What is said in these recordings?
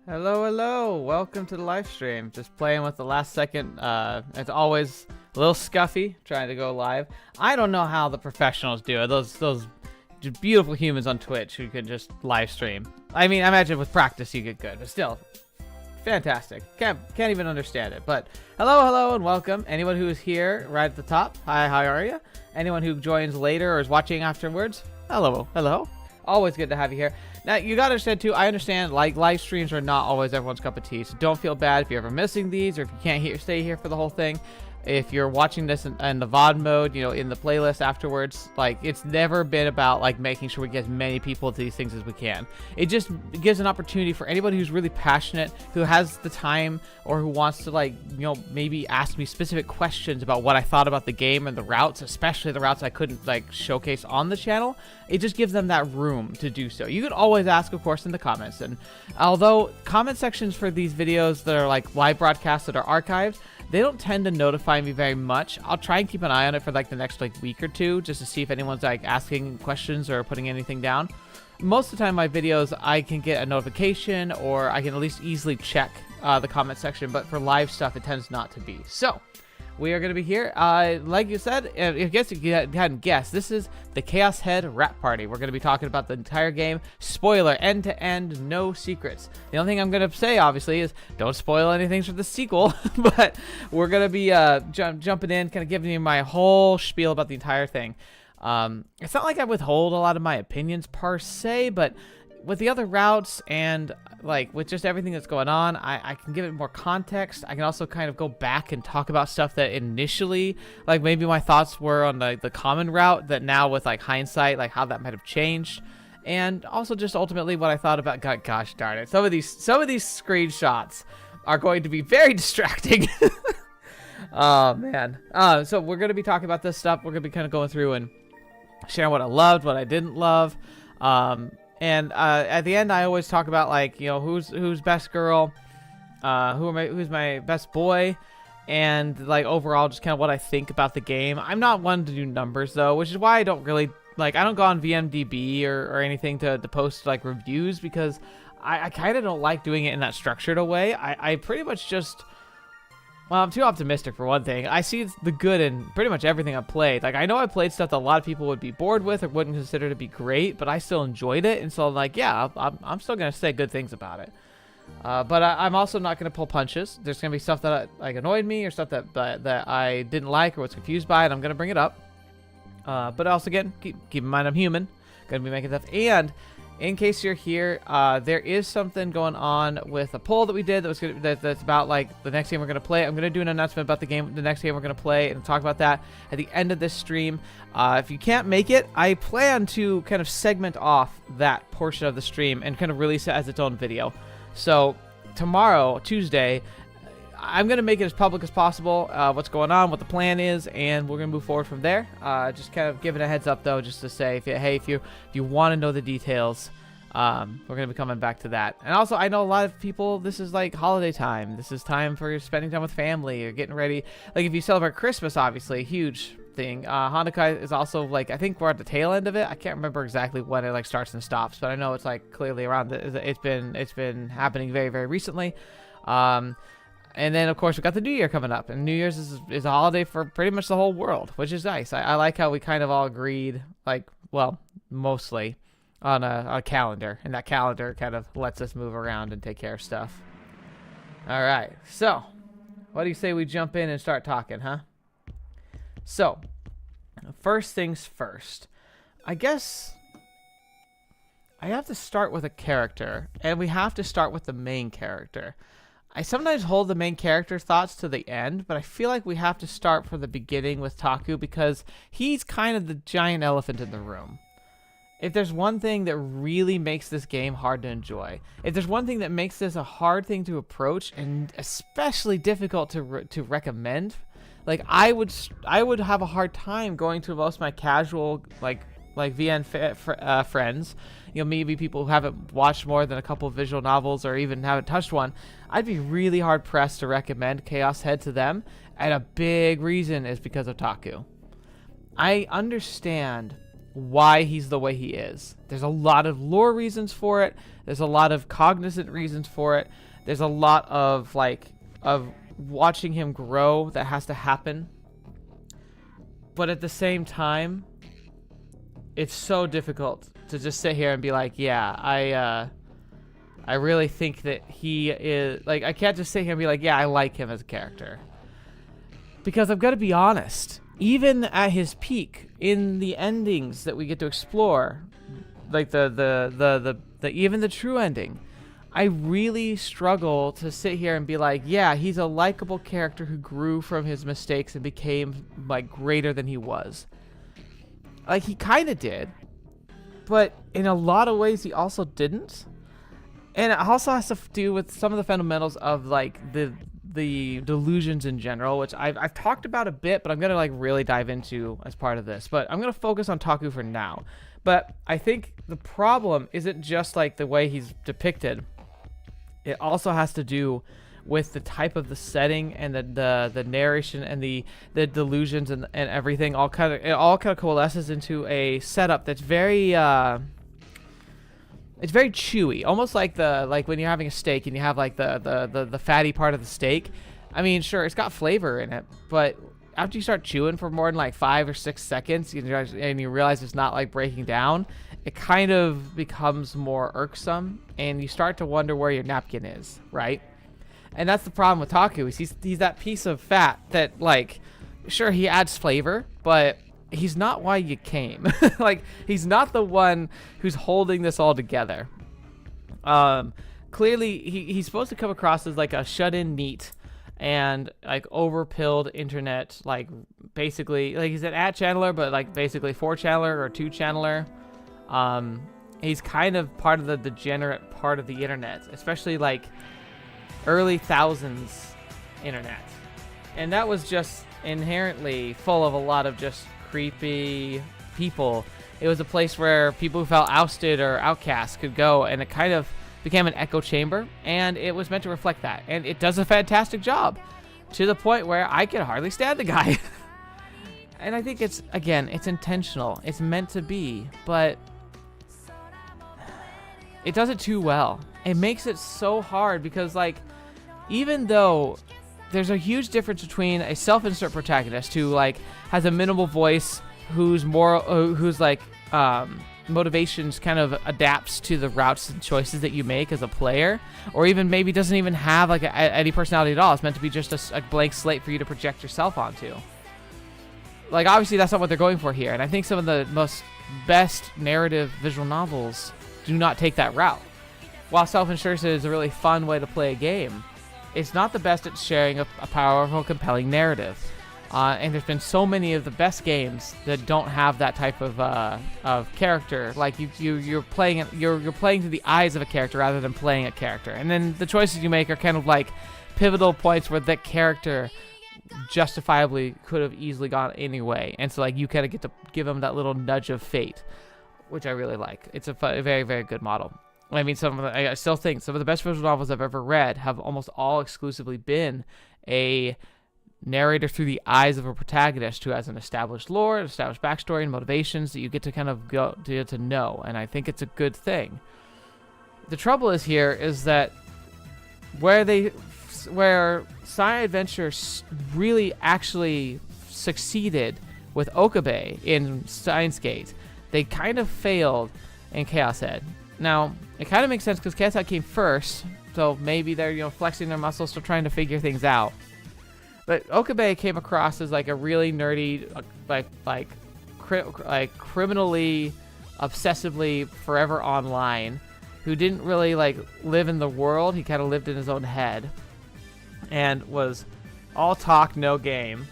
Hello, hello! Welcome to the live stream. Just playing with the last second. It's always a little scuffy trying to go live. I don't know how the professionals do it. Those just beautiful humans on Twitch who can just live stream. I mean, I imagine with practice you get good, but still, fantastic. Can't even understand it. But hello, and welcome. Anyone who is here right at the top, hi, how are you? Anyone who joins later or is watching afterwards, hello. Always good to have you here. Now, you gotta understand too, I understand, like, live streams are not always everyone's cup of tea, so don't feel bad if you're ever missing these, or if you can't stay here for the whole thing. If you're watching this in the VOD mode, you know, in the playlist afterwards, like, it's never been about, like, making sure we get as many people to these things as we can. It just gives an opportunity for anybody who's really passionate, who has the time, or who wants to, like, you know, maybe ask me specific questions about what I thought about the game and the routes, especially the routes I couldn't, like, showcase on the channel. It just gives them that room to do so. You can always ask, of course, in the comments. And although comment sections for these videos that are, like, live broadcasts that are archived, they don't tend to notify me very much. I'll try and keep an eye on it for like the next week or two just to see if anyone's like asking questions or putting anything down. Most of the time my videos I can get a notification or I can at least easily check the comment section, but for live stuff it tends not to be. So we are going to be here. Like you said, I guess you hadn't guessed, this is the Chaos Head Rap Party. We're going to be talking about the entire game. Spoiler, end to end, no secrets. The only thing I'm going to say, obviously, is don't spoil anything for the sequel. But we're going to be jumping in, kind of giving you my whole spiel about the entire thing. It's not like I withhold a lot of my opinions per se, but with the other routes and like with just everything that's going on, I can give it more context. I can also kind of go back and talk about stuff that initially, like maybe my thoughts were on the common route that now with like hindsight, like how that might have changed. And also just ultimately what I thought about, gosh darn it. Some of these screenshots are going to be very distracting. Oh man. So we're going to be talking about this stuff. We're going to be kind of going through and sharing what I loved, what I didn't love. And at the end, I always talk about, like, you know, who's best girl, who's my best boy, and like overall just kind of what I think about the game. I'm not one to do numbers though, which is why I don't really like, I don't go on VMDB or anything to post like reviews, because I kind of don't like doing it in that structured a way. I pretty much just, well, I'm too optimistic for one thing. I see the good in pretty much everything I've played. Like, I know I played stuff that a lot of people would be bored with or wouldn't consider to be great, but I still enjoyed it. And so, like, yeah, I'm still going to say good things about it. But I'm also not going to pull punches. There's going to be stuff that like annoyed me or stuff that I didn't like or was confused by, and I'm going to bring it up. But also, again, keep in mind I'm human. Going to be making stuff. And in case you're here, there is something going on with a poll that we did that's about like the next game we're going to play. I'm going to do an announcement about the next game we're going to play, and talk about that at the end of this stream. If you can't make it, I plan to kind of segment off that portion of the stream and kind of release it as its own video. So tomorrow, Tuesday, I'm going to make it as public as possible, what's going on, what the plan is, and we're going to move forward from there. Just kind of giving a heads up, though, just to say, if you want to know the details, we're going to be coming back to that. And also, I know a lot of people, this is like holiday time. This is time for spending time with family or getting ready. Like, if you celebrate Christmas, obviously, a huge thing. Hanukkah is also, like, I think we're at the tail end of it. I can't remember exactly when it, like, starts and stops, but I know it's, like, clearly around. It's been happening very, very recently. And then, of course, we got the New Year coming up. And New Year's is a holiday for pretty much the whole world, which is nice. I like how we kind of all agreed, like, well, mostly, on a calendar. And that calendar kind of lets us move around and take care of stuff. All right. So, what do you say we jump in and start talking, huh? So, first things first. I guess I have to start with a character. And we have to start with the main character. I sometimes hold the main character thoughts to the end, but I feel like we have to start from the beginning with Taku because he's kind of the giant elephant in the room. If there's one thing that really makes this game hard to enjoy, if there's one thing that makes this a hard thing to approach and especially difficult to recommend, like I would have a hard time going to most of my casual like VN friends, you know, maybe people who haven't watched more than a couple of visual novels or even haven't touched one. I'd be really hard pressed to recommend Chaos Head to them, and a big reason is because of Taku. I understand why he's the way he is. There's a lot of lore reasons for it. There's a lot of cognizant reasons for it. There's a lot of watching him grow that has to happen. But at the same time, it's so difficult to just sit here and be like, yeah, I really think that he is, like, I can't just sit here and be like, yeah, I like him as a character. Because I've got to be honest, even at his peak, in the endings that we get to explore, like even the true ending, I really struggle to sit here and be like, yeah, he's a likable character who grew from his mistakes and became, like, greater than he was. Like, he kind of did, but in a lot of ways he also didn't. And it also has to do with some of the fundamentals of, like, the delusions in general, which I've talked about a bit, but I'm going to, like, really dive into as part of this. But I'm going to focus on Taku for now. But I think the problem isn't just, like, the way he's depicted. It also has to do with the type of the setting and the narration and the delusions and everything. It all kind of coalesces into a setup that's very it's very chewy, almost like when you're having a steak and you have like the fatty part of the steak. I mean, sure, it's got flavor in it, but after you start chewing for more than like 5 or 6 seconds and you realize it's not like breaking down, it kind of becomes more irksome and you start to wonder where your napkin is, right? And that's the problem with Taku. He's that piece of fat that, like, sure, he adds flavor, but he's not why you came. Like, he's not the one who's holding this all together. Clearly, he's supposed to come across as, like, a shut-in neat and, like, over-pilled internet, like, basically, like, he's an ad-channeler, but, like, basically 4-channeler or 2-channeler. He's kind of part of the degenerate part of the internet, especially, like, early thousands internet. And that was just inherently full of a lot of just creepy people. It was a place where people who felt ousted or outcast could go, and it kind of became an echo chamber, and it was meant to reflect that. And it does a fantastic job, to the point where I can hardly stand the guy. And I think it's intentional. It's meant to be, but it does it too well. It makes it so hard because, like, even though there's a huge difference between a self-insert protagonist who, like, has a minimal voice, whose motivations kind of adapts to the routes and choices that you make as a player, or even maybe doesn't even have, like, any personality at all. It's meant to be just a blank slate for you to project yourself onto. Like, obviously that's not what they're going for here, and I think some of the best narrative visual novels do not take that route. While self-insert is a really fun way to play a game, it's not the best at sharing a powerful, compelling narrative. And there's been so many of the best games that don't have that type of character. Like, you're playing through the eyes of a character rather than playing a character. And then the choices you make are kind of like pivotal points where that character justifiably could have easily gone anyway, and so like you kind of get to give him that little nudge of fate, which I really like. It's a very, very good model. I mean, I still think some of the best visual novels I've ever read have almost all exclusively been a narrator through the eyes of a protagonist who has an established lore, an established backstory, and motivations that you get to kind of go to know, and I think it's a good thing. The trouble is here is that where Science Adventure really actually succeeded with Okabe in Steins Gate, they kind of failed in Chaos Head. Now, it kind of makes sense because Chaos Head came first, so maybe they're flexing their muscles, still trying to figure things out. But Okabe came across as like a really nerdy, like criminally, obsessively forever online, who didn't really like live in the world. He kind of lived in his own head, and was all talk, no game.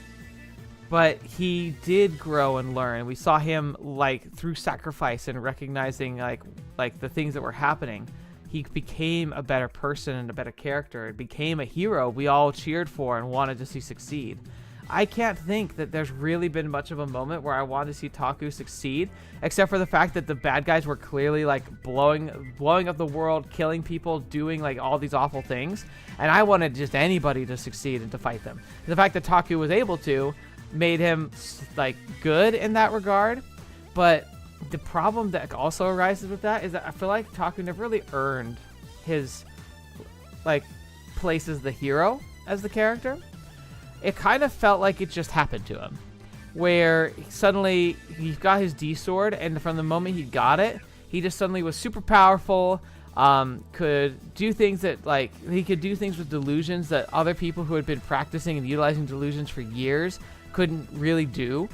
But he did grow and learn. We saw him like through sacrifice and recognizing like the things that were happening. He became a better person and a better character. It became a hero we all cheered for and wanted to see succeed. I can't think that there's really been much of a moment where I wanted to see Taku succeed, except for the fact that the bad guys were clearly like blowing up the world, killing people, doing like all these awful things, and I wanted just anybody to succeed and to fight them. The fact that Taku was able to made him like good in that regard, but the problem that also arises with that is that I feel like Taku never really earned his like place as the hero, as the character. It kind of felt like it just happened to him, where suddenly he got his D sword, and from the moment he got it, he just suddenly was super powerful, could do things that like he could do things with delusions that other people who had been practicing and utilizing delusions for years couldn't really do.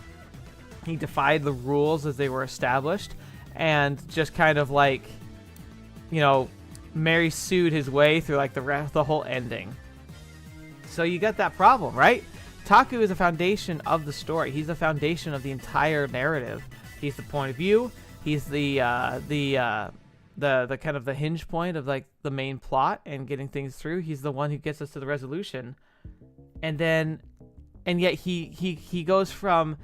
He defied the rules as they were established, and just kind of like, Mary Sued his way through like the whole ending. So you got that problem, right? Taku is the foundation of the story. He's the foundation of the entire narrative. He's the point of view. He's the kind of the hinge point of like the main plot and getting things through. He's the one who gets us to the resolution, and yet he goes from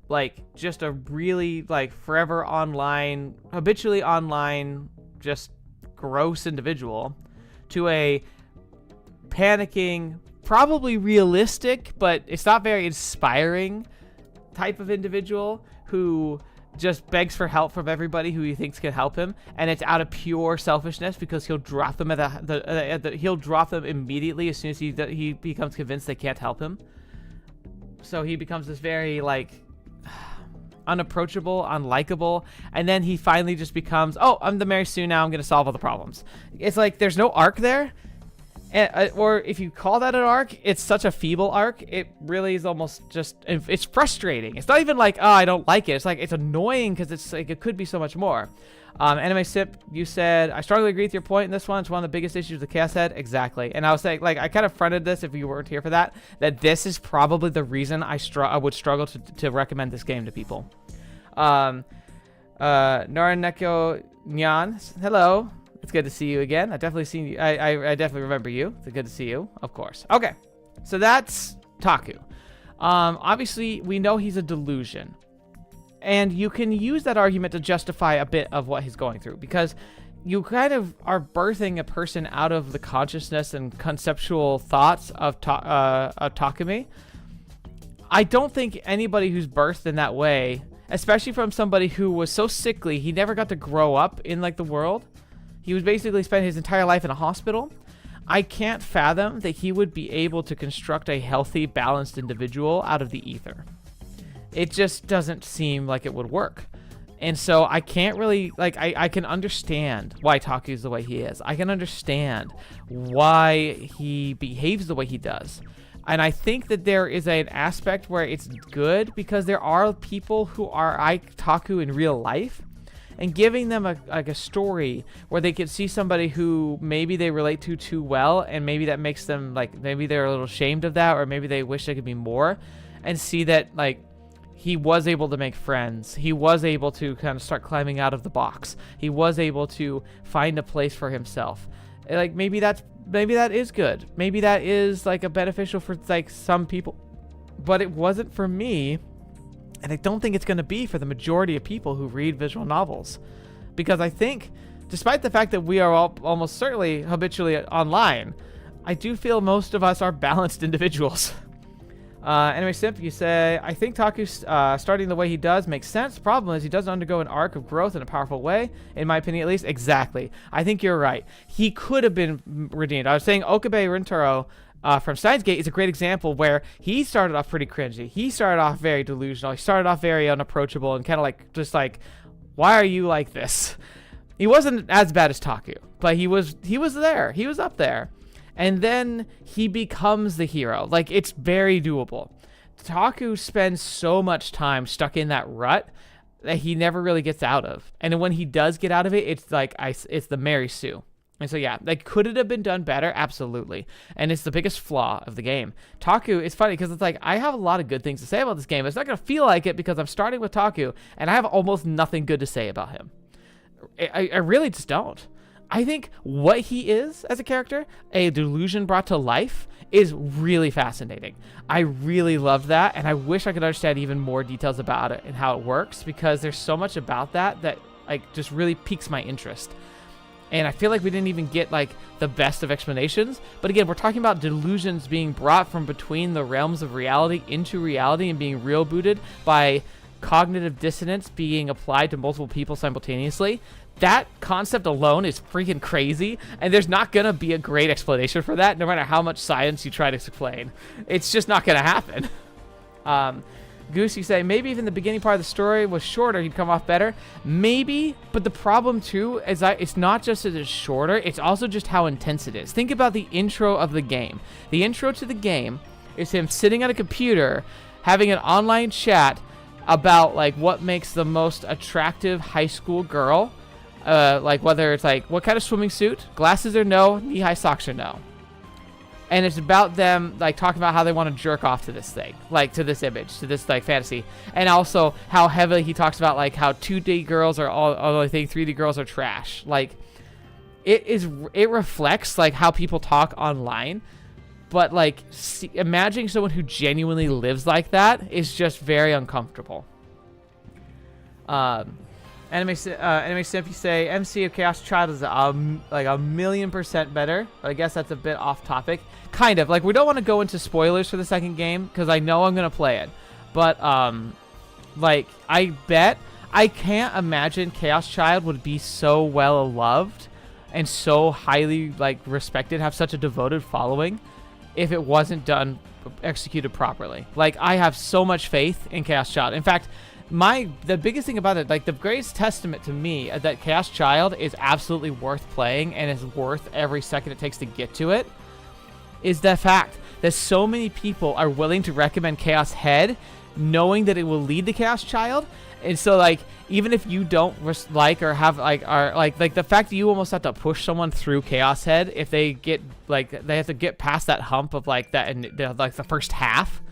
like just a really like forever online, habitually online, just gross individual to a panicking, probably realistic, but it's not very inspiring type of individual who just begs for help from everybody who he thinks can help him, and it's out of pure selfishness because he'll drop them he'll drop them immediately as soon as he becomes convinced they can't help him. So he becomes this very like unapproachable, unlikable, and then he finally just becomes, oh, I'm the Mary Sue now, I'm gonna solve all the problems. It's like there's no arc there. Or if you call that an arc, it's such a feeble arc. It really is almost just, it's frustrating. It's not even like, oh, I don't like it. It's like, it's annoying because it's like, it could be so much more. Anime Sip, you said, I strongly agree with your point in this one. It's one of the biggest issues with Chaos Head. Exactly. And I was saying, like, I kind of fronted this if you weren't here for that this is probably the reason I would struggle to recommend this game to people. Naraneko Nyan, hello. It's good to see you again. I definitely seen you. I definitely remember you. It's good to see you, of course. Okay, so that's Taku. Obviously, we know he's a delusion, and you can use that argument to justify a bit of what he's going through, because you kind of are birthing a person out of the consciousness and conceptual thoughts of Takumi. I don't think anybody who's birthed in that way, especially from somebody who was so sickly, he never got to grow up in like the world. He was basically spent his entire life in a hospital. I can't fathom that he would be able to construct a healthy, balanced individual out of the ether. It just doesn't seem like it would work. And so I can't really, like, I can understand why Taku is the way he is. I can understand why he behaves the way he does. And I think that there is an aspect where it's good because there are people who are like Taku in real life, and giving them a story where they can see somebody who maybe they relate to too well, and maybe that makes them like, maybe they're a little ashamed of that, or maybe they wish they could be more, and see that like he was able to make friends. He was able to kind of start climbing out of the box. He was able to find a place for himself. Like maybe that is good. Maybe that is like a beneficial for like some people, but it wasn't for me, and I don't think it's going to be for the majority of people who read visual novels, because I think, despite the fact that we are all almost certainly habitually online, I do feel most of us are balanced individuals. Anyway, Simp, you say, I think Taku starting the way he does makes sense. The problem is he doesn't undergo an arc of growth in a powerful way, in my opinion at least. Exactly. I think you're right. He could have been redeemed. I was saying Okabe Rintaro from Steins Gate is a great example where he started off pretty cringy. He started off very delusional. He started off very unapproachable and kind of like, just like, why are you like this? He wasn't as bad as Taku, but he was there. He was up there. And then he becomes the hero. Like, it's very doable. Taku spends so much time stuck in that rut that he never really gets out of. And when he does get out of it, it's like, it's the Mary Sue. And so, yeah, like, could it have been done better? Absolutely. And it's the biggest flaw of the game. Taku, it's funny because it's like, I have a lot of good things to say about this game. It's not going to feel like it because I'm starting with Taku, and I have almost nothing good to say about him. I really just don't. I think what he is as a character, a delusion brought to life, is really fascinating. I really love that, and I wish I could understand even more details about it and how it works, because there's so much about that like just really piques my interest. And I feel like we didn't even get like the best of explanations. But again, we're talking about delusions being brought from between the realms of reality into reality and being real booted by cognitive dissonance being applied to multiple people simultaneously. That concept alone is freaking crazy, and there's not going to be a great explanation for that, no matter how much science you try to explain. It's just not going to happen. Goose, you say, maybe even the beginning part of the story was shorter, he'd come off better. Maybe, but the problem, too, is that it's not just that it's shorter, it's also just how intense it is. Think about the intro of the game. The intro to the game is him sitting at a computer, having an online chat about, like, what makes the most attractive high school girl. Like whether it's like what kind of swimming suit, glasses or no, knee-high socks or no. And it's about them like talking about how they want to jerk off to this thing, like to this image, to this like fantasy. And also how heavily he talks about like how 2D girls are all I think 3D girls are trash. Like it reflects like how people talk online. But like imagining someone who genuinely lives like that is just very uncomfortable. Anime Simp, you say MC of Chaos Child is like 1,000,000% better, but I guess that's a bit off topic. Kind of like we don't want to go into spoilers for the second game because I know I'm gonna play it, but like I can't imagine Chaos Child would be so well loved and so highly like respected, have such a devoted following, if it wasn't executed properly. Like I have so much faith in Chaos Child. In fact, the biggest thing about it, like the greatest testament to me that Chaos Child is absolutely worth playing and is worth every second it takes to get to it, is the fact that so many people are willing to recommend Chaos Head knowing that it will lead to Chaos Child. And so like even if you don't like or have like are like the fact that you almost have to push someone through Chaos Head if they get like they have to get past that hump of like that and like the first half,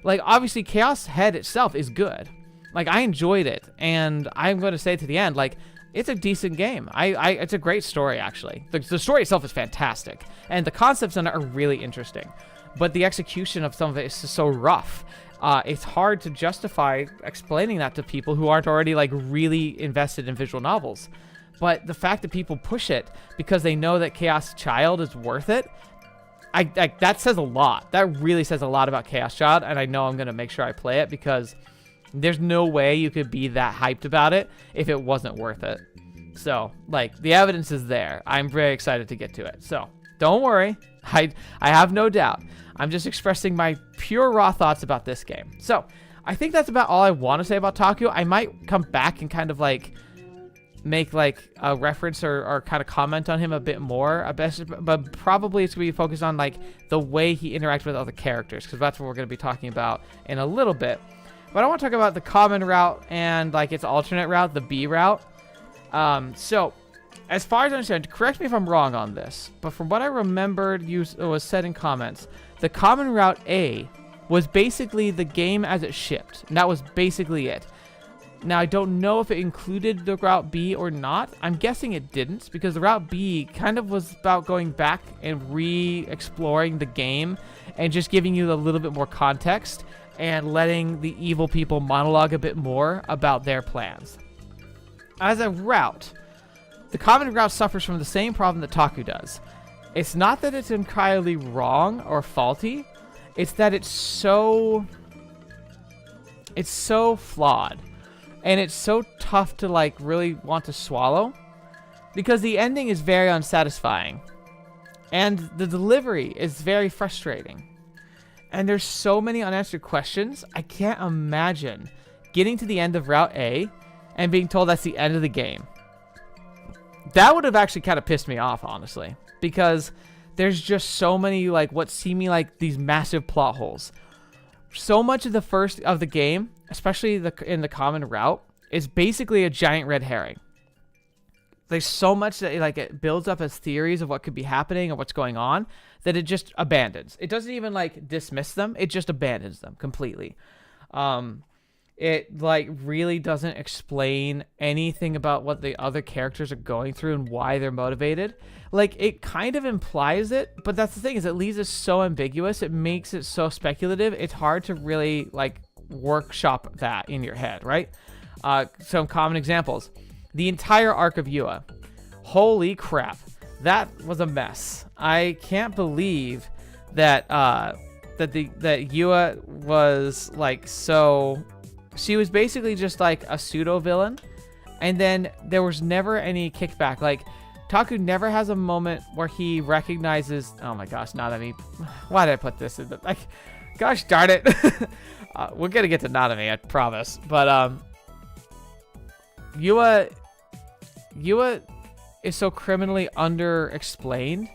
like obviously Chaos Head itself is good. Like, I enjoyed it, and I'm going to say to the end, like, it's a decent game. It's a great story, actually. The story itself is fantastic, and the concepts in it are really interesting. But the execution of some of it is just so rough. It's hard to justify explaining that to people who aren't already, like, really invested in visual novels. But the fact that people push it because they know that Chaos Child is worth it, that says a lot. That really says a lot about Chaos Child, and I know I'm going to make sure I play it because there's no way you could be that hyped about it if it wasn't worth it. So, like, the evidence is there. I'm very excited to get to it. So, don't worry. I have no doubt. I'm just expressing my pure raw thoughts about this game. So, I think that's about all I want to say about Taku. I might come back and kind of, like, make, like, a reference or kind of comment on him a bit more. But probably it's going to be focused on, like, the way he interacts with other characters, because that's what we're going to be talking about in a little bit. But I want to talk about the common route and like its alternate route, the B route. So, as far as I understand, correct me if I'm wrong on this, but from what I remembered was said in comments, the common route A was basically the game as it shipped. And that was basically it. Now, I don't know if it included the Route B or not. I'm guessing it didn't, because the Route B kind of was about going back and re-exploring the game and just giving you a little bit more context and letting the evil people monologue a bit more about their plans. As a route, the common route suffers from the same problem that Taku does. It's not that it's entirely wrong or faulty, it's that it's so flawed. And it's so tough to like really want to swallow, because the ending is very unsatisfying and the delivery is very frustrating. And there's so many unanswered questions. I can't imagine getting to the end of Route A and being told that's the end of the game. That would have actually kind of pissed me off, honestly, because there's just so many like what seem like these massive plot holes. So much of the first of the game, especially in the common route, is basically a giant red herring. There's so much that like it builds up as theories of what could be happening or what's going on that it just abandons. It doesn't even like dismiss them. It just abandons them completely. It like really doesn't explain anything about what the other characters are going through and why they're motivated. Like it kind of implies it, but that's the thing, is it leaves it so ambiguous. It makes it so speculative. It's hard to really like workshop that in your head, right? Some common examples. The entire arc of Yua. Holy crap. That was a mess. I can't believe that that Yua was like so... She was basically just like a pseudo villain, and then there was never any kickback. Like Taku never has a moment where he recognizes, oh my gosh, Nanami. Why did I put this in the, like, gosh darn it. We're gonna get to Nanami, I promise. But Yua is so criminally underexplained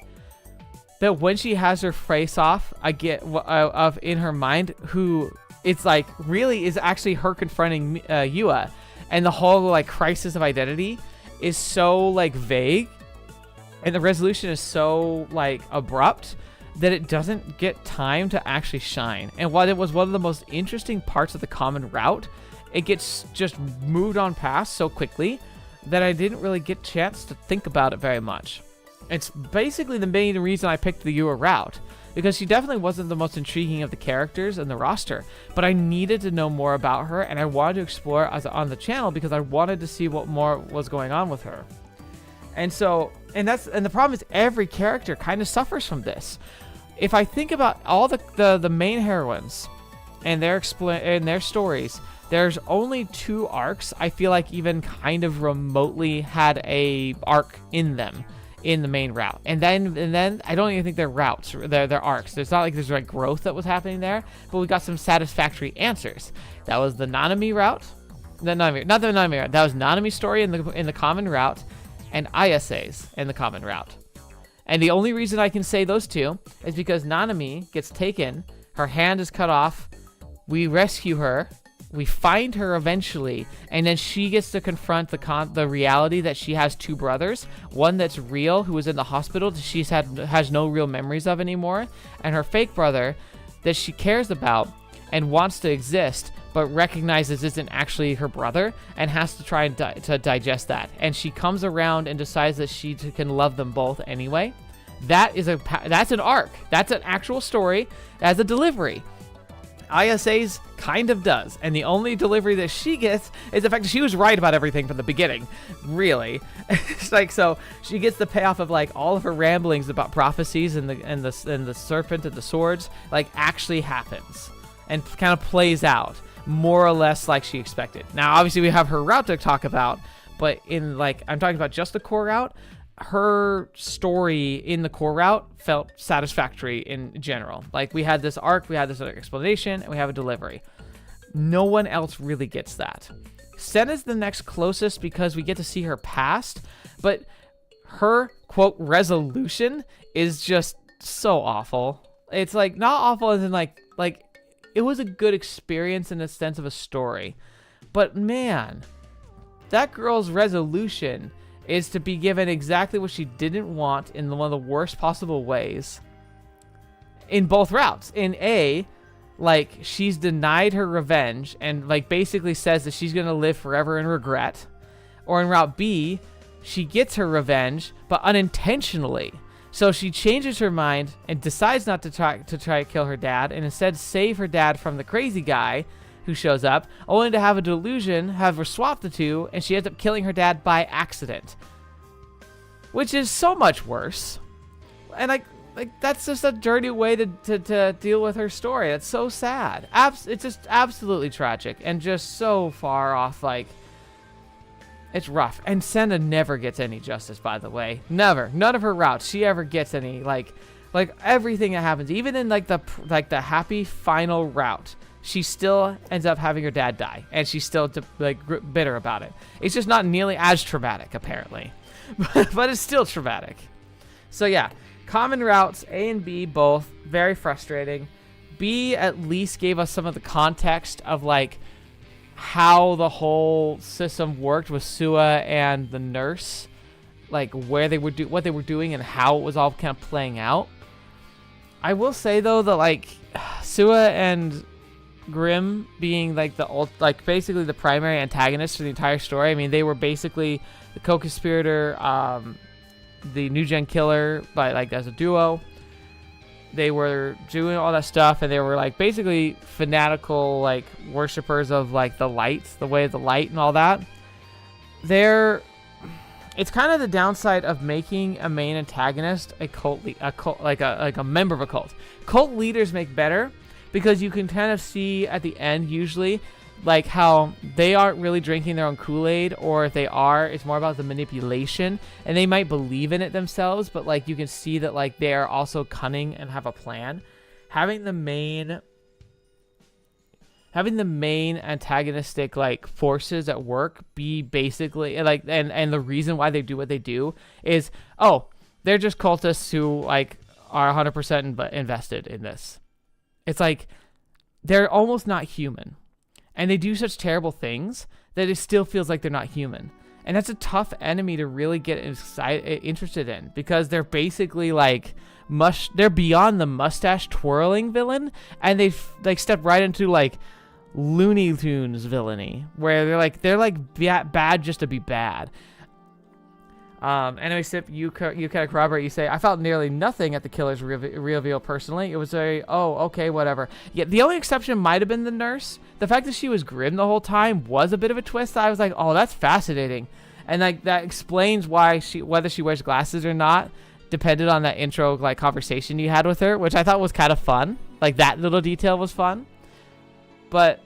that when she has her face off, I get of in her mind who it's like really is actually her confronting Yua, and the whole like crisis of identity is so like vague, and the resolution is so like abrupt that it doesn't get time to actually shine. And while it was one of the most interesting parts of the common route, it gets just moved on past so quickly that I didn't really get a chance to think about it very much. It's basically the main reason I picked the Yua route, because she definitely wasn't the most intriguing of the characters in the roster, but I needed to know more about her, and I wanted to explore on the channel because I wanted to see what more was going on with her. And so, and the problem is every character kind of suffers from this. If I think about all the main heroines and their stories, there's only 2 arcs I feel like even kind of remotely had a arc in them in the main route, and then I don't even think they're routes, they're arcs. It's not like there's like growth that was happening there, but we got some satisfactory answers. That was the Nanami route, not the Nanami route. That was Nanami's story in the common route, and Ayase's in the common route. And the only reason I can say those 2 is because Nanami gets taken, her hand is cut off, we rescue her, we find her eventually, and then she gets to confront the reality that she has 2 brothers, one that's real, who was in the hospital that has no real memories of anymore, and her fake brother that she cares about and wants to exist, but recognizes isn't actually her brother, and has to try and to digest that. And she comes around and decides that she can love them both anyway. That's an arc. That's an actual story as a delivery. Ayase's kind of does, and the only delivery that she gets is the fact that she was right about everything from the beginning. Really, it's like, so she gets the payoff of like all of her ramblings about prophecies and the serpent and the swords like actually happens and kind of plays out more or less like she expected. Now, obviously, we have her route to talk about, but in like I'm talking about just the core route. Her story in the core route felt satisfactory in general. Like we had this arc, we had this explanation, and we have a delivery. No one else really gets that. Senna's the next closest because we get to see her past, but her quote resolution is just so awful. It's like not awful as in like it was a good experience in the sense of a story, but man, that girl's resolution is to be given exactly what she didn't want in one of the worst possible ways in both routes. In A, like she's denied her revenge and like basically says that she's gonna live forever in regret. Or in Route B, she gets her revenge, but unintentionally. So she changes her mind and decides not to try to kill her dad, and instead save her dad from the crazy guy who shows up, only to have a delusion, have her swap the two, and she ends up killing her dad by accident. Which is so much worse. And like that's just a dirty way to deal with her story. That's so sad. It's just absolutely tragic and just so far off. Like, it's rough. And Senna never gets any justice, by the way. Never. None of her routes she ever gets any. Like everything that happens, even in like the happy final route, she still ends up having her dad die, and she's still bitter about it. It's just not nearly as traumatic, apparently, but it's still traumatic. So yeah. Common routes, A and B, both very frustrating. B at least gave us some of the context of like how the whole system worked with Sua and the nurse, like where they were what they were doing and how it was all kind of playing out. I will say though that like Sua and Grim being like basically the primary antagonists for the entire story. I mean, they were basically the co-conspirator, the NewGen killer, but like as a duo. They were doing all that stuff, and they were like basically fanatical like worshippers of like the light, the way of the light and all that. It's kind of the downside of making a main antagonist a a member of a cult. Cult leaders make better because you can kind of see at the end usually like how they aren't really drinking their own Kool-Aid, or if they are, it's more about the manipulation, and they might believe in it themselves, but like you can see that like they are also cunning and have a plan. Having the main antagonistic like forces at work be basically like, and the reason why they do what they do is, oh, they're just cultists who like are 100% invested in this. It's like they're almost not human. And they do such terrible things that it still feels like they're not human. And that's a tough enemy to really get interested in, because they're basically like they're beyond the mustache twirling villain, and they like step right into like Looney Tunes villainy, where they're like bad just to be bad. Anyway, Sip, you kind of corroborate. You say, I felt nearly nothing at the killer's reveal personally. It was okay, whatever. Yeah, the only exception might have been the nurse. The fact that she was grim the whole time was a bit of a twist. I was like, oh, that's fascinating. And like that explains why whether she wears glasses or not depended on that intro like conversation you had with her, which I thought was kind of fun. Like that little detail was fun. But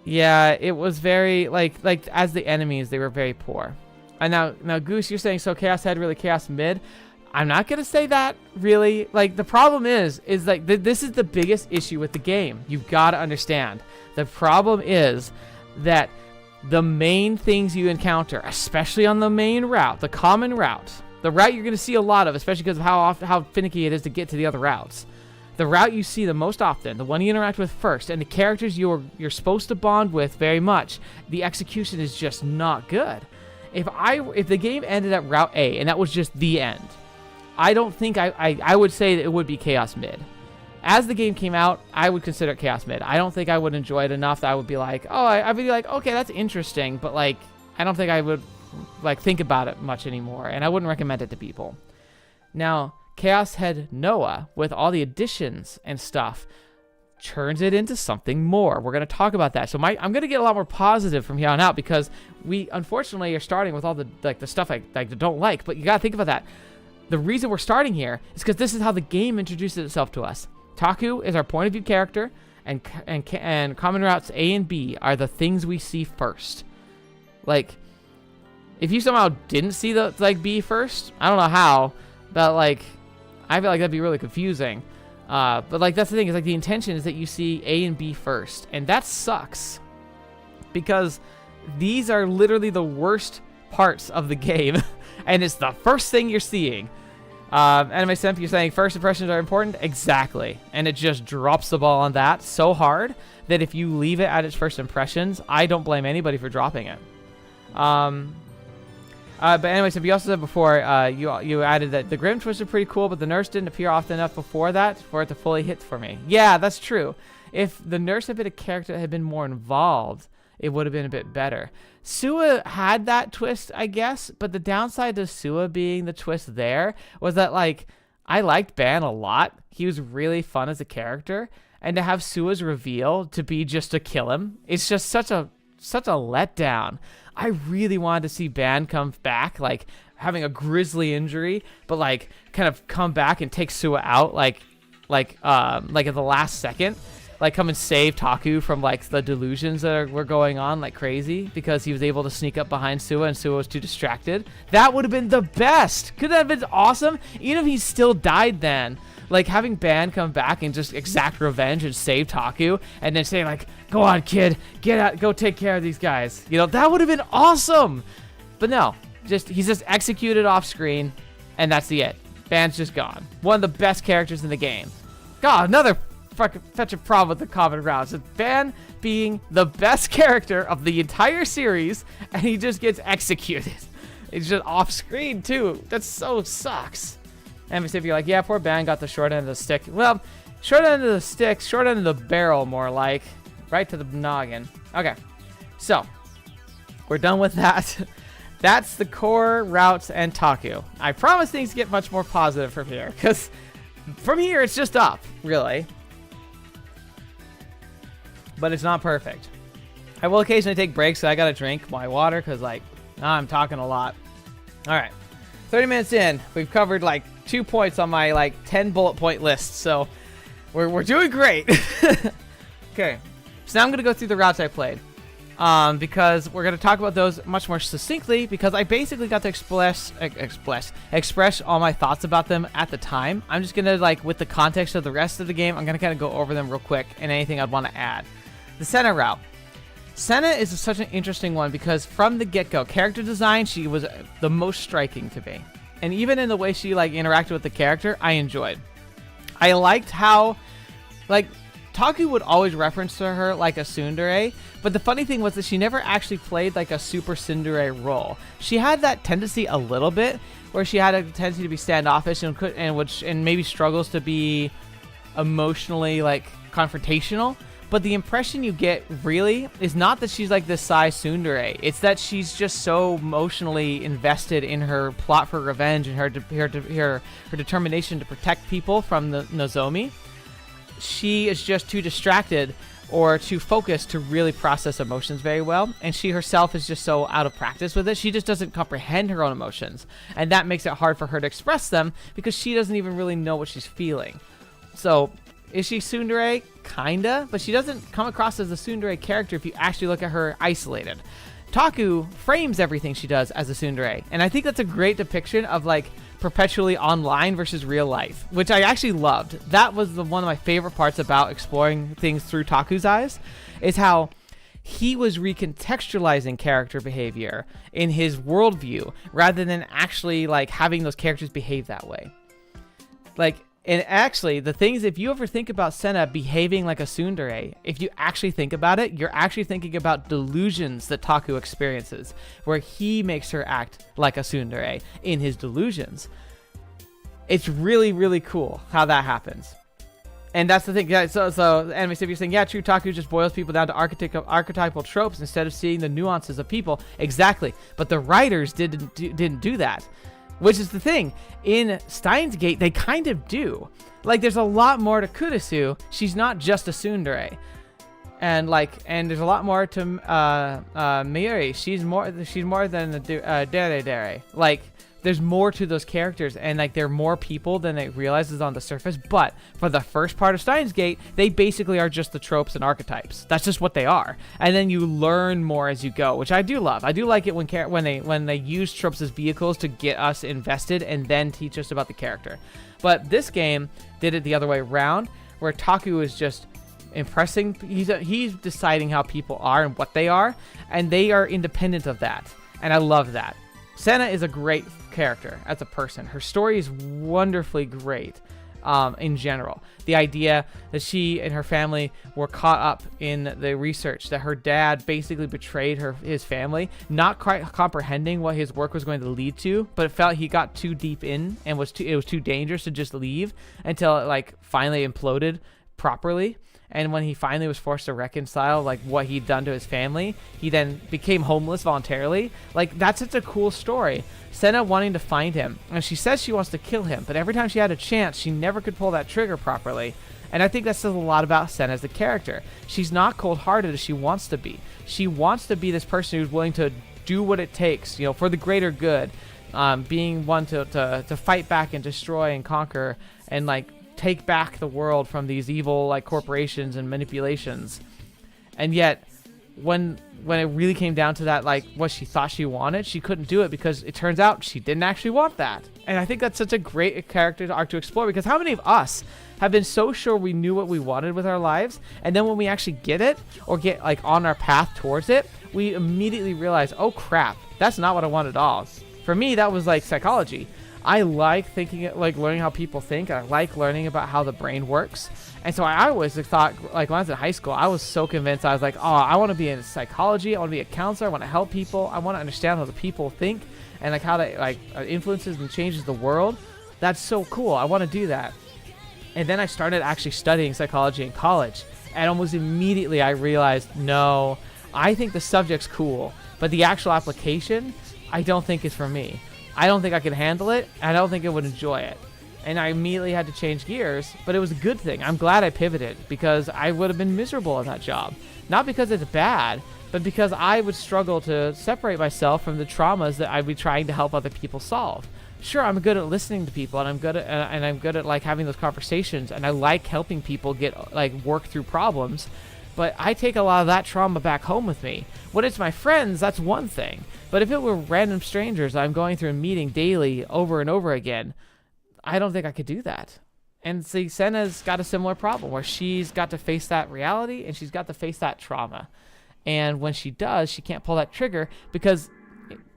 yeah, it was very like as the enemies, they were very poor. And now Goose, you're saying so Chaos Head really Chaos Mid. I'm not gonna say that really. Like the problem is like this is the biggest issue with the game. You've got to understand. The problem is that the main things you encounter, especially on the main route, the common route, the route you're gonna see a lot of, especially because of how finicky it is to get to the other routes. The route you see the most often, the one you interact with first, and the characters you're supposed to bond with very much, the execution is just not good. If the game ended at Route A and that was just the end, I don't think I would say that it would be Chaos Mid. As the game came out, I would consider it Chaos Mid. I don't think I would enjoy it enough that I would be like, oh, I'd be like, okay, that's interesting, but like, I don't think I would like think about it much anymore, and I wouldn't recommend it to people. Now, chaosheadnoah, with all the additions and stuff, turns it into something more. We're going to talk about that. So I'm going to get a lot more positive from here on out, because we unfortunately are starting with all the stuff I don't like, but you got to think about that. The reason we're starting here is because this is how the game introduces itself to us. Taku is our point of view character, and common routes A and B are the things we see first. Like, if you somehow didn't see the B first, I don't know how, but like, I feel like that'd be really confusing. But like, that's the thing, is like the intention is that you see A and B first, and that sucks, because these are literally the worst parts of the game, and it's the first thing you're seeing. Anime Simp, you're saying first impressions are important? Exactly. And it just drops the ball on that so hard that if you leave it at its first impressions, I don't blame anybody for dropping it. But anyways, if you also said before, you added that the Grim twist is pretty cool, but the nurse didn't appear often enough before that for it to fully hit for me. Yeah, that's true. If the nurse had been a character that had been more involved, it would have been a bit better. Sua had that twist, I guess, but the downside to Sua being the twist there was that, like, I liked Ban a lot. He was really fun as a character, and to have Sua's reveal to be just to kill him, it's just such a letdown. I really wanted to see Ban come back, like having a grisly injury, but like kind of come back and take Sua out, like at the last second, like come and save Taku from like the delusions that were going on like crazy because he was able to sneak up behind Sua and Sua was too distracted. That would have been the best. Could that have been awesome? Even if he still died then. Like having Ban come back and just exact revenge and save Taku and then say like, go on kid, get out, go take care of these guys. You know, that would have been awesome. But no, he's just executed off screen and that's it. Ban's just gone. One of the best characters in the game. God, another fucking such a problem with the common routes. Ban being the best character of the entire series and he just gets executed. It's just off screen too. That so sucks. And if you're like, yeah, poor Ban got the short end of the stick. Well, short end of the stick, short end of the barrel, more like. Right to the noggin. Okay, so we're done with that. That's the core routes and Taku. I promise things get much more positive from here, because from here it's just up, really. But it's not perfect. I will occasionally take breaks, so I gotta drink my water, because like, now I'm talking a lot. All right, 30 minutes in, we've covered like 2 points on my like 10 bullet point list, so we're doing great. Okay, so now I'm gonna go through the routes I played, because we're gonna talk about those much more succinctly, because I basically got to express all my thoughts about them at the time. I'm just gonna, like, with the context of the rest of the game, I'm gonna kind of go over them real quick and anything I'd want to add. The Senna route. Senna is such an interesting one because from the get-go, character design, she was the most striking to me. And even in the way she like interacted with the character, I enjoyed. I liked how, like, Taku would always reference to her like a tsundere, but the funny thing was that she never actually played like a super tsundere role. She had that tendency a little bit, where she had a tendency to be standoffish and maybe struggles to be emotionally like confrontational. But the impression you get really is not that she's like this Sai tsundere. It's that she's just so emotionally invested in her plot for revenge and her determination to protect people from the Nozomi. She is just too distracted or too focused to really process emotions very well. And she herself is just so out of practice with it. She just doesn't comprehend her own emotions. And that makes it hard for her to express them because she doesn't even really know what she's feeling. So is she tsundere? Kinda, but she doesn't come across as a tsundere character if you actually look at her isolated. Taku frames everything she does as a tsundere, and I think that's a great depiction of like perpetually online versus real life, which I actually loved. That was one of my favorite parts about exploring things through Taku's eyes, is how he was recontextualizing character behavior in his worldview rather than actually like having those characters behave that way. Like, and actually, the things, if you ever think about Senna behaving like a tsundere, if you actually think about it, you're actually thinking about delusions that Taku experiences, where he makes her act like a tsundere in his delusions. It's really, really cool how that happens. And that's the thing. Yeah, so anime if you're saying, yeah, true, Taku just boils people down to archetypal tropes instead of seeing the nuances of people. Exactly. But the writers didn't do that. Which is the thing, in Steins Gate, they kind of do. Like, there's a lot more to Kurisu. She's not just a tsundere. And there's a lot more to Miuri. She's more than a dere. Like, there's more to those characters, and like they're more people than it realizes on the surface. But for the first part of Steins Gate, they basically are just the tropes and archetypes. That's just what they are. And then you learn more as you go, which I do love. I do like it when they use tropes as vehicles to get us invested and then teach us about the character. But this game did it the other way around, where Taku is just impressing. He's deciding how people are and what they are, and they are independent of that. And I love that. Senna is a great character as a person. Her story is wonderfully great. in general. The idea that she and her family were caught up in the research that her dad basically betrayed his family, not quite comprehending what his work was going to lead to, but it felt he got too deep in and it was too dangerous to just leave until it like finally imploded properly. And when he finally was forced to reconcile like what he'd done to his family, he then became homeless voluntarily. Like, that's such a cool story. Senna wanting to find him, and she says she wants to kill him, but every time she had a chance, she never could pull that trigger properly. And I think that says a lot about Senna as a character. She's not cold-hearted as she wants to be. She wants to be this person who's willing to do what it takes, you know, for the greater good, being one to fight back and destroy and conquer and like take back the world from these evil like corporations and manipulations. And yet when it really came down to that, like what she thought she wanted, she couldn't do it because it turns out she didn't actually want that. And I think that's such a great character arc to explore, because how many of us have been so sure we knew what we wanted with our lives, and then when we actually get it or get like on our path towards it, we immediately realize, oh crap, that's not what I want at all. For me, that was like psychology. I like thinking, like learning how people think. I like learning about how the brain works. And so I always thought, like when I was in high school, I was so convinced. I was like, oh, I want to be in psychology. I want to be a counselor. I want to help people. I want to understand how the people think and like how that like influences and changes the world. That's so cool. I want to do that. And then I started actually studying psychology in college. And almost immediately I realized, no, I think the subject's cool, but the actual application, I don't think is for me. I don't think I could handle it. I don't think I would enjoy it. And I immediately had to change gears, but it was a good thing. I'm glad I pivoted, because I would have been miserable in that job. Not because it's bad, but because I would struggle to separate myself from the traumas that I'd be trying to help other people solve. Sure, I'm good at listening to people, and I'm good at like having those conversations, and I like helping people get like work through problems. But I take a lot of that trauma back home with me. When it's my friends, that's one thing. But if it were random strangers I'm going through a meeting daily over and over again, I don't think I could do that. And see, Senna's got a similar problem where she's got to face that reality and she's got to face that trauma. And when she does, she can't pull that trigger because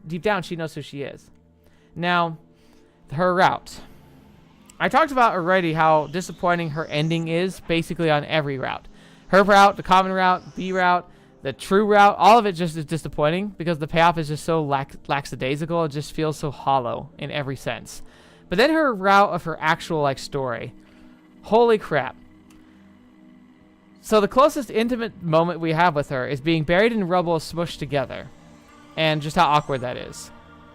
deep down she knows who she is. Now, her route. I talked about already how disappointing her ending is basically on every route. Her route, the common route, B route, the true route, all of it just is disappointing because the payoff is just so lackadaisical. It just feels so hollow in every sense. But then her route of her actual like story, holy crap. So the closest intimate moment we have with her is being buried in rubble, smushed together, and just how awkward that is.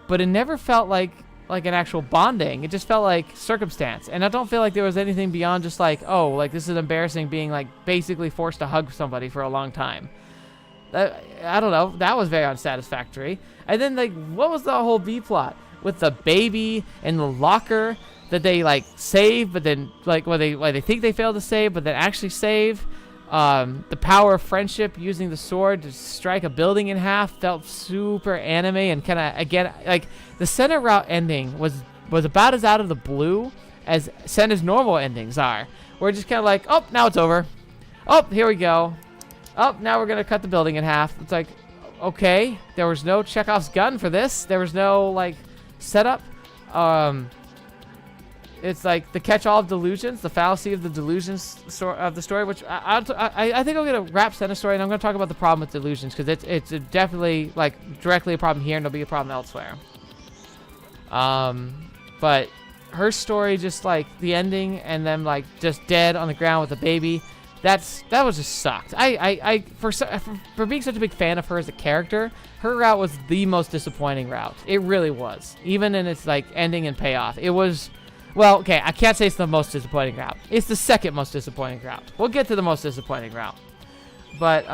But it never felt like an actual bonding. It just felt like circumstance. And I don't feel like there was anything beyond just like, oh, like this is embarrassing being like basically forced to hug somebody for a long time. I don't know. That was very unsatisfactory. And then like, what was the whole B plot with the baby in the locker that they like save, but then like what they think they failed to save, but then actually save. The power of friendship using the sword to strike a building in half felt super anime, and kind of again like the Senna route ending was about as out of the blue as Senna's normal endings are. We're just kind of like, oh, now it's over. Oh, here we go. Oh, now we're gonna cut the building in half. It's like, okay, there was no Chekhov's gun for this. There was no like setup. It's like the catch-all of delusions, the fallacy of the delusions of the story, which I think I'm going to wrap Senna's story, and I'm going to talk about the problem with delusions, because it's definitely like directly a problem here, and it'll be a problem elsewhere. But her story, just like the ending, and then like just dead on the ground with a baby, that was just sucked. For being such a big fan of her as a character, her route was the most disappointing route. It really was, even in its like ending and payoff. It was. Well, okay, I can't say it's the most disappointing route. It's the second most disappointing route. We'll get to the most disappointing route. But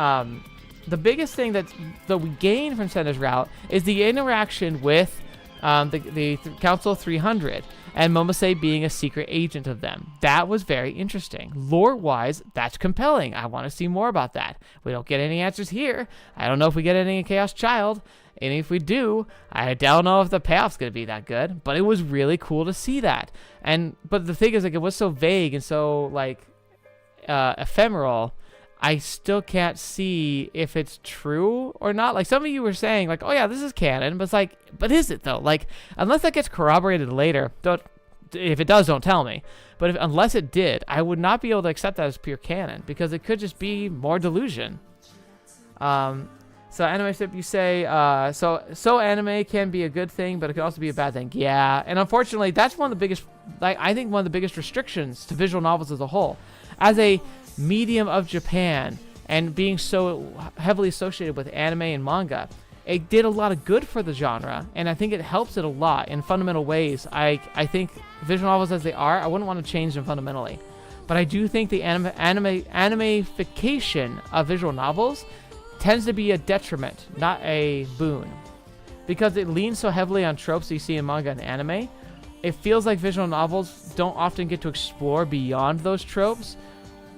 the biggest thing that we gain from Senna's route is the interaction with the Council 300 and Momose being a secret agent of them. That was very interesting. Lore-wise, that's compelling. I want to see more about that. We don't get any answers here. I don't know if we get any in Chaos Child. And if we do, I don't know if the payoff's going to be that good, but it was really cool to see that. But the thing is, like, it was so vague and so, like, ephemeral, I still can't see if it's true or not. Like, some of you were saying, like, oh, yeah, this is canon, but it's like, but is it, though? Like, unless that gets corroborated later, if it does, don't tell me. But unless it did, I would not be able to accept that as pure canon, because it could just be more delusion. So anime sip, you say, so anime can be a good thing, but it can also be a bad thing. Yeah, and unfortunately, that's one of the biggest, I think one of the biggest restrictions to visual novels as a whole. As a medium of Japan, and being so heavily associated with anime and manga, it did a lot of good for the genre, and I think it helps it a lot in fundamental ways. I think visual novels as they are, I wouldn't want to change them fundamentally. But I do think the animification of visual novels tends to be a detriment, not a boon. Because it leans so heavily on tropes that you see in manga and anime, it feels like visual novels don't often get to explore beyond those tropes,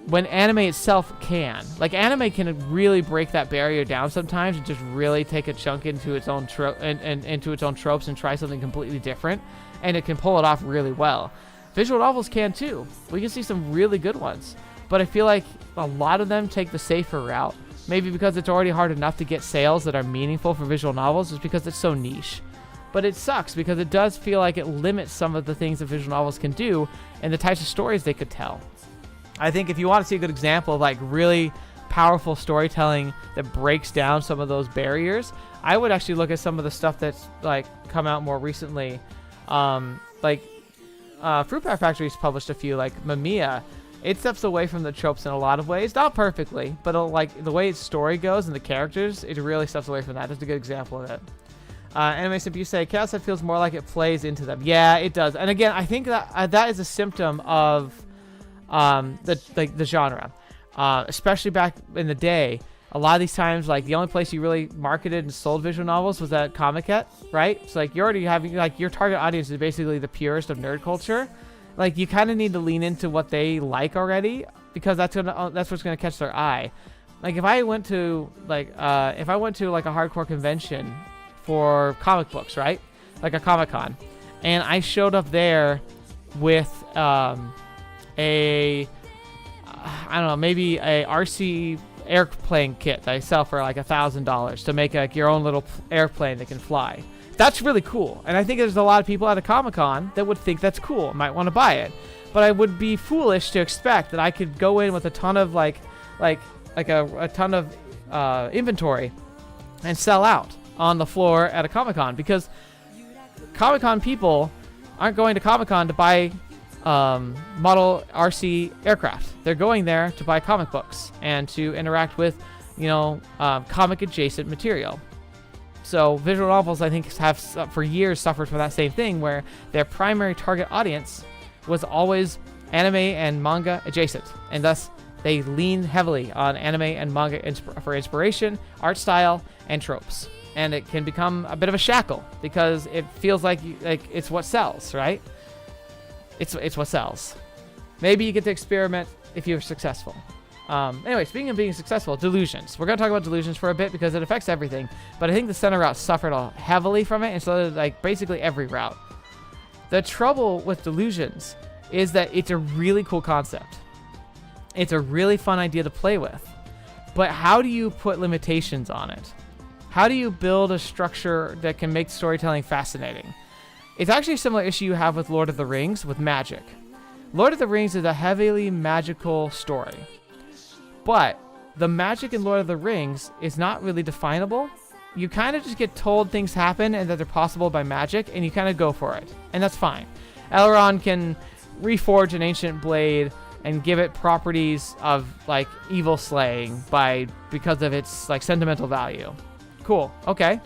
when anime itself can. Like, anime can really break that barrier down sometimes and just really take a chunk into its own into its own tropes and try something completely different, and it can pull it off really well. Visual novels can too. We can see some really good ones, but I feel like a lot of them take the safer route. Maybe because it's already hard enough to get sales that are meaningful for visual novels, just because it's so niche. But it sucks because it does feel like it limits some of the things that visual novels can do and the types of stories they could tell. I think if you want to see a good example of like really powerful storytelling that breaks down some of those barriers, I would actually look at some of the stuff that's like come out more recently. Fruit Power Factory's published a few, like Mamiya. It steps away from the tropes in a lot of ways, not perfectly, but like the way its story goes and the characters, it really steps away from that. That's a good example of it. Anime Simp, you say Chaos feels more like it plays into them. Yeah, it does. And again, I think that that is a symptom of the genre, especially back in the day. A lot of these times, like, the only place you really marketed and sold visual novels was at Comiket, right? So like, you're already having, like, your target audience is basically the purest of nerd culture. Like, you kind of need to lean into what they like already, because that's what's gonna catch their eye. Like, if I went to like a hardcore convention for comic books, right? Like a Comic-Con, and I showed up there with maybe a RC airplane kit that I sell for like $1,000 to make like your own little airplane that can fly. That's really cool, and I think there's a lot of people at a Comic-Con that would think that's cool, might want to buy it. But I would be foolish to expect that I could go in with a ton of a ton of inventory and sell out on the floor at a Comic-Con, because Comic-Con people aren't going to Comic-Con to buy model RC aircraft. They're going there to buy comic books and to interact with, comic adjacent material. So visual novels, I think, have for years suffered from that same thing, where their primary target audience was always anime and manga adjacent, and thus they lean heavily on anime and manga for inspiration, art style, and tropes. And it can become a bit of a shackle because it feels like it's what sells, right? It's what sells. Maybe you get to experiment if you're successful. Anyway, speaking of being successful, delusions. We're going to talk about delusions for a bit because it affects everything. But I think the center route suffered heavily from it, and so did like basically every route. The trouble with delusions is that it's a really cool concept. It's a really fun idea to play with. But how do you put limitations on it? How do you build a structure that can make storytelling fascinating? It's actually a similar issue you have with Lord of the Rings with magic. Lord of the Rings is a heavily magical story. But the magic in Lord of the Rings is not really definable. You kind of just get told things happen and that they're possible by magic, and you kind of go for it. And that's fine. Elrond can reforge an ancient blade and give it properties of like evil slaying because of its like sentimental value. Cool. Okay.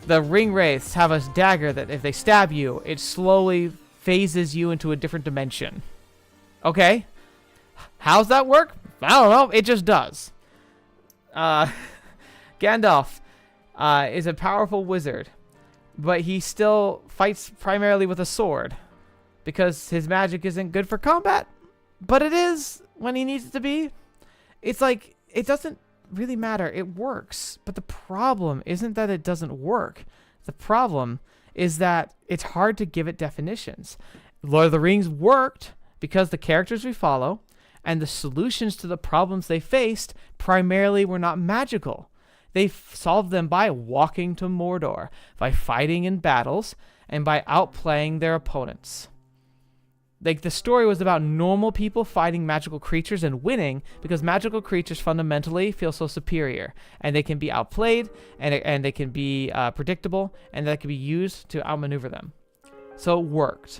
The ring wraiths have a dagger that if they stab you, it slowly phases you into a different dimension. Okay. How's that work? I don't know. It just does. Gandalf is a powerful wizard, but he still fights primarily with a sword because his magic isn't good for combat, but it is when he needs it to be. It's like, it doesn't really matter. It works. But the problem isn't that it doesn't work. The problem is that it's hard to give it definitions. Lord of the Rings worked because the characters we follow and the solutions to the problems they faced primarily were not magical. They solved them by walking to Mordor, by fighting in battles, and by outplaying their opponents. Like, the story was about normal people fighting magical creatures and winning because magical creatures fundamentally feel so superior, and they can be outplayed, and they can be predictable, and that can be used to outmaneuver them. So it worked.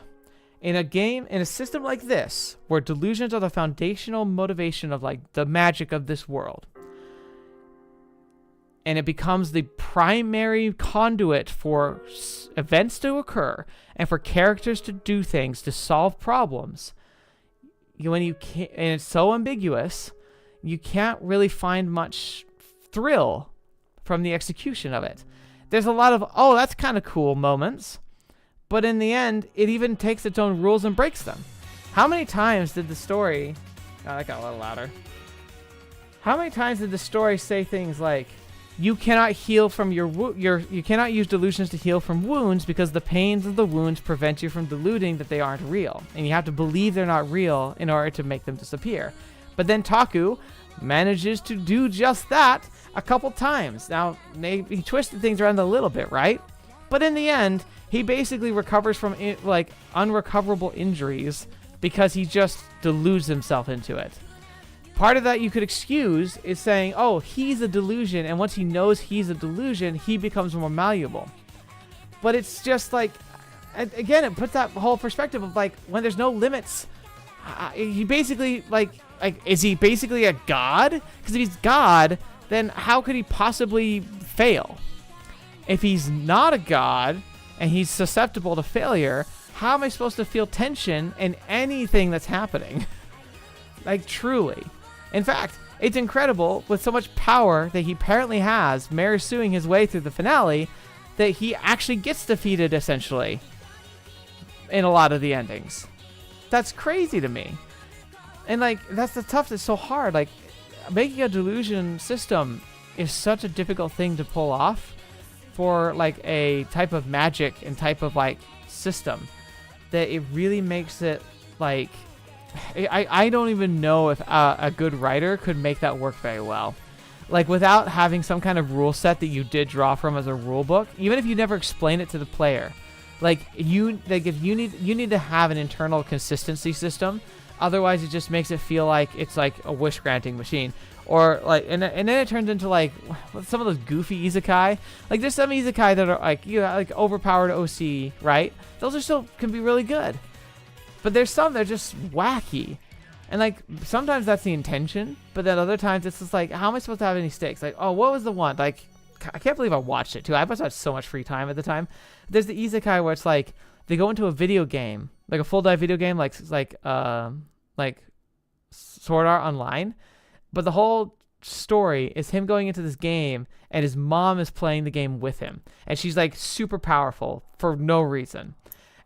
In a system like this, where delusions are the foundational motivation of like the magic of this world, and it becomes the primary conduit for events to occur and for characters to do things to solve problems, when you can't, and it's so ambiguous, you can't really find much thrill from the execution of it. There's a lot of, oh, that's kind of cool moments, but in the end, it even takes its own rules and breaks them. How many times did the story... Oh, that got a little louder. How many times did the story say things like, you cannot heal from you cannot use delusions to heal from wounds because the pains of the wounds prevent you from deluding that they aren't real, and you have to believe they're not real in order to make them disappear. But then Taku manages to do just that a couple times. Now, he twisted things around a little bit, right? But in the end, he basically recovers from like unrecoverable injuries because he just deludes himself into it. Part of that you could excuse is saying, oh, he's a delusion, and once he knows he's a delusion, he becomes more malleable. But it's just like, again, it puts that whole perspective of like, when there's no limits, he basically, like, is he basically a god? Because if he's God, then how could he possibly fail? If he's not a god, and he's susceptible to failure, how am I supposed to feel tension in anything that's happening? Like, truly. In fact, it's incredible, with so much power that he apparently has, Marisuing his way through the finale, that he actually gets defeated, essentially, in a lot of the endings. That's crazy to me. And, like, that's the stuff that's so hard. Like, making a delusion system is such a difficult thing to pull off for, like, a type of magic and type of, like, system, that it really makes it, like... I don't even know if a good writer could make that work very well. Like, without having some kind of rule set that you did draw from as a rule book, even if you never explain it to the player, if you need to have an internal consistency system, otherwise it just makes it feel like it's like a wish granting machine. Or like, and then it turns into like some of those goofy isekai. Like, there's some isekai that are like, you know, like overpowered OC, right? Those are still can be really good. But there's some that are just wacky. And, like, sometimes that's the intention, but then other times it's just like, how am I supposed to have any stakes? Like, oh, what was the one? Like, I can't believe I watched it, too. I must have had so much free time at the time. There's the isekai where it's like, they go into a video game, like a full dive video game, like Sword Art Online. But the whole story is him going into this game, and his mom is playing the game with him. And she's, like, super powerful for no reason.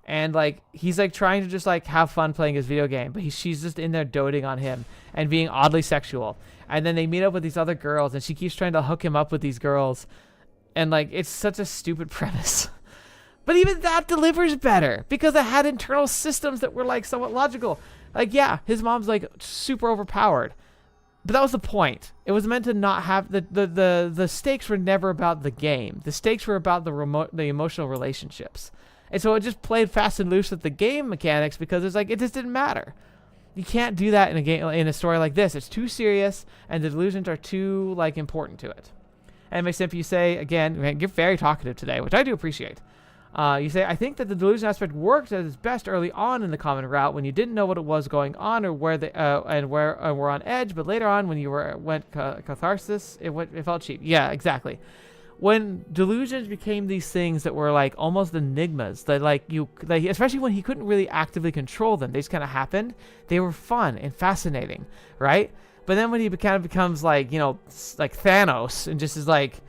And, like, he's, like, trying to just, like, have fun playing his video game. But she's just in there doting on him and being oddly sexual. And then they meet up with these other girls, and she keeps trying to hook him up with these girls. And, like, it's such a stupid premise. But even that delivers better because it had internal systems that were, like, somewhat logical. Like, yeah, his mom's, like, super overpowered. But that was the point. It was meant to not have... The stakes were never about the game. The stakes were about the emotional relationships. And so it just played fast and loose with the game mechanics because it's like, it just didn't matter. You can't do that in a game, in a story like this. It's too serious, and the delusions are too, like, important to it. And Simp, you say, again, you're very talkative today, which I do appreciate. You say, I think that the delusion aspect worked at its best early on in the common route when you didn't know what it was going on or where were on edge, but later on when you went catharsis, it felt cheap. Yeah, exactly. When delusions became these things that were like almost enigmas, that especially when he couldn't really actively control them, they just kind of happened. They were fun and fascinating, right? But then when he kind of becomes like, you know, like Thanos and just is like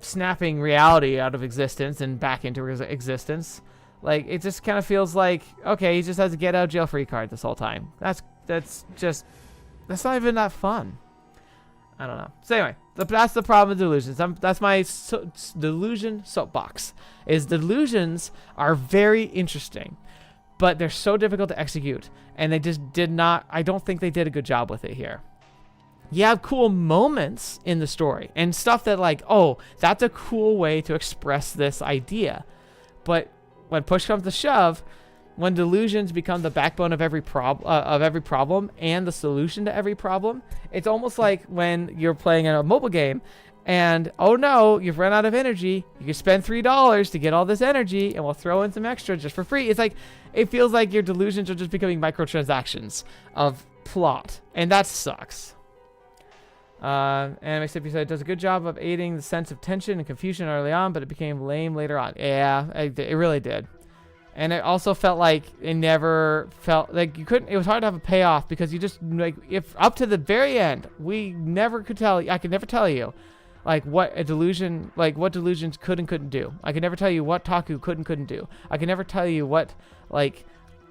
snapping reality out of existence and back into existence, like it just kind of feels like, okay, he just has a get out of jail free card this whole time. That's not even that fun. I don't know. So anyway, that's the problem with delusions. That's my delusion soapbox. Is delusions are very interesting, but they're so difficult to execute, and they just did not. I don't think they did a good job with it here. you have cool moments in the story and stuff that like, oh, that's a cool way to express this idea. But when push comes to shove, when delusions become the backbone of every problem and the solution to every problem, it's almost like when you're playing a mobile game and, oh no, you've run out of energy. You can spend $3 to get all this energy and we'll throw in some extra just for free. It's like, it feels like your delusions are just becoming microtransactions of plot, and that sucks. Anime Sippy said it does a good job of aiding the sense of tension and confusion early on, but it became lame later on. Yeah, it really did. And it also felt like it never felt like you couldn't, it was hard to have a payoff because you just like, if up to the very end, I could never tell you like what a delusion, like what delusions could and couldn't do. I could never tell you what Taku could and couldn't do. I could never tell you what like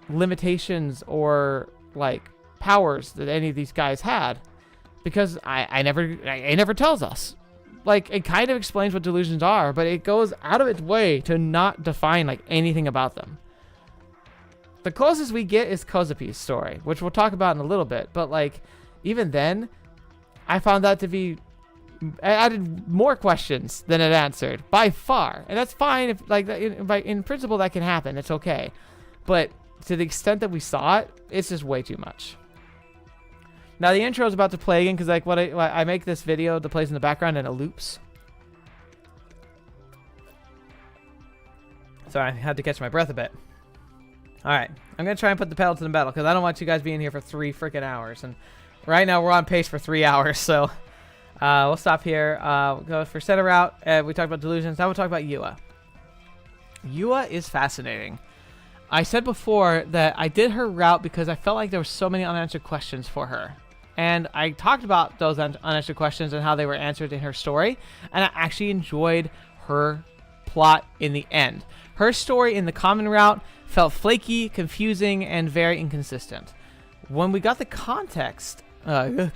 limitations or like powers that any of these guys had. Because it never tells us. Like, it kind of explains what delusions are, but it goes out of its way to not define, like, anything about them. The closest we get is Kozupi's story, which we'll talk about in a little bit. But, like, even then, I found that to be... I added more questions than it answered, by far. And that's fine. If like in principle, that can happen. It's okay. But to the extent that we saw it, it's just way too much. Now the intro is about to play again because like I make this video that plays in the background and it loops. So I had to catch my breath a bit. All right, I'm gonna try and put the pedal to the metal because I don't want you guys being here for 3 freaking hours. And right now we're on pace for 3 hours, so we'll stop here. We'll go for center route. We talked about delusions. Now we'll talk about Yua. Yua is fascinating. I said before that I did her route because I felt like there were so many unanswered questions for her. And I talked about those unanswered questions and how they were answered in her story. And I actually enjoyed her plot in the end. Her story in the common route felt flaky, confusing, and very inconsistent. When we got the context of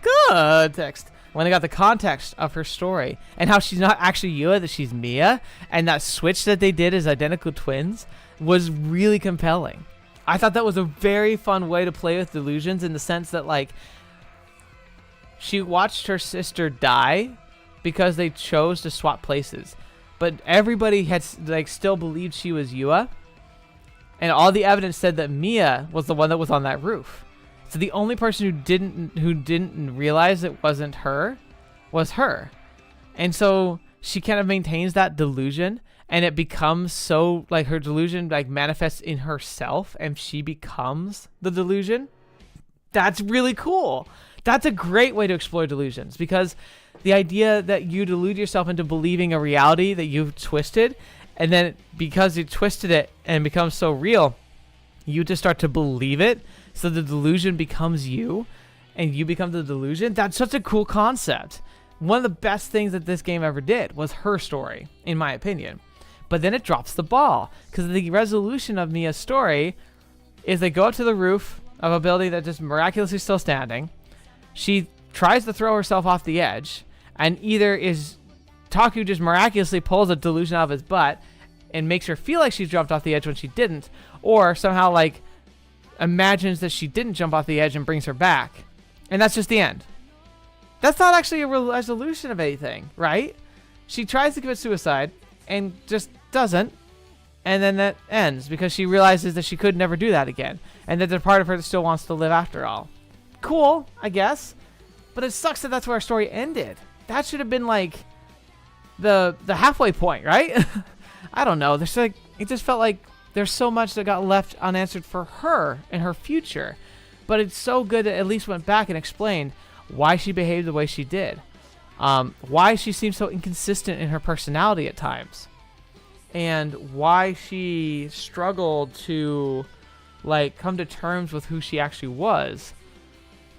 her story and how she's not actually Yua, that she's Mia, and that switch that they did as identical twins was really compelling. I thought that was a very fun way to play with delusions in the sense that like she watched her sister die because they chose to swap places, but everybody had like still believed she was Yua, and all the evidence said that Mia was the one that was on that roof. So the only person who didn't realize it wasn't her was her. And so she kind of maintains that delusion, and it becomes so like her delusion like manifests in herself and she becomes the delusion. That's really cool. That's a great way to explore delusions, because the idea that you delude yourself into believing a reality that you've twisted, and then because you twisted it and it becomes so real, you just start to believe it. So the delusion becomes you, and you become the delusion. That's such a cool concept. One of the best things that this game ever did was her story, in my opinion. But then it drops the ball, because the resolution of Mia's story is they go up to the roof of a building that's just miraculously still standing. She tries to throw herself off the edge, and either is Taku just miraculously pulls a delusion out of his butt and makes her feel like she's jumped off the edge when she didn't, or somehow like imagines that she didn't jump off the edge and brings her back. And that's just the end. That's not actually a resolution of anything, right? She tries to commit suicide and just doesn't. And then that ends because she realizes that she could never do that again. And that there's part of her that still wants to live after all. Cool, I guess. But it sucks that that's where our story ended. That should have been like the halfway point, right? I don't know. There's like, it just felt like there's so much that got left unanswered for her and her future. But it's so good that at least went back and explained why she behaved the way she did. Why she seems so inconsistent in her personality at times. And why she struggled to like come to terms with who she actually was.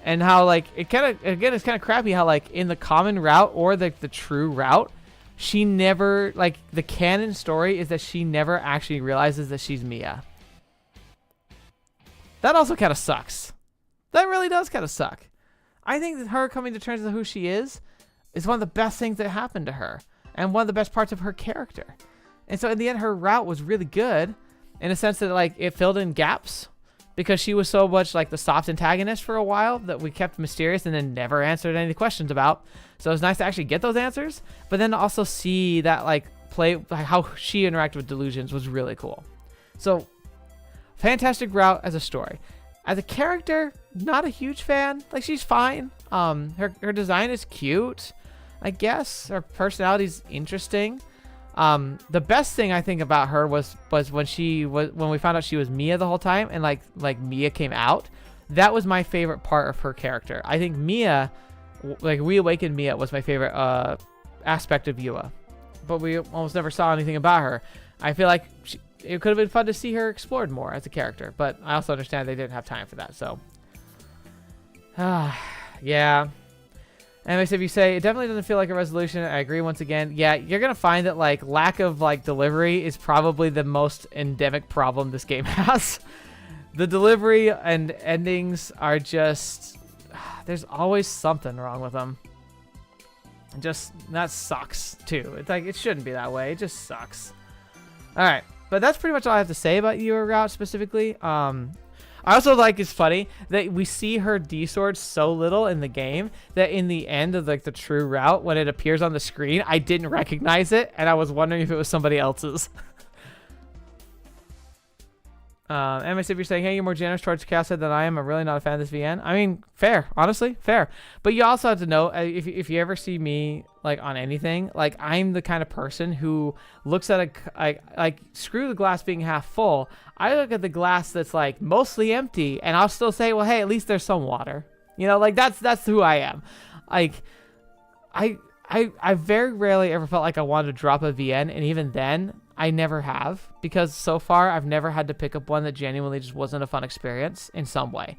And how like it kind of, again, it's kind of crappy how like in the common route or the true route, she never, like the canon story is that she never actually realizes that she's Mia. That also kind of sucks. That really does kind of suck. I think that her coming to terms with who she is one of the best things that happened to her and one of the best parts of her character. And so in the end, her route was really good in a sense that like it filled in gaps because she was so much like the soft antagonist for a while that we kept mysterious and then never answered any questions about. So it was nice to actually get those answers, but then to also see that like how she interacted with Delusions was really cool. So fantastic route as a story. As a character, not a huge fan. Like, she's fine. Her design is cute, I guess. Her personality's interesting. The best thing I think about her was when we found out she was Mia the whole time, and like Mia came out. That was my favorite part of her character. I think Mia, like reawakened Mia, was my favorite aspect of Yua. But we almost never saw anything about her. I feel like it could have been fun to see her explored more as a character, but I also understand they didn't have time for that. So, yeah. Anyways, if you say it definitely doesn't feel like a resolution, I agree once again. Yeah, you're gonna find that like lack of like delivery is probably the most endemic problem this game has. The delivery and endings are just, there's always something wrong with them. Just, that sucks too. It's like, it shouldn't be that way. It just sucks. All right, but that's pretty much all I have to say about your route specifically. I also like, it's funny that we see her D-sword so little in the game that in the end of like the true route, when it appears on the screen, I didn't recognize it, and I was wondering if it was somebody else's. If you're saying, hey, you're more generous towards chaoshead than I am, I'm really not a fan of this VN. I mean, fair, honestly, fair. But you also have to know, if you ever see me like on anything, like I'm the kind of person who looks at like screw the glass being half full. I look at the glass that's like mostly empty, and I'll still say, well, hey, at least there's some water. You know, like that's who I am. Like, I very rarely ever felt like I wanted to drop a VN, and even then, I never have, because so far I've never had to pick up one that genuinely just wasn't a fun experience in some way.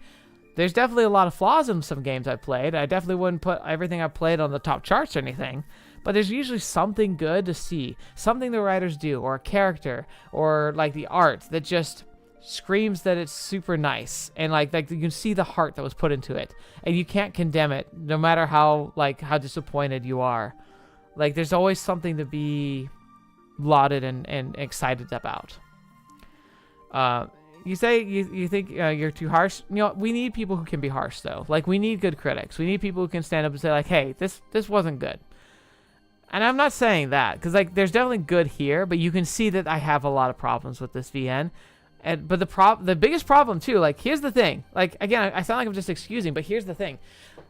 There's definitely a lot of flaws in some games I've played. I definitely wouldn't put everything I've played on the top charts or anything, but there's usually something good to see, something the writers do, or a character, or like the art that just screams that it's super nice, and like you can see the heart that was put into it, and you can't condemn it no matter how disappointed you are. Like, there's always something to be lauded and excited about. You say you think you're too harsh. You know, we need people who can be harsh though. Like, we need good critics. We need people who can stand up and say like, hey, this wasn't good. And I'm not saying that, because like there's definitely good here, but you can see that I have a lot of problems with this VN. But the biggest problem too, like, here's the thing. Like, again, I sound like I'm just excusing, but here's the thing.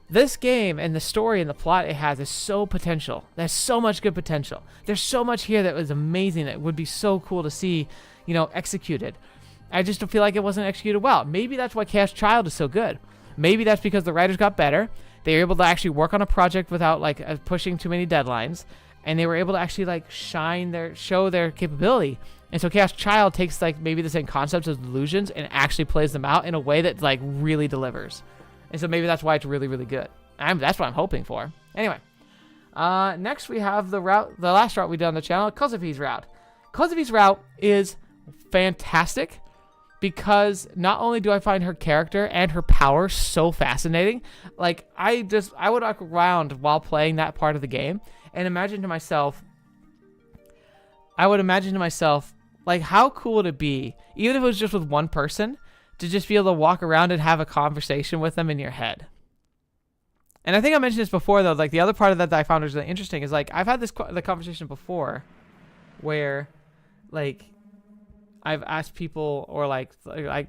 This game and the story and the plot it has is so potential. There's so much good potential. There's so much here that was amazing, that would be so cool to see, you know, executed. I just don't feel like it wasn't executed well. Maybe that's why Chaos Child is so good. Maybe that's because the writers got better. They were able to actually work on a project without like pushing too many deadlines, and they were able to actually like show their capability. And so Chaos Child takes like maybe the same concepts as Delusions and actually plays them out in a way that like really delivers. And so maybe that's why it's really, really good. That's what I'm hoping for. Anyway, next we have the last route we did on the channel, Kozufi's route. Kozufi's route is fantastic because not only do I find her character and her power so fascinating, like I would walk around while playing that part of the game and imagine to myself, like, how cool would it be, even if it was just with one person, to just be able to walk around and have a conversation with them in your head. And I think I mentioned this before, though. Like, the other part of that I found was really interesting is, like, I've had the conversation before where, like, I've asked people or, like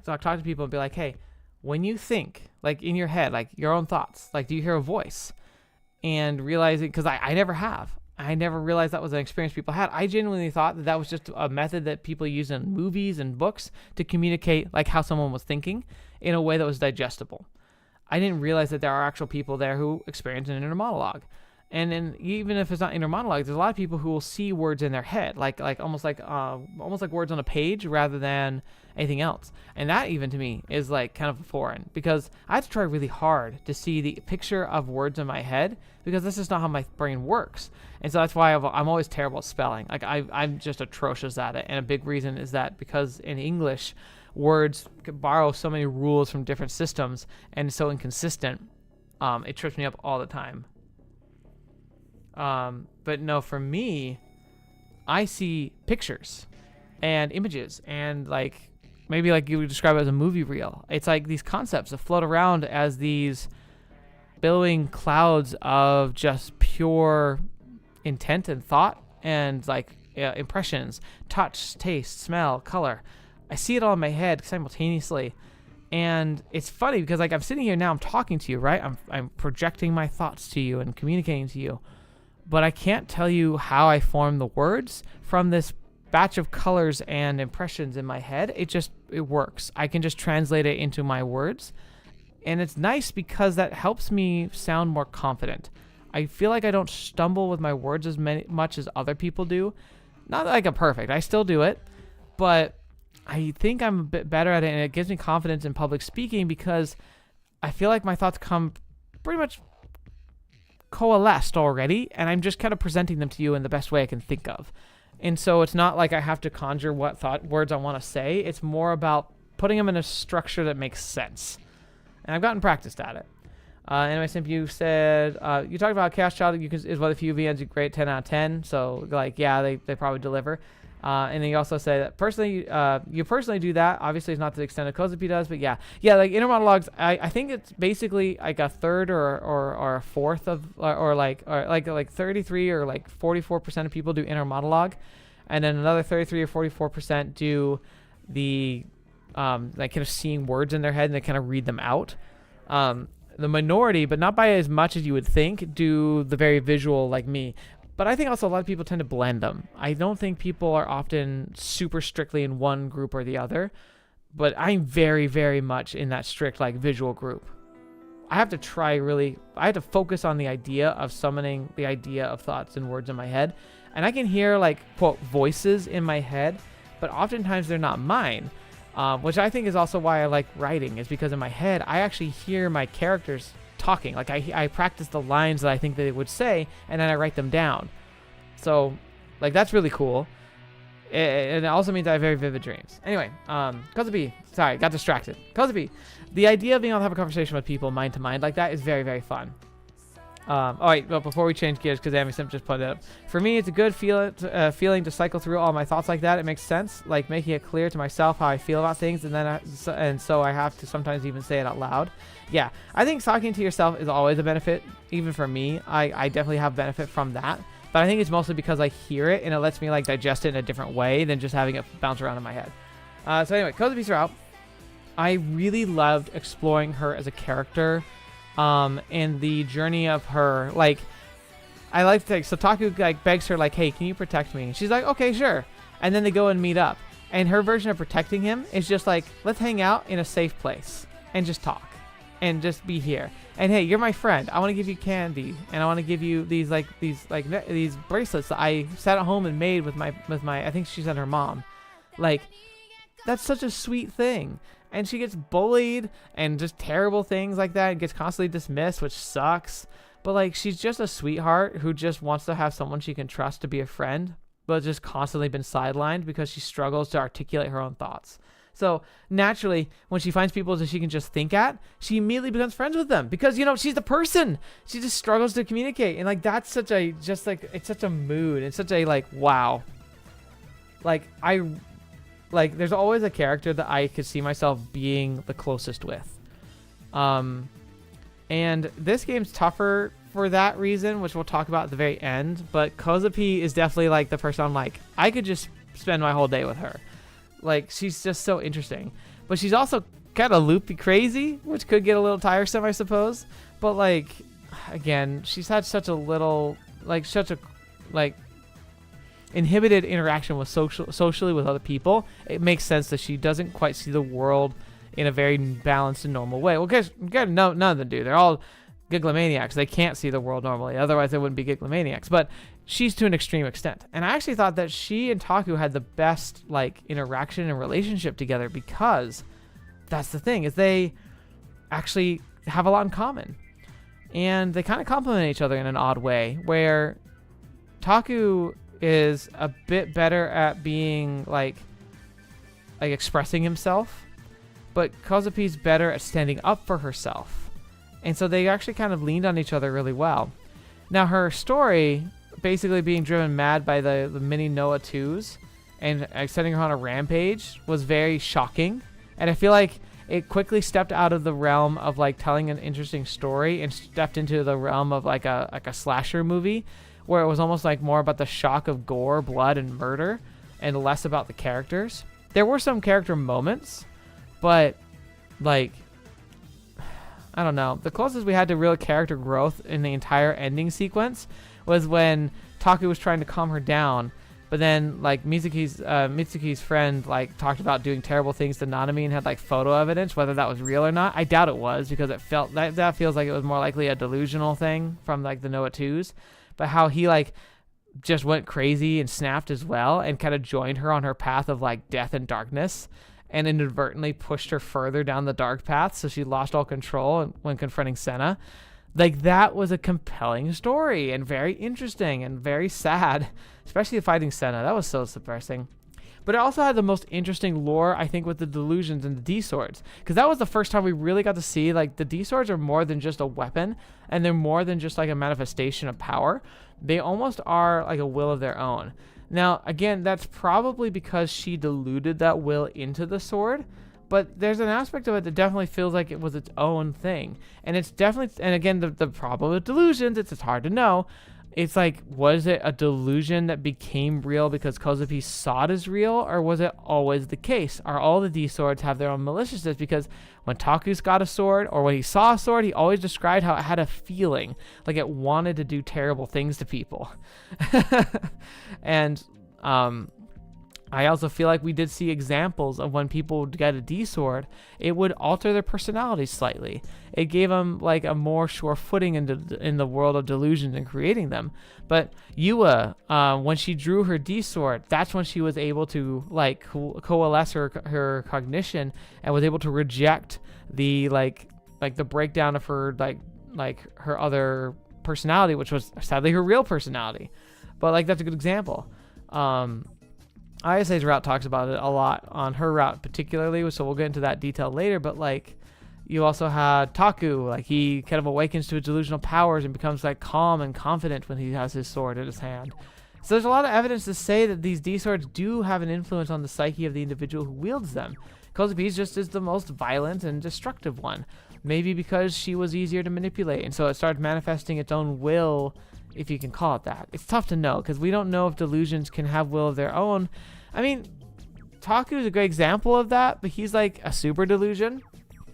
talk to people and be like, hey, when you think, like, in your head, like, your own thoughts, like, do you hear a voice? And realizing, because I never have. I never realized that was an experience people had. I genuinely thought that was just a method that people use in movies and books to communicate like how someone was thinking in a way that was digestible. I didn't realize that there are actual people there who experience an inner monologue. And then even if it's not inner monologue, there's a lot of people who will see words in their head, like almost like words on a page rather than anything else. And that even to me is like kind of foreign, because I have to try really hard to see the picture of words in my head, because this is not how my brain works. And so that's why I'm always terrible at spelling. Like I'm just atrocious at it. And a big reason is that because in English, words borrow so many rules from different systems and it's so inconsistent, it trips me up all the time. But no, for me, I see pictures and images and like maybe like you would describe it as a movie reel. It's like these concepts that float around as these billowing clouds of just pure intent and thought and like impressions, touch, taste, smell, color. I see it all in my head simultaneously. And it's funny because like I'm sitting here now, I'm talking to you, right? I'm projecting my thoughts to you and communicating to you. But I can't tell you how I form the words from this batch of colors and impressions in my head. It works. I can just translate it into my words. And it's nice because that helps me sound more confident. I feel like I don't stumble with my words as much as other people do. Not like I'm perfect. I still do it. But I think I'm a bit better at it, and it gives me confidence in public speaking because I feel like my thoughts come pretty much coalesced already, and I'm just kind of presenting them to you in the best way I can think of. And so it's not like I have to conjure what words I want to say. It's more about putting them in a structure that makes sense. And I've gotten practiced at it. Anyway, Simp, you said, you talked about Chaos Child is what a few VNs you grade 10 out of 10. So, like, yeah, they probably deliver. And then you also say that personally, you personally do that. Obviously, it's not to the extent of Kozapi does, but yeah, like inner monologues. I think it's basically like a third or a fourth of, or like 33 or like 44% of people do inner monologue, and then another 33 or 44% do the like kind of seeing words in their head and they kind of read them out. The minority, but not by as much as you would think, do the very visual like me. But I think also a lot of people tend to blend them. I don't think people are often super strictly in one group or the other, but I'm very, very much in that strict like visual group. I have to focus on the idea of summoning the idea of thoughts and words in my head. And I can hear like, quote, voices in my head, but oftentimes they're not mine, which I think is also why I like writing, is because in my head, I actually hear my characters talking. Like I practice the lines that I think they would say, and then I write them down. So like that's really cool. It also means I have very vivid dreams. Anyway, Kozapi, sorry, got distracted. Kozapi, the idea of being able to have a conversation with people mind to mind like that is very, very fun. All right, but before we change gears, because Amy Simp just put it up, for me it's a good feeling to cycle through all my thoughts like that. It makes sense, like making it clear to myself how I feel about things, and so I have to sometimes even say it out loud. Yeah, I think talking to yourself is always a benefit, even for me. I definitely have benefit from that, but I think it's mostly because I hear it and it lets me like digest it in a different way than just having it bounce around in my head. So anyway, Kozapi's route. I really loved exploring her as a character. And the journey of her, like, I like to, so Taku like begs her like, hey, can you protect me? And she's like, okay, sure. And then they go and meet up, and her version of protecting him is just like, let's hang out in a safe place and just talk and just be here. And hey, you're my friend. I want to give you candy, and I want to give you these bracelets that I sat at home and made with my, I think she said her mom. Like, that's such a sweet thing. And she gets bullied and just terrible things like that and gets constantly dismissed, which sucks. But like, she's just a sweetheart who just wants to have someone she can trust to be a friend, but just constantly been sidelined because she struggles to articulate her own thoughts. So naturally, when she finds people that she can just think at, she immediately becomes friends with them because, you know, she's the person. She just struggles to communicate. And like, that's such a, just like, it's such a mood. It's such a like, wow. Like, there's always a character that I could see myself being the closest with. And this game's tougher for that reason, which we'll talk about at the very end. But Kozapi is definitely, like, the person I'm like, I could just spend my whole day with her. Like, she's just so interesting. But she's also kind of loopy crazy, which could get a little tiresome, I suppose. But, like, again, she's had such a little, like, inhibited interaction with socially with other people. It makes sense that she doesn't quite see the world in a very balanced and normal way. Well, guys, none of them do. They're all giglomaniacs. They can't see the world normally. Otherwise, they wouldn't be giglomaniacs. But she's to an extreme extent. And I actually thought that she and Taku had the best like interaction and relationship together because that's the thing, is they actually have a lot in common. And they kind of complement each other in an odd way, where Taku is a bit better at being like expressing himself, but Kozapi's better at standing up for herself. And so they actually kind of leaned on each other really well. Now her story basically being driven mad by the mini Noah 2s and sending her on a rampage was very shocking. And I feel like it quickly stepped out of the realm of like telling an interesting story and stepped into the realm of like a slasher movie, where it was almost like more about the shock of gore, blood, and murder, and less about the characters. There were some character moments, but like, I don't know. The closest we had to real character growth in the entire ending sequence was when Taku was trying to calm her down, but then like Mitsuki's friend like talked about doing terrible things to Nanami and had like photo evidence. Whether that was real or not, I doubt it was, because it felt that feels like it was more likely a delusional thing from like the Noah 2s. But how he like just went crazy and snapped as well and kind of joined her on her path of like death and darkness, and inadvertently pushed her further down the dark path, so she lost all control when confronting Senna. Like, that was a compelling story and very interesting and very sad, especially fighting Senna. That was so depressing. But it also had the most interesting lore, I think, with the Delusions and the D-Swords, because that was the first time we really got to see, like, the D-Swords are more than just a weapon, and they're more than just, like, a manifestation of power. They almost are, like, a will of their own. Now, again, that's probably because she diluted that will into the sword, but there's an aspect of it that definitely feels like it was its own thing. And it's definitely, and again, the problem with delusions, it's hard to know. It's like, was it a delusion that became real because Kozupi saw it as real, or was it always the case? Are all the D-Swords have their own maliciousness? Because when Taku's got a sword, or when he saw a sword, he always described how it had a feeling, like it wanted to do terrible things to people. And I also feel like we did see examples of when people would get a D-Sword, it would alter their personality slightly. It gave them like a more sure footing in the world of delusions and creating them. But Yua, when she drew her D-Sword, that's when she was able to like coalesce her cognition and was able to reject the like the breakdown of her like her other personality, which was sadly her real personality. But like, that's a good example. ISA's route talks about it a lot on her route particularly, so we'll get into that detail later. But like, you also had Taku, like he kind of awakens to his delusional powers and becomes like calm and confident when he has his sword in his hand. So there's a lot of evidence to say that these D-Swords do have an influence on the psyche of the individual who wields them. Kozupi's just is the most violent and destructive one, maybe because she was easier to manipulate, and so it started manifesting its own will, if you can call it that. It's tough to know, because we don't know if delusions can have will of their own. I mean, Taku is a great example of that, but he's like a super delusion.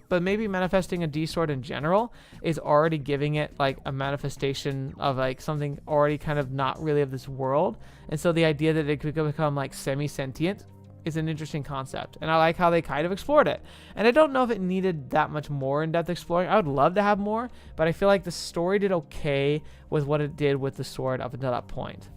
But maybe manifesting a D-Sword in general is already giving it like a manifestation of like something already kind of not really of this world. And so the idea that it could become like semi-sentient is an interesting concept. And I like how they kind of explored it. And I don't know if it needed that much more in-depth exploring. I would love to have more, but I feel like the story did okay with what it did with the sword up until that point.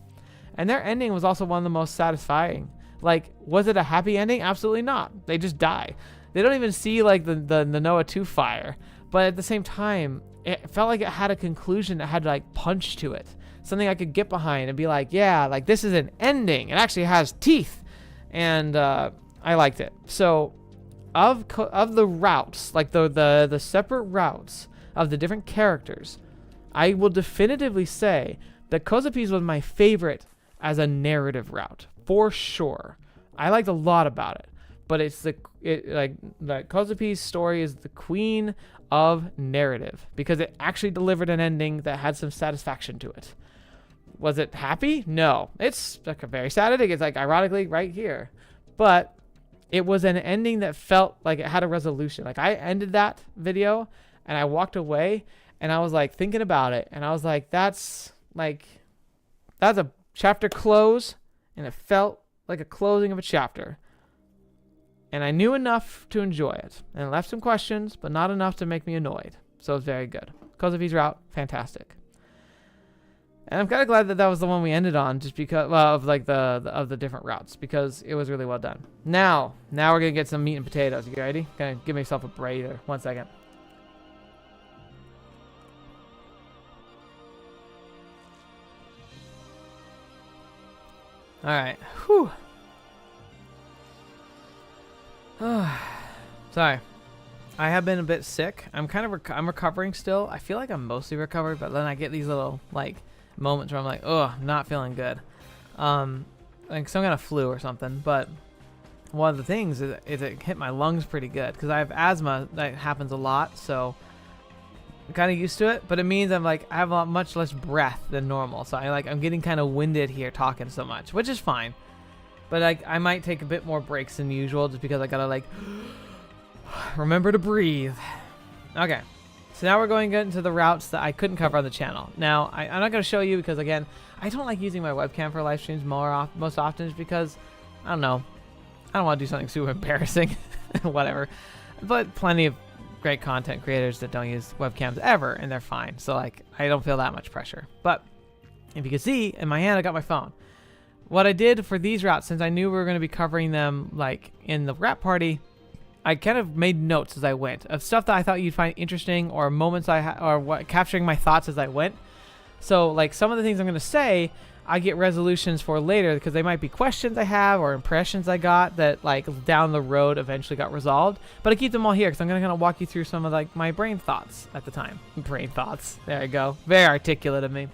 And their ending was also one of the most satisfying. Like, was it a happy ending? Absolutely not. They just die. They don't even see like the Noah 2 fire, but at the same time, it felt like it had a conclusion that had like punch to it, something I could get behind and be like, yeah, like this is an ending. It actually has teeth, and I liked it. So, of the routes, like the separate routes of the different characters, I will definitively say that Kozupi's was my favorite as a narrative route for sure. I liked a lot about it. But it's like Kozupi's story is the queen of narrative because it actually delivered an ending that had some satisfaction to it. Was it happy? No. It's like a very sad ending. It's like ironically right here. But it was an ending that felt like it had a resolution. Like I ended that video and I walked away and I was like thinking about it and I was like, that's a chapter close, and it felt like a closing of a chapter. And I knew enough to enjoy it. And it left some questions, but not enough to make me annoyed. So it's very good. Kozupi's route, fantastic. And I'm kind of glad that that was the one we ended on, just because of like the different routes, because it was really well done. Now we're gonna get some meat and potatoes. You ready? Gonna give myself a breather. 1 second. All right. Whew. Sorry, I have been a bit sick. I'm I'm recovering still. I feel like I'm mostly recovered, but then I get these little like moments where I'm like, oh, I'm not feeling good. like some kind of flu or something. But one of the things is it hit my lungs pretty good because I have asthma that happens a lot, so I'm kind of used to it. But it means I have much less breath than normal, so I'm getting kind of winded here talking so much, which is fine. But I might take a bit more breaks than usual just because I gotta remember to breathe. Okay, so now we're going into the routes that I couldn't cover on the channel. Now I'm not gonna show you because again I don't like using my webcam for live streams most often just because I don't know. I don't want to do something super embarrassing, whatever. But plenty of great content creators that don't use webcams ever, and they're fine. So I don't feel that much pressure. But if you can see, in my hand I got my phone. What I did for these routes, since I knew we were going to be covering them in the rap party, I kind of made notes as I went of stuff that I thought you'd find interesting or moments capturing my thoughts as I went. So some of the things I'm going to say, I get resolutions for later because they might be questions I have or impressions I got that down the road eventually got resolved. But I keep them all here because I'm going to kind of walk you through some of my brain thoughts at the time. Brain thoughts. There you go. Very articulate of me.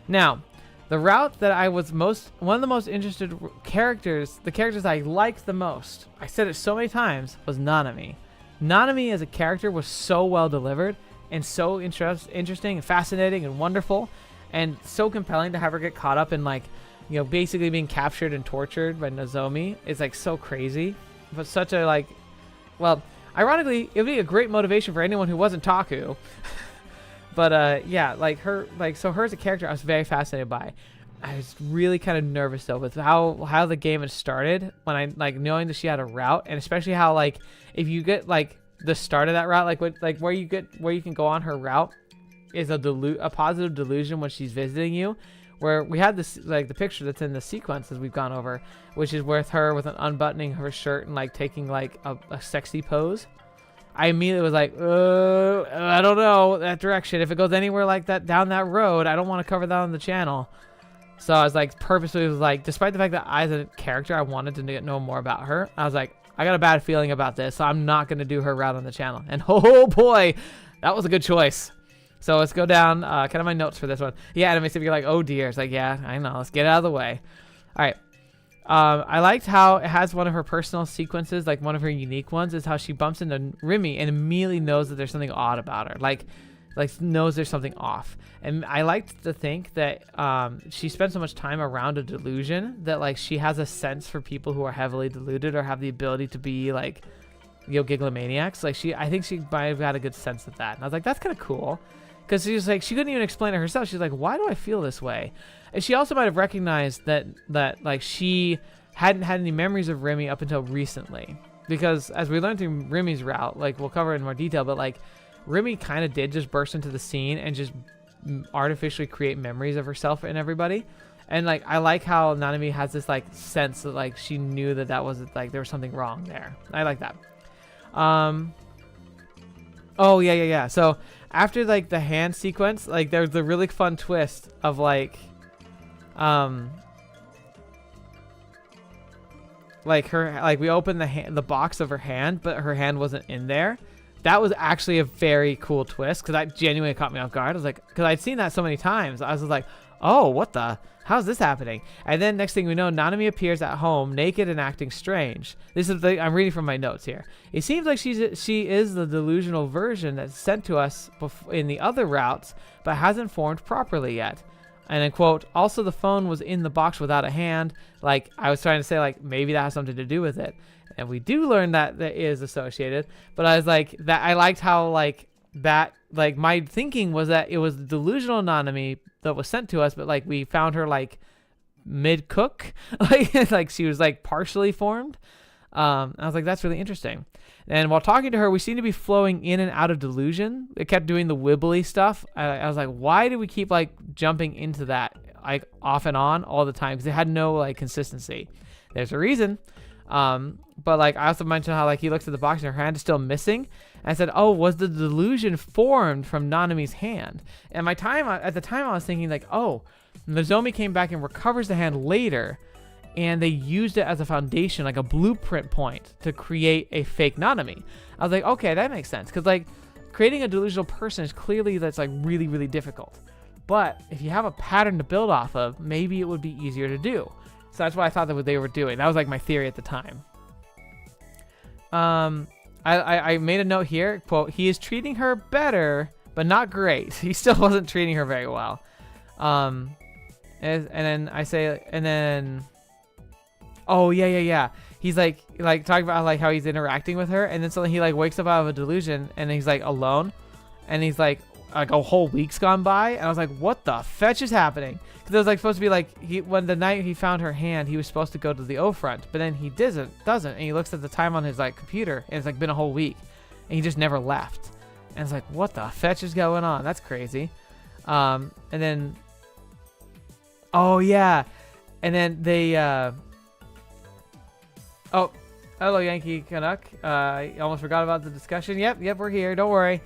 Now, the route that I was one of the most interested characters, the characters I liked the most, I said it so many times, was Nanami. Nanami as a character was so well delivered and so interesting and fascinating and wonderful. And so compelling to have her get caught up in basically being captured and tortured by Nozomi. It's so crazy, but such a well, ironically, it would be a great motivation for anyone who wasn't Taku. But yeah, so her as a character, I was very fascinated by. I was really kind of nervous though with how the game had started when I knowing that she had a route, and especially how if you get the start of that route, where you can go on her route. Is a positive delusion when she's visiting you, where we had this the picture that's in the sequences we've gone over, which is with her with an unbuttoning her shirt and taking a sexy pose. I immediately was I don't know that direction. If it goes anywhere like that down that road, I don't want to cover that on the channel. So I was purposely despite the fact that I as a character I wanted to know more about her, I was I got a bad feeling about this, so I'm not gonna do her route on the channel. And oh boy, that was a good choice. So let's go down, kind of my notes for this one. Yeah, and if you're oh dear, it's yeah, I know, let's get it out of the way. All right. I liked how it has one of her personal sequences, one of her unique ones, is how she bumps into Rimi and immediately knows that there's something odd about her. Knows there's something off. And I liked to think that she spent so much time around a delusion that she has a sense for people who are heavily deluded or have the ability to be gigglomaniacs. I think she might have had a good sense of that. And I was that's kind of cool. Because she's she couldn't even explain it herself. She's why do I feel this way? And she also might have recognized that she hadn't had any memories of Rimi up until recently. Because as we learned through Rimi's route, we'll cover it in more detail, but Rimi kind of did just burst into the scene and just artificially create memories of herself and everybody. And I like how Nanami has this sense that she knew that was there was something wrong there. I like that. Oh yeah. So after the hand sequence, there's the really fun twist of her we opened the box of her hand, but her hand wasn't in there. That was actually a very cool twist because that genuinely caught me off guard. I was because I'd seen that so many times. I was oh, what the? How's this happening? And then next thing we know, Nanami appears at home naked and acting strange. This is I'm reading from my notes here. It seems like she is the delusional version that's sent to us in the other routes, but hasn't formed properly yet. And then quote, also the phone was in the box without a hand. I was trying to say maybe that has something to do with it. And we do learn that is associated. But I was that I liked how that my thinking was that it was the delusional Nanami that was sent to us, but we found her mid cook, she was partially formed. I was that's really interesting. And while talking to her, we seemed to be flowing in and out of delusion. It kept doing the wibbly stuff. I was why do we keep jumping into that off and on all the time? Because it had no consistency. There's a reason. But I also mentioned how he looks at the box and her hand is still missing. And I said, oh, was the delusion formed from Nanami's hand? And at the time I was thinking oh, Nozomi came back and recovers the hand later, and they used it as a foundation, a blueprint point to create a fake Nanami. I was okay, that makes sense. Because creating a delusional person is clearly that's really, really difficult. But if you have a pattern to build off of, maybe it would be easier to do. So that's what I thought that what they were doing. That was like my theory at the time. I made a note here, quote, he is treating her better, but not great. He still wasn't treating her very well. And then I say, and then, oh yeah. He's like talking about like how he's interacting with her, and then suddenly he like wakes up out of a delusion, and he's like alone, and he's like a whole week's gone by, and I was like, what the fetch is happening? Because it was like supposed to be like when the night he found her hand, he was supposed to go to the O front, but then he doesn't, and he looks at the time on his like computer, and it's like been a whole week, and he just never left, and it's like, what the fetch is going on? That's crazy. And then, oh yeah, and then they oh, hello Yankee Canuck. I almost forgot about the discussion. Yep, we're here. Don't worry.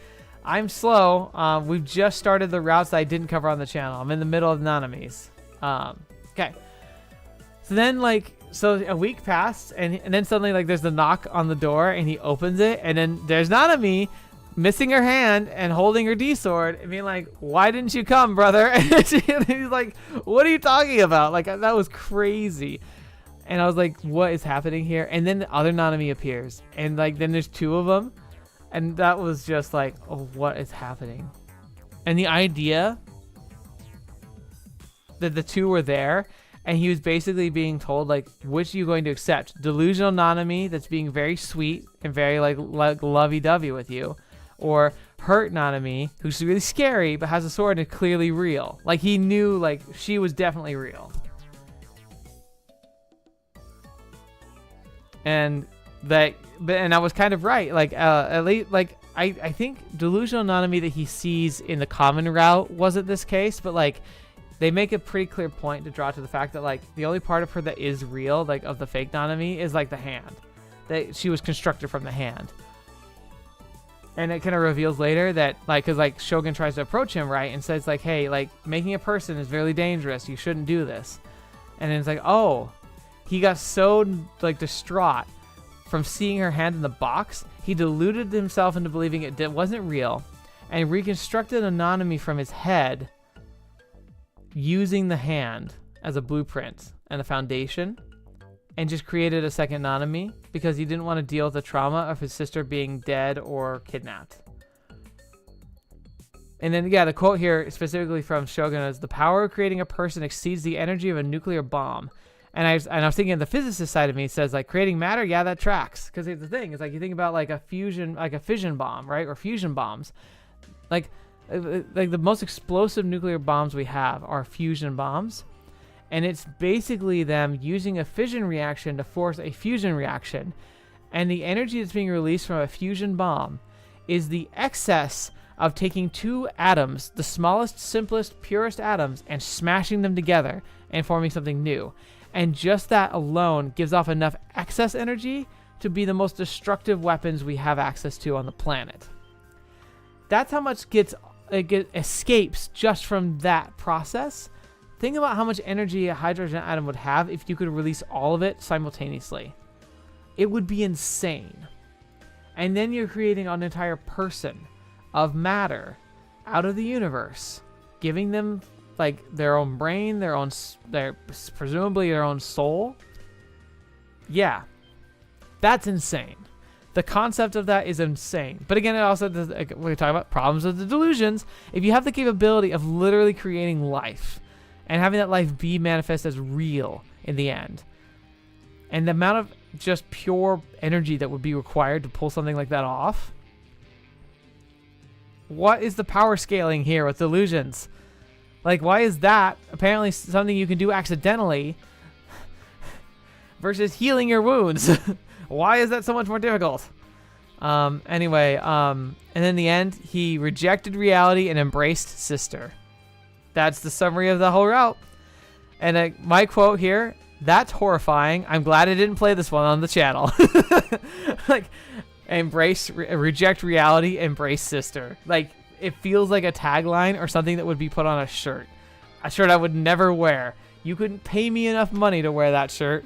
I'm slow. We've just started the routes that I didn't cover on the channel. I'm in the middle of Nanamis. Okay. So then, so a week passed, and then suddenly, there's the knock on the door, and he opens it, and then there's Nanami missing her hand and holding her D-sword, and being like, why didn't you come, brother? And he's like, what are you talking about? That was crazy. And I was like, what is happening here? And then the other Nanami appears, and then there's two of them. And that was just like, oh, what is happening? And the idea that the two were there, and he was basically being told, which are you going to accept? Delusional Nanami that's being very sweet and very, lovey-dovey with you, or hurt Nanami, who's really scary, but has a sword and is clearly real. He knew, she was definitely real. And I was kind of right. At least, I think delusional Nanami that he sees in the common route wasn't this case, but they make a pretty clear point to draw to the fact that the only part of her that is real, of the fake Nanami, is the hand, that she was constructed from the hand. And it kind of reveals later that because Shogun tries to approach him, right, and says hey, making a person is really dangerous. You shouldn't do this. And then it's oh, he got so distraught from seeing her hand in the box, he deluded himself into believing it wasn't real, and reconstructed a Nanami from his head using the hand as a blueprint and a foundation, and just created a second Nanami because he didn't want to deal with the trauma of his sister being dead or kidnapped. And then, the quote here specifically from Shogun is, the power of creating a person exceeds the energy of a nuclear bomb. And I was thinking the physicist side of me says creating matter, yeah, that tracks. Because the thing is you think about a fission bomb, right, or fusion bombs, the most explosive nuclear bombs we have are fusion bombs, and it's basically them using a fission reaction to force a fusion reaction, and the energy that's being released from a fusion bomb is the excess of taking two atoms, the smallest, simplest, purest atoms, and smashing them together and forming something new. And just that alone gives off enough excess energy to be the most destructive weapons we have access to on the planet. That's how much escapes just from that process. Think about how much energy a hydrogen atom would have if you could release all of it simultaneously. It would be insane. And then you're creating an entire person of matter out of the universe, giving them their own brain, presumably their own soul. Yeah, that's insane. The concept of that is insane. But again, it also does, we're talking about problems of the delusions. If you have the capability of literally creating life and having that life be manifest as real in the end, and the amount of just pure energy that would be required to pull something like that off, what is the power scaling here with delusions? Why is that apparently something you can do accidentally versus healing your wounds? Why is that so much more difficult? Anyway, and in the end, he rejected reality and embraced sister. That's the summary of the whole route. And my quote here, that's horrifying. I'm glad I didn't play this one on the channel. Reject reality, embrace sister. It feels like a tagline or something that would be put on a shirt I would never wear. You couldn't pay me enough money to wear that shirt.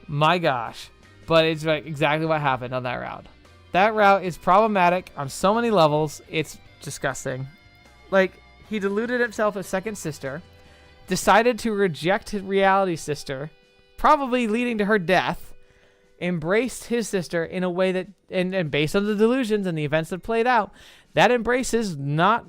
My gosh. But it's exactly what happened on that route. That route is problematic on so many levels. It's disgusting. He deluded himself a second sister, decided to reject his reality sister probably leading to her death, embraced his sister in a way that, and based on the delusions and the events that played out, that embrace is not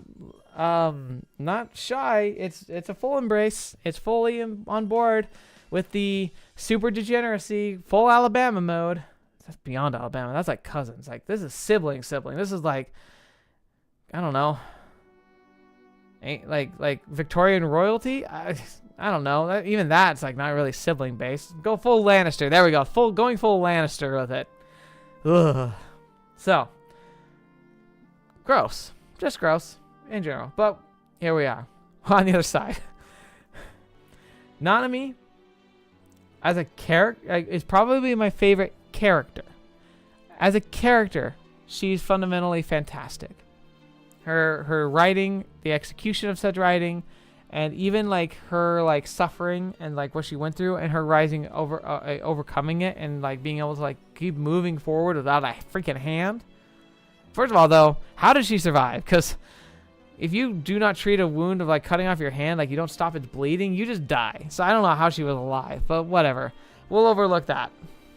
shy. It's a full embrace. It's fully on board with the super degeneracy, full Alabama mode. That's beyond Alabama. That's like cousins. Like, this is sibling. This is like, I don't know, like Victorian royalty. I don't know. Even that's like not really sibling based. Go full Lannister. There we go. Going full Lannister with it. Ugh. So gross. Just gross in general. But here we are on the other side. Nanami as a character is probably my favorite character. As a character, she's fundamentally fantastic. Her writing, the execution of said writing, and even like her like suffering and like what she went through and her rising overcoming it and like being able to like keep moving forward without a freaking hand. First of all, though, how did she survive? Because if you do not treat a wound of like cutting off your hand, like you don't stop it bleeding, you just die. So I don't know how she was alive, but whatever. We'll overlook that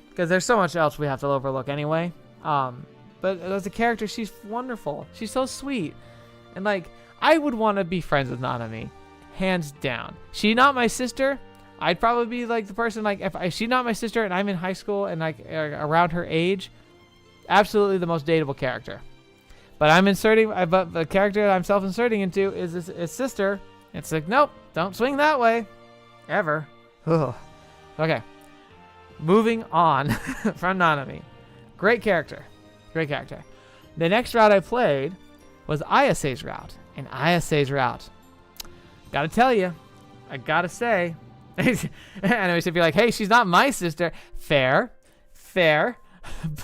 because there's so much else we have to overlook anyway. But as a character, she's wonderful. She's so sweet. And like, I would want to be friends with Nanami. Hands down. She not my sister. I'd probably be like the person, like if she's not my sister and I'm in high school and like around her age, absolutely the most dateable character. But but the character I'm self-inserting into is his sister. It's like, nope, don't swing that way. Ever. Ugh. Okay. Moving on from Nanami. Great character. The next route I played was Ayase's route. And Ayase's route, gotta tell you, I gotta say, anyway, so if you're like, hey, she's not my sister, fair,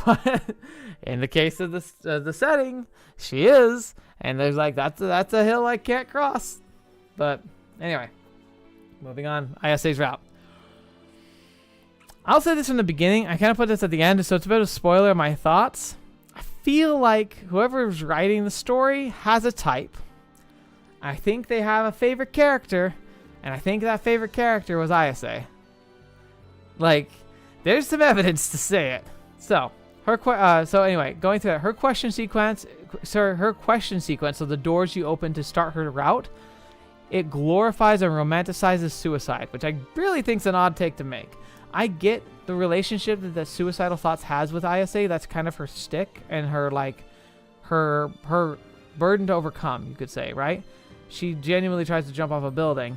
but in the case of the setting, she is, and there's like, that's a hill I can't cross. But anyway, moving on, Ayase's route. I'll say this from the beginning. I kind of put this at the end, so it's a bit of a spoiler of my thoughts. I feel like whoever's writing the story has a type. I think they have a favorite character, and I think that favorite character was Ayase. Like, there's some evidence to say it. So anyway, going through that, her question sequence, so the doors you open to start her route, it glorifies and romanticizes suicide, which I really think is an odd take to make. I get the relationship that the suicidal thoughts has with Ayase. That's kind of her stick and her like her burden to overcome, you could say, right? She genuinely tries to jump off a building.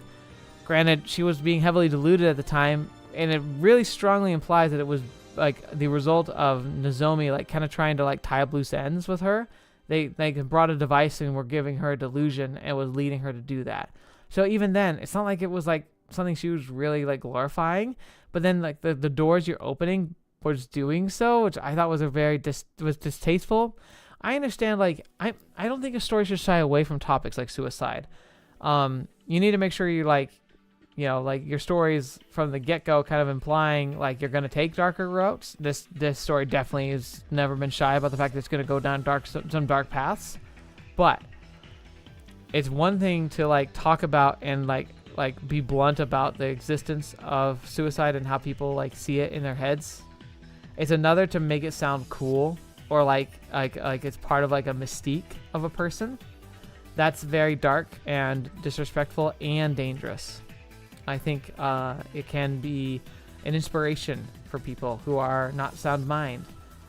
Granted, she was being heavily deluded at the time, and it really strongly implies that it was like the result of Nozomi like kind of trying to like tie up loose ends with her. They brought a device and were giving her a delusion and was leading her to do that. So even then, it's not like it was like something she was really like glorifying. But then like the doors you're opening was doing so, which I thought was was distasteful. I understand, like, I don't think a story should shy away from topics like suicide. You need to make sure you like, you know, like your stories from the get-go kind of implying like you're going to take darker routes. This story definitely has never been shy about the fact that it's going to go down some dark paths. But it's one thing to like talk about and like be blunt about the existence of suicide and how people like see it in their heads. It's another to make it sound cool or like it's part of like a mystique of a person. That's very dark and disrespectful and dangerous. I think it can be an inspiration for people who are not sound mind,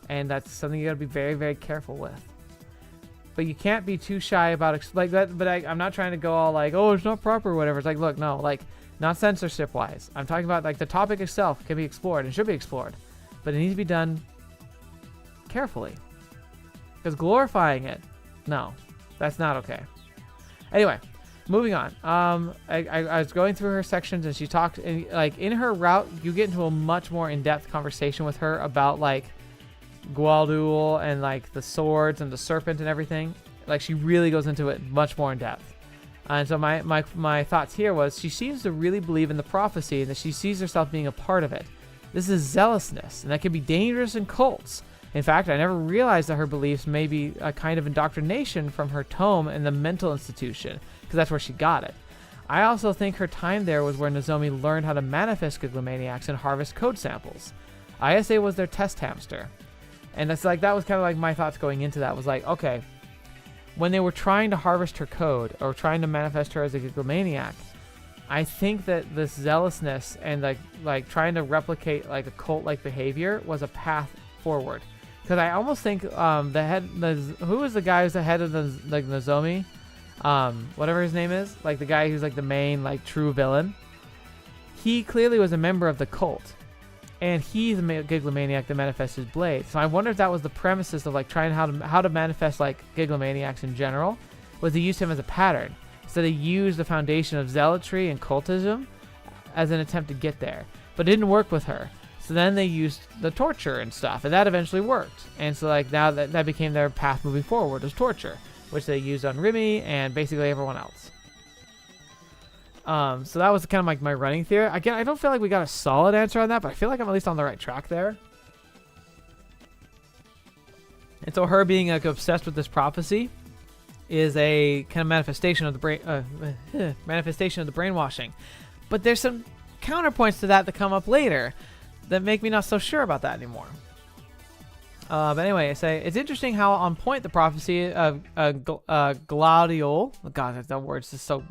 and that's something you gotta be very, very careful with. But you can't be too shy about like that. But I'm not trying to go all like, oh, it's not proper or whatever. It's like, look, no, like not censorship wise. I'm talking about like the topic itself can be explored and should be explored, but it needs to be done carefully. Because glorifying it, no, that's not okay. Anyway, moving on. I was going through her sections and she talked, and like in her route, you get into a much more in-depth conversation with her about like Gwaldul and like the swords and the serpent and everything. Like she really goes into it much more in depth. And so my thoughts here was she seems to really believe in the prophecy and that she sees herself being a part of it. This is zealousness, and that can be dangerous in cults. In fact, I never realized that her beliefs may be a kind of indoctrination from her tome and the mental institution, because that's where she got it. I also think her time there was where Nozomi learned how to manifest Giglomaniacs and harvest code samples. ISA was their test hamster. And that's like, that was kind of like my thoughts going into that, was like, okay, when they were trying to harvest her code or trying to manifest her as a Giglomaniac, I think that this zealousness and like trying to replicate like a cult-like behavior was a path forward. Because I almost think who was the guy who's the head of the like Nozomi? Whatever his name is, like the guy who's like the main like true villain. He clearly was a member of the cult, and he's a Giglomaniac that manifests his blade. So I wonder if that was the premises of like trying how to manifest like Giglomaniacs in general, was to use him as a pattern. So they used the foundation of zealotry and cultism as an attempt to get there, but it didn't work with her. So then they used the torture and stuff, and that eventually worked. And so like now that became their path moving forward, was torture, which they used on Rimi and basically everyone else. So that was kind of like my running theory. Again, I don't feel like we got a solid answer on that, but I feel like I'm at least on the right track there. And so her being like obsessed with this prophecy is a kind of manifestation of the manifestation of the brainwashing. But there's some counterpoints to that come up later that make me not so sure about that anymore. But anyway, I say it's interesting how on point the prophecy of Gladiol. Oh God, that word's just so.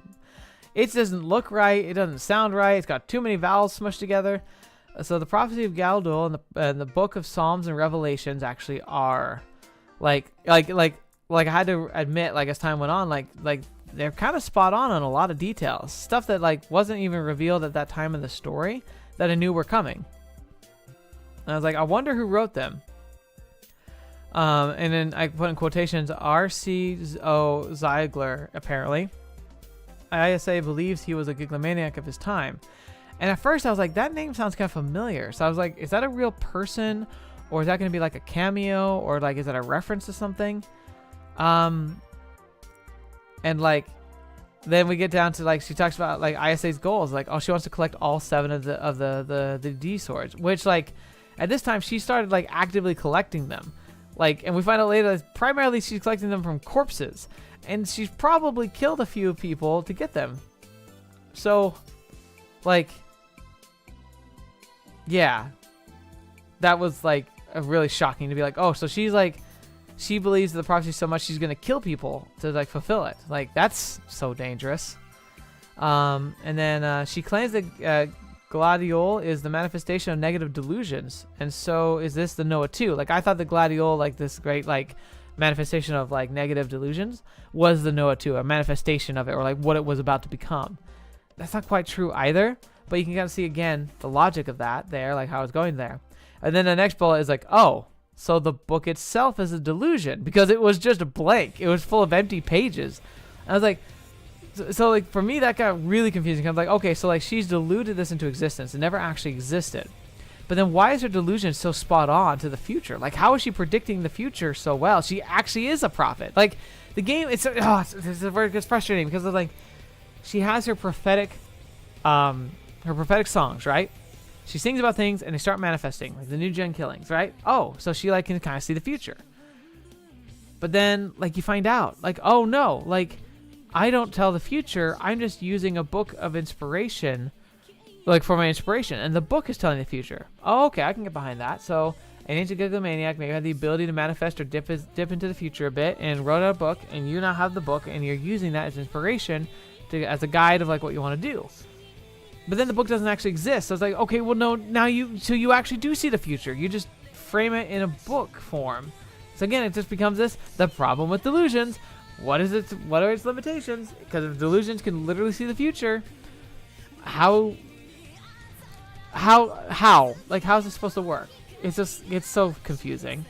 It doesn't look right. It doesn't sound right. It's got too many vowels smushed together. So the prophecy of Galdul and the book of Psalms and Revelations actually are like I had to admit, like as time went on, like they're kind of spot on a lot of details, stuff that like wasn't even revealed at that time in the story that I knew were coming. And I was like, I wonder who wrote them. And then I put in quotations, R.C.O. Ziegler, apparently. ISA believes he was a Giglomaniac of his time. And at first I was like, that name sounds kind of familiar. So I was like, is that a real person? Or is that going to be like a cameo? Or like, is that a reference to something? And like, then we get down to like, she talks about like ISA's goals. Like, oh, she wants to collect all 7 of the D swords, which like at this time she started like actively collecting them. Like, and we find out later that primarily she's collecting them from corpses, and she's probably killed a few people to get them. So, like, yeah, that was like really shocking to be like, oh, so she's like, she believes the prophecy so much she's gonna kill people to like fulfill it. Like, that's so dangerous. And then she claims that Gladiol is the manifestation of negative delusions, and so is this the Noah too? Like, I thought the Gladiol, like this great like manifestation of like negative delusions, was the Noah too, a manifestation of it, or like what it was about to become. That's not quite true either, but you can kind of see again the logic of that there, like how it's going there. And then the next bullet is like, oh, so the book itself is a delusion because it was just a blank. It was full of empty pages. I was like, so like for me that got really confusing. I'm like, okay, so like she's deluded this into existence. It never actually existed. But then why is her delusion so spot on to the future? Like, how is she predicting the future so well? She actually is a prophet. Like, the game, it's frustrating because it's like she has her prophetic songs, right? She sings about things and they start manifesting, like the NewGen killings, right? Oh, so she like can kind of see the future. But then like you find out, like, oh no, like I don't tell the future. I'm just using a book of inspiration, like for my inspiration, and the book is telling the future. Oh, okay, I can get behind that. So an ancient Giglomaniac maybe had the ability to manifest or dip into the future a bit and wrote out a book, and you now have the book and you're using that as inspiration as a guide of like what you want to do. But then the book doesn't actually exist. So it's like, okay, well no, now you actually do see the future. You just frame it in a book form. So again, it just becomes the problem with delusions. What is it? What are its limitations? Because if delusions can literally see the future, how? Like, how is this supposed to work? It's so confusing.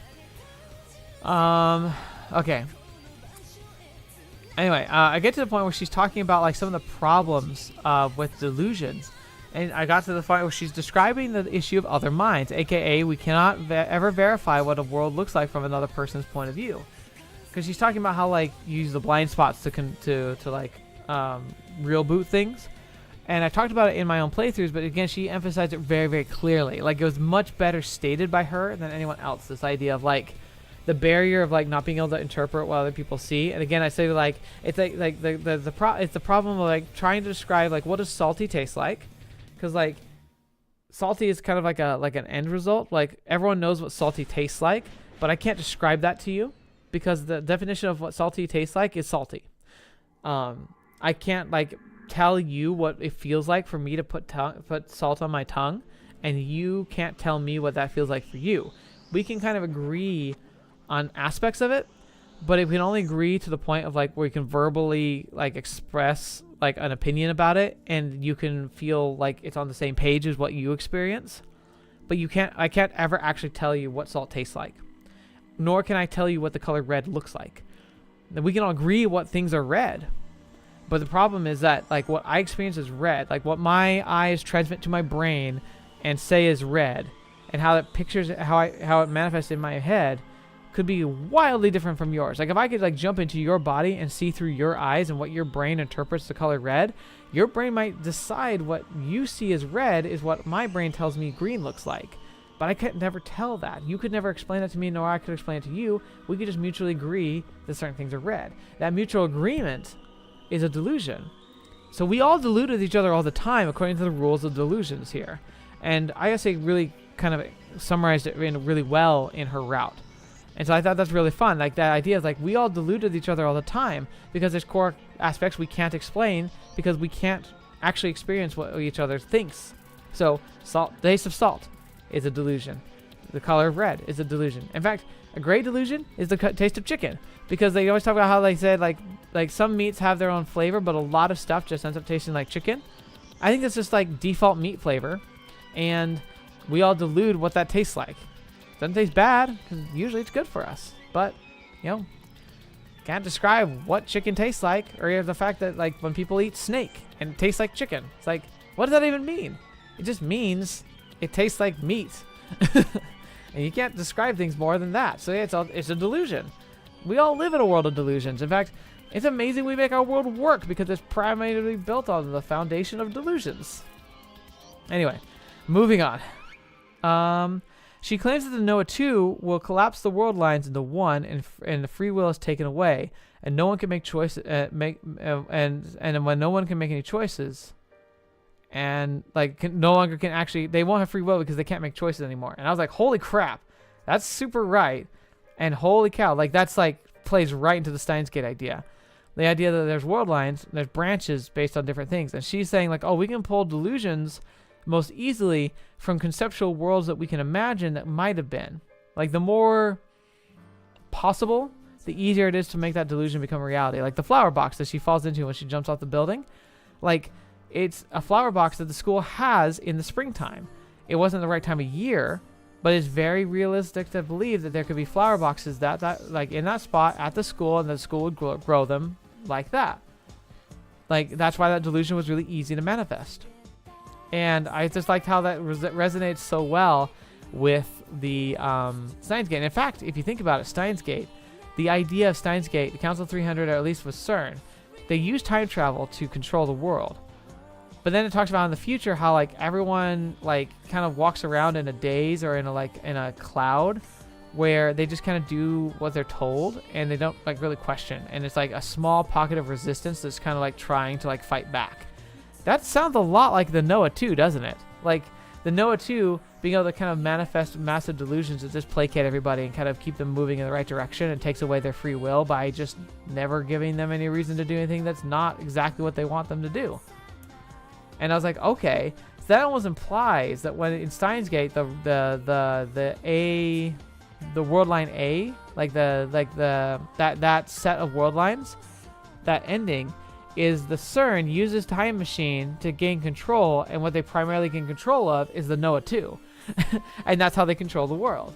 Okay. Anyway, I get to the point where she's talking about like some of the problems with delusions, and I got to the point where she's describing the issue of other minds, aka we cannot ever verify what a world looks like from another person's point of view. Because she's talking about how like you use the blind spots to like real boot things, and I talked about it in my own playthroughs, but again she emphasized it very, very clearly. Like, it was much better stated by her than anyone else. This idea of like the barrier of like not being able to interpret what other people see. And again, I say like it's like it's the problem of like trying to describe like what does salty taste like, because like salty is kind of like an end result. Like everyone knows what salty tastes like, but I can't describe that to you because the definition of what salty tastes like is salty. I can't like tell you what it feels like for me to put salt on my tongue, and you can't tell me what that feels like for you. We can kind of agree on aspects of it, but if we can only agree to the point of like where you can verbally like express like an opinion about it, and you can feel like it's on the same page as what you experience, but I can't ever actually tell you what salt tastes like, nor can I tell you what the color red looks like. We can all agree what things are red, but the problem is that like what I experience is red, like what my eyes transmit to my brain and say is red, and how it pictures how it manifests in my head could be wildly different from yours. Like if I could like jump into your body and see through your eyes and what your brain interprets the color red, your brain might decide what you see as red is what my brain tells me green looks like. But I could never tell that. You could never explain that to me, nor I could explain it to you. We could just mutually agree that certain things are red. That mutual agreement is a delusion. So we all delude with each other all the time according to the rules of delusions here. And I guess they really kind of summarized it really well in her route. And so I thought that's really fun. Like that idea is like we all delude with each other all the time because there's core aspects we can't explain because we can't actually experience what each other thinks. So salt, the taste of salt is a delusion. The color of red is a delusion. In fact, a great delusion is the taste of chicken, because they always talk about how they said like some meats have their own flavor, but a lot of stuff just ends up tasting like chicken. I think it's just like default meat flavor, and we all delude what that tastes like. Doesn't taste bad, because usually it's good for us, but can't describe what chicken tastes like, or the fact that like when people eat snake and it tastes like chicken, it's like, what does that even mean? It just means it tastes like meat. And you can't describe things more than that. So yeah, it's a delusion. We all live in a world of delusions. In fact, it's amazing we make our world work because it's primarily built on the foundation of delusions. Anyway, moving on. She claims that the Noah 2 will collapse the world lines into one, and the free will is taken away, and no one can make choices. And when no one can make any choices, and like no longer can actually, they won't have free will because they can't make choices anymore. And I was like, holy crap, that's super right, and holy cow, like that's like plays right into the Steins Gate idea. The idea that there's world lines, there's branches based on different things, and she's saying like, oh, we can pull delusions most easily from conceptual worlds that we can imagine that might have been. Like the more possible, the easier it is to make that delusion become a reality. Like the flower box that she falls into when she jumps off the building, like it's a flower box that the school has in the springtime. It wasn't the right time of year, but it's very realistic to believe that there could be flower boxes that like in that spot at the school, and the school would grow them like that. Like that's why that delusion was really easy to manifest. And I just liked how that resonates so well with the Steins Gate. And in fact, if you think about it, Steins Gate, the idea of Steins Gate, the Council 300, or at least with CERN, they use time travel to control the world. But then it talks about in the future how like everyone like kind of walks around in a daze or in a cloud where they just kind of do what they're told and they don't like really question. And it's like a small pocket of resistance that's kind of like trying to like fight back. That sounds a lot like the Noah 2, doesn't it? Like the Noah 2 being able to kind of manifest massive delusions that just placate everybody and kind of keep them moving in the right direction and takes away their free will by just never giving them any reason to do anything that's not exactly what they want them to do. And I was like, okay, so that almost implies that when in Steins Gate, the world line A, that set of world lines, that ending is the CERN uses time machine to gain control, and what they primarily gain control of is the Noah 2. And that's how they control the world.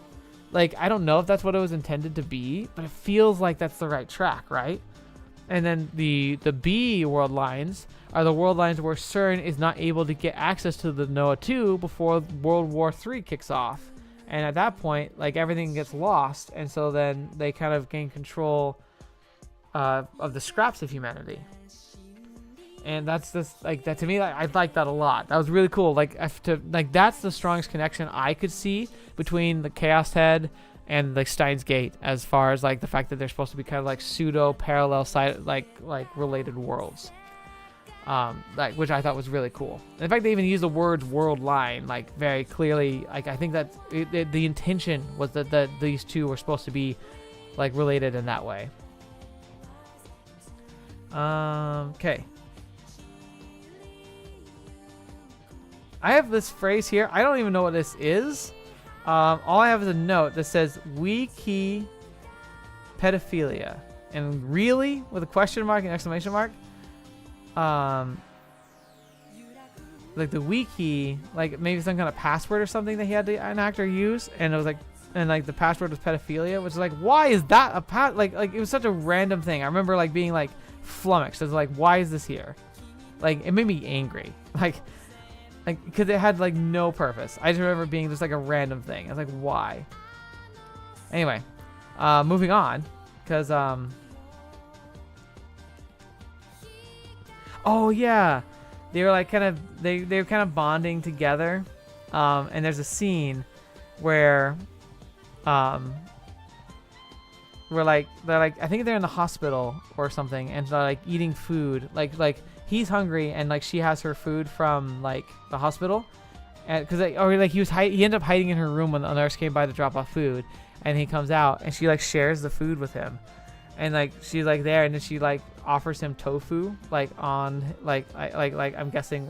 Like, I don't know if that's what it was intended to be, but it feels like that's the right track, right? And then the B world lines are the world lines where CERN is not able to get access to the Noah 2 before World War III kicks off. And at that point, like, everything gets lost, and so then they kind of gain control of the scraps of humanity. And that's just like that to me. I like that a lot. That was really cool. Like that's the strongest connection I could see between the Chaos Head and like Steins Gate, as far as like the fact that they're supposed to be kind of like pseudo parallel side like related worlds, like which I thought was really cool. In fact, they even use the words world line like very clearly. Like I think that the intention was that these two were supposed to be like related in that way. Okay. I have this phrase here. I don't even know what this is. All I have is a note that says wiki pedophilia, and really with a question mark and exclamation mark. Like the wiki, like maybe some kind of password or something that he had to enact or use, and it was like, and like the password was pedophilia, which is like, why is that a like it was such a random thing. I remember like being like flummoxed. I was like, why is this here? Like it made me angry. Like because it had like no purpose. I just remember being just like a random thing. I was like, why? Anyway, moving on, because oh yeah, they were like kind of they were kind of bonding together, and there's a scene where they're like I think they're in the hospital or something, and they're like eating food, like he's hungry, and like she has her food from like the hospital, and because he ended up hiding in her room when the nurse came by to drop off food, and he comes out and she like shares the food with him, and like she's like there, and then she like offers him tofu like on like I'm guessing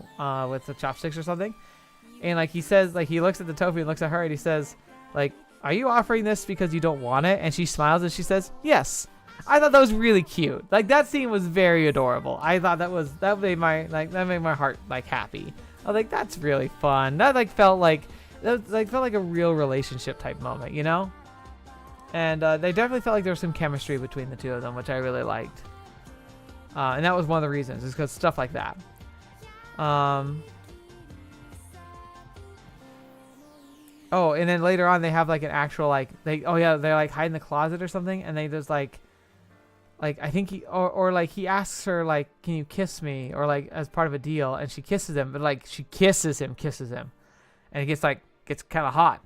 with the chopsticks or something, and like he says, like he looks at the tofu and looks at her, and he says like, are you offering this because you don't want it? And she smiles and she says yes. I thought that was really cute. Like that scene was very adorable. I thought that made my heart like happy. I was like, that's really fun. That felt like a real relationship type moment, you know? And they definitely felt like there was some chemistry between the two of them, which I really liked. And that was one of the reasons, is because stuff like that. Oh, and then later on they have like an actual like they're like hide in the closet or something, and they just like I think he he asks her like, can you kiss me, or like as part of a deal, and she kisses him, but like she kisses him, and it gets kind of hot.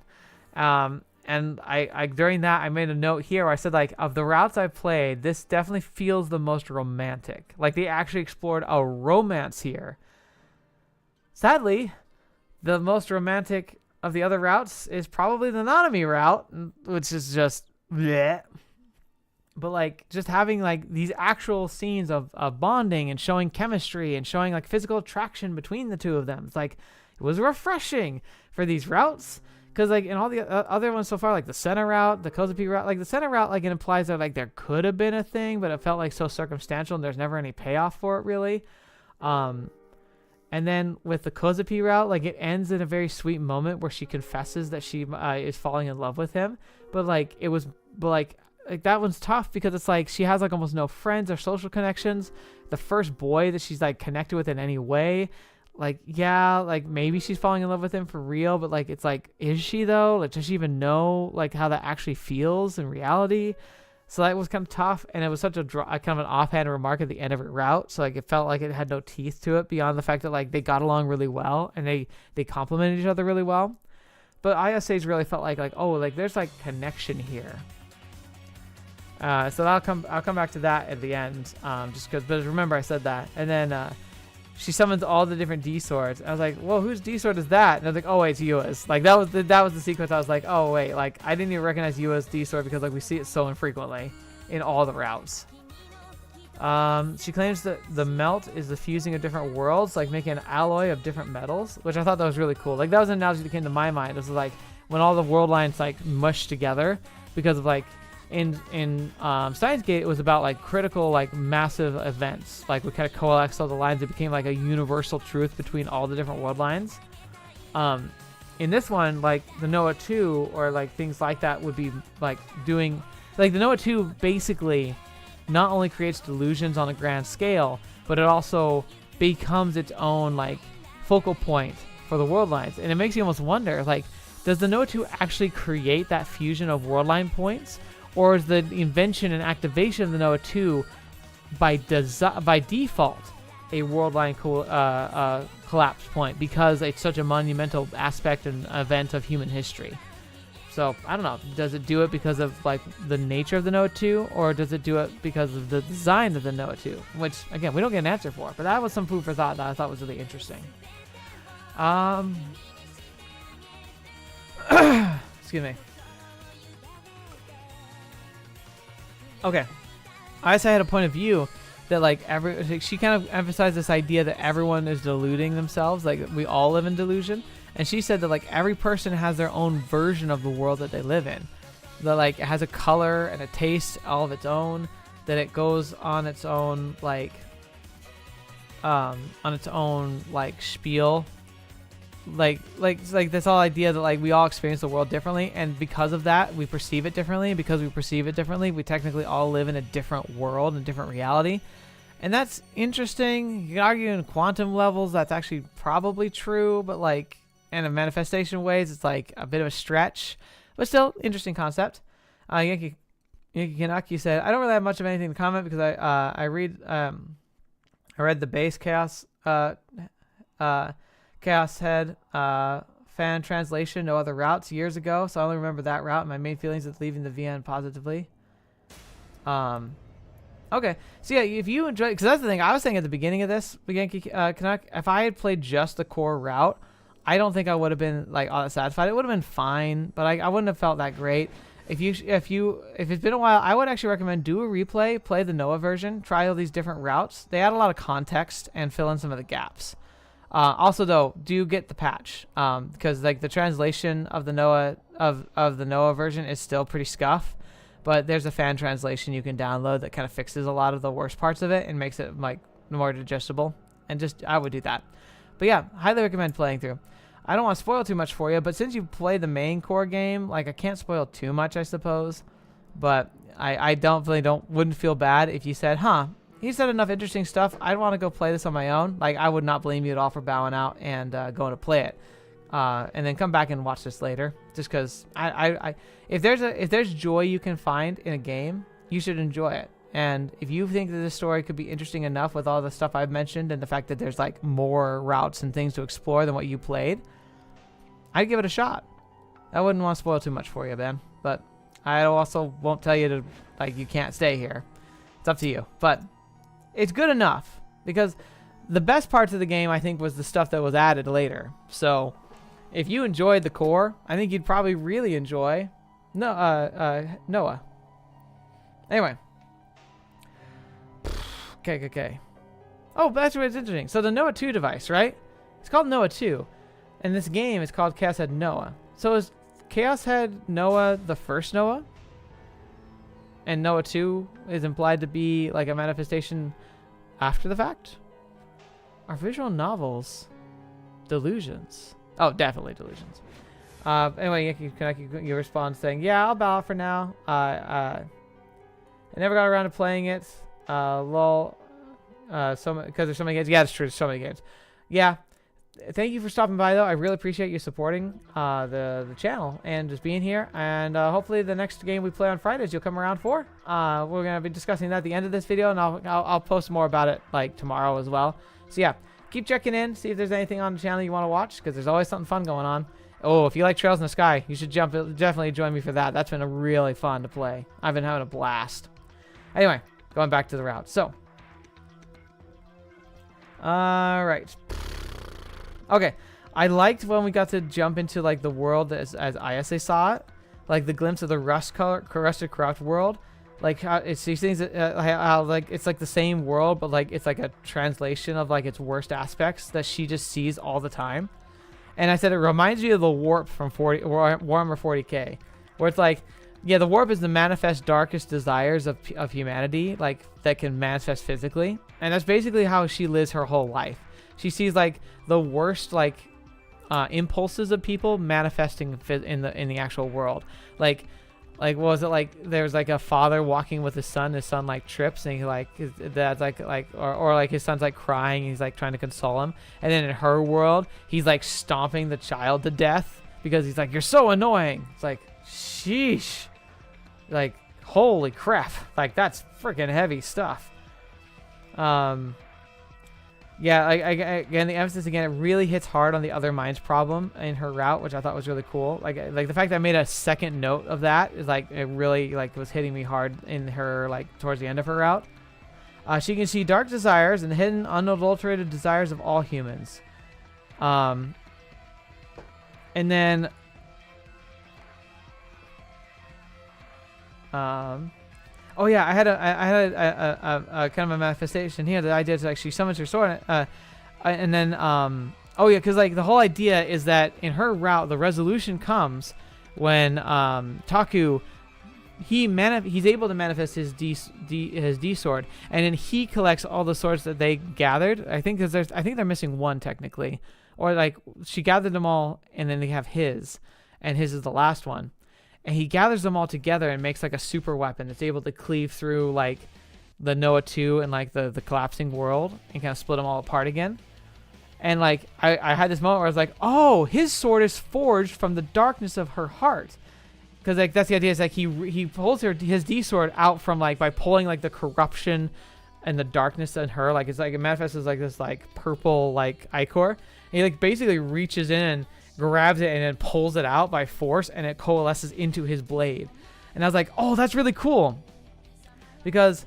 And I during that I made a note here where I said like, of the routes I've played, this definitely feels the most romantic. Like they actually explored a romance here. Sadly, the most romantic of the other routes is probably the Nanami route, which is just bleh. But like just having like these actual scenes of bonding and showing chemistry and showing like physical attraction between the two of them, it's like it was refreshing for these routes, because like in all the other ones so far, like the Senna route, the Kozupi route, like the Senna route, like it implies that like there could have been a thing, but it felt like so circumstantial and there's never any payoff for it really. And then with the Kozupi route, like it ends in a very sweet moment where she confesses that she is falling in love with him. But like that one's tough because it's like she has like almost no friends or social connections. The first boy that she's like connected with in any way, like yeah, like maybe she's falling in love with him for real, but like it's like, is she though? Like does she even know like how that actually feels in reality? So that was kind of tough, and it was such a kind of an offhand remark at the end of her route. So like it felt like it had no teeth to it beyond the fact that like they got along really well and they complemented each other really well. But ISA's really felt like oh, like there's like connection here. So I'll come back to that at the end, just because. But remember I said that, and then she summons all the different D swords. I was like, whoa, whose D sword is that? And I was like, oh wait, it's Yua's. Like that was the sequence. I was like, oh wait, like I didn't even recognize Yua's D sword because like we see it so infrequently in all the routes. She claims that the melt is the fusing of different worlds, like making an alloy of different metals, which I thought that was really cool. Like that was an analogy that came to my mind. It was like when all the world lines like mush together because of like. In Steins Gate, it was about like critical, like massive events. Like we kind of coalesced all the lines. It became like a universal truth between all the different world lines. In this one, like the Noah 2 or like things like that would be like doing, like the Noah 2 basically not only creates delusions on a grand scale, but it also becomes its own like focal point for the world lines. And it makes you almost wonder, like, does the Noah 2 actually create that fusion of world line points? Or is the invention and activation of the Noah 2 by default a world line collapse point because it's such a monumental aspect and event of human history? So I don't know. Does it do it because of like the nature of the Noah 2, or does it do it because of the design of the Noah 2? Which again, we don't get an answer for. But that was some food for thought that I thought was really interesting. Excuse me. Okay. I also had a point of view that like she kind of emphasized this idea that everyone is deluding themselves, like we all live in delusion. And she said that like every person has their own version of the world that they live in. That like it has a color and a taste all of its own. That it goes on its own like spiel. Like this whole idea that like we all experience the world differently, and because of that we perceive it differently, and because we perceive it differently we technically all live in a different world and different reality. And that's interesting. You can argue in quantum levels that's actually probably true, but like in a manifestation ways it's like a bit of a stretch, but still interesting concept. Yankee Kanaki said, I don't really have much of anything to comment because I read the base chaos head fan translation, no other routes, years ago, so I only remember that route. My main feelings is leaving the VN positively. Okay, so yeah, if you enjoy, because that's the thing I was saying at the beginning of this, Yankee Canuck, if I had played just the core route, I don't think I would have been like all that satisfied. It would have been fine, but I wouldn't have felt that great. If it's been a while, I would actually recommend do a replay, play the Noah version, try all these different routes. They add a lot of context and fill in some of the gaps. Also though, do get the patch, because like the translation of the Noah of the Noah version is still pretty scuff, but there's a fan translation you can download that kind of fixes a lot of the worst parts of it and makes it like more digestible. And just I would do that. But yeah, highly recommend playing through. I don't want to spoil too much for you, but since you played the main core game, like I can't spoil too much, I suppose. But I wouldn't feel bad if you said, huh, he said enough interesting stuff, I'd want to go play this on my own. Like I would not blame you at all for bowing out and going to play it, and then come back and watch this later. Just because if there's joy you can find in a game, you should enjoy it. And if you think that this story could be interesting enough with all the stuff I've mentioned and the fact that there's like more routes and things to explore than what you played, I'd give it a shot. I wouldn't want to spoil too much for you, Ben, but I also won't tell you to like you can't stay here. It's up to you. But it's good enough, because the best parts of the game I think was the stuff that was added later. So if you enjoyed the core, I think you'd probably really enjoy Noah. Anyway. Okay. Oh, that's what's interesting. So the Noah 2 device, right? It's called Noah 2. And this game is called chaosheadnoah. So is chaosheadnoah the first Noah? And Noah 2 is implied to be like a manifestation after the fact? Are visual novels delusions? Oh, definitely delusions. Anyway, you respond saying, yeah, I'll bow out for now. I never got around to playing it. Lol. Because there's so many games. Yeah, it's true. There's so many games. Yeah. Thank you for stopping by, though. I really appreciate you supporting the channel and just being here. And hopefully the next game we play on Fridays you'll come around for. We're going to be discussing that at the end of this video, and I'll post more about it like tomorrow as well. So yeah, keep checking in, see if there's anything on the channel you want to watch, because there's always something fun going on. Oh, if you like Trails in the Sky, you should definitely join me for that. That's been really fun to play. I've been having a blast. Anyway, going back to the route. So, all right. Okay, I liked when we got to jump into like the world as ISA saw it, like the glimpse of the rusted corrupt world, like how it's these things how like it's like the same world, but like it's like a translation of like its worst aspects that she just sees all the time. And I said it reminds me of the warp from Warhammer 40k, where it's like, yeah, the warp is the manifest darkest desires of humanity, like that can manifest physically, and that's basically how she lives her whole life. She sees like the worst like impulses of people manifesting in the actual world. Like what was it, like there's like a father walking with his son like trips, and he like his dad's like or like his son's like crying, and he's like trying to console him, and then in her world he's like stomping the child to death because he's like, you're so annoying. It's like, sheesh, like holy crap, like that's freaking heavy stuff. Yeah, again, the emphasis again, it really hits hard on the other mind's problem in her route, which I thought was really cool. Like the fact that I made a second note of that is like, it really like was hitting me hard in her, like towards the end of her route. She can see dark desires and hidden, unadulterated desires of all humans. And then, oh yeah, I had a kind of a manifestation here. The idea is like she summons her sword, and then oh yeah, because like the whole idea is that in her route, the resolution comes when Taku, he's able to manifest his D sword, and then he collects all the swords that they gathered. I think they're missing one technically, or like she gathered them all, and then they have his, and his is the last one. And he gathers them all together and makes like a super weapon that's able to cleave through like the Noah 2 and like the collapsing world and kind of split them all apart again. And like I had this moment where I was like, oh, his sword is forged from the darkness of her heart. Because like that's the idea, is like he pulls his D sword out from like by pulling like the corruption and the darkness in her. Like it's like it manifests as like this like purple like ichor. And he like basically reaches in and grabs it and then pulls it out by force, and it coalesces into his blade. And I was like, oh, that's really cool, because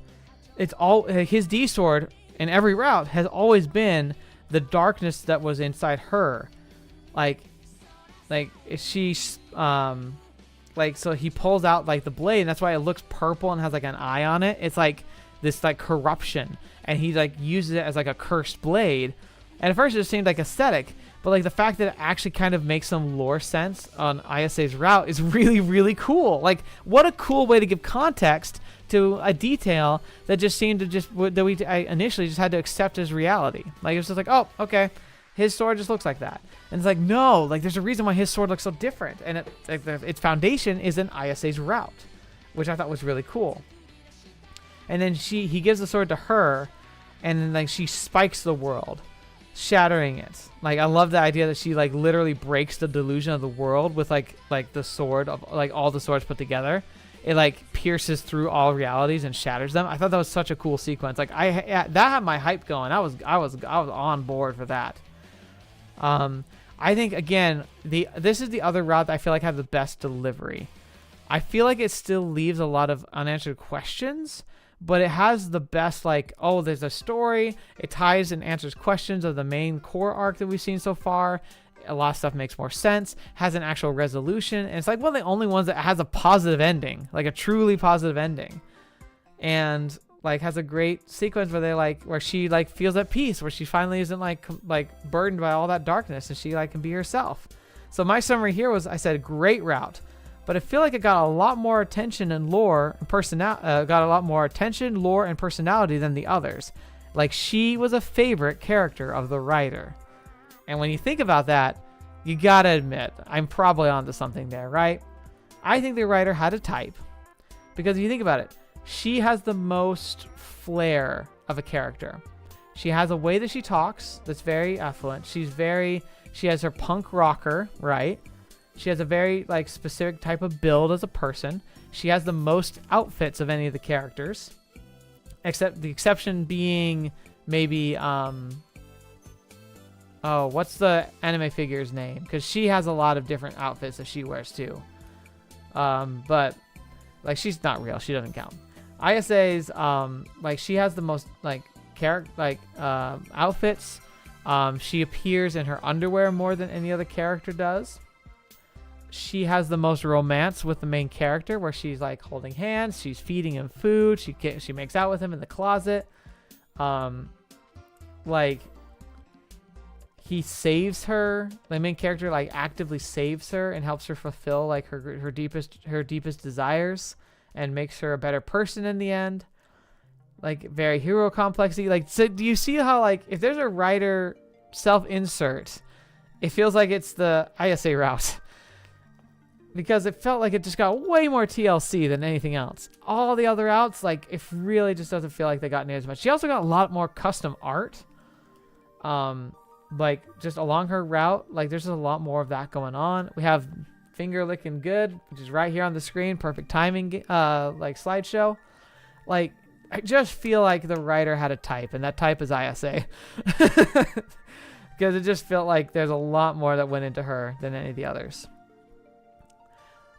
it's all his D sword in every route has always been the darkness that was inside her, like she like, so he pulls out like the blade, and that's why it looks purple and has like an eye on it. It's like this like corruption, and he like uses it as like a cursed blade. And at first it just seemed like aesthetic, but like the fact that it actually kind of makes some lore sense on ISA's route is really, really cool. Like, what a cool way to give context to a detail that just seemed to I initially just had to accept as reality. Like, it was just like, oh, okay, his sword just looks like that. And it's like, no, like there's a reason why his sword looks so different. And its foundation is in ISA's route, which I thought was really cool. And then he gives the sword to her, and then like she spikes the world, shattering it. Like, I love the idea that she like literally breaks the delusion of the world with like the sword of like all the swords put together. It like pierces through all realities and shatters them. I thought that was such a cool sequence. Like that had my hype going. I was on board for that. I think again this is the other route that I feel like had the best delivery. I feel like it still leaves a lot of unanswered questions, but it has the best, like, oh, there's a story. It ties and answers questions of the main core arc that we've seen so far. A lot of stuff makes more sense, has an actual resolution, and it's like one of the only ones that has a positive ending, like a truly positive ending. And like has a great sequence where she like feels at peace, where she finally isn't like burdened by all that darkness, and she like can be herself. So my summary here was, I said, great route. But I feel like it got a lot more attention and lore and lore and personality than the others. Like, she was a favorite character of the writer. And when you think about that, you gotta admit, I'm probably onto something there, right? I think the writer had a type. Because if you think about it, she has the most flair of a character. She has a way that she talks that's very affluent. She has her punk rocker, right? She has a very like specific type of build as a person. She has the most outfits of any of the characters, except the exception being maybe what's the anime figure's name? Because she has a lot of different outfits that she wears too. But like, she's not real. She doesn't count. ISA's like, she has the most like outfits. She appears in her underwear more than any other character does. She has the most romance with the main character, where she's like holding hands, she's feeding him food, she makes out with him in the closet. Like, he saves her. The main character like actively saves her and helps her fulfill like her deepest desires, and makes her a better person in the end. Like, very hero complexy. Like, so do you see how like if there's a writer self-insert, it feels like it's the ISA route. Because it felt like it just got way more TLC than anything else. All the other routes, like, it really just doesn't feel like they got near as much. She also got a lot more custom art. Like, just along her route, like, there's just a lot more of that going on. We have Finger Licking Good, which is right here on the screen. Perfect timing, like, slideshow. Like, I just feel like the writer had a type, and that type is ISA. Because it just felt like there's a lot more that went into her than any of the others.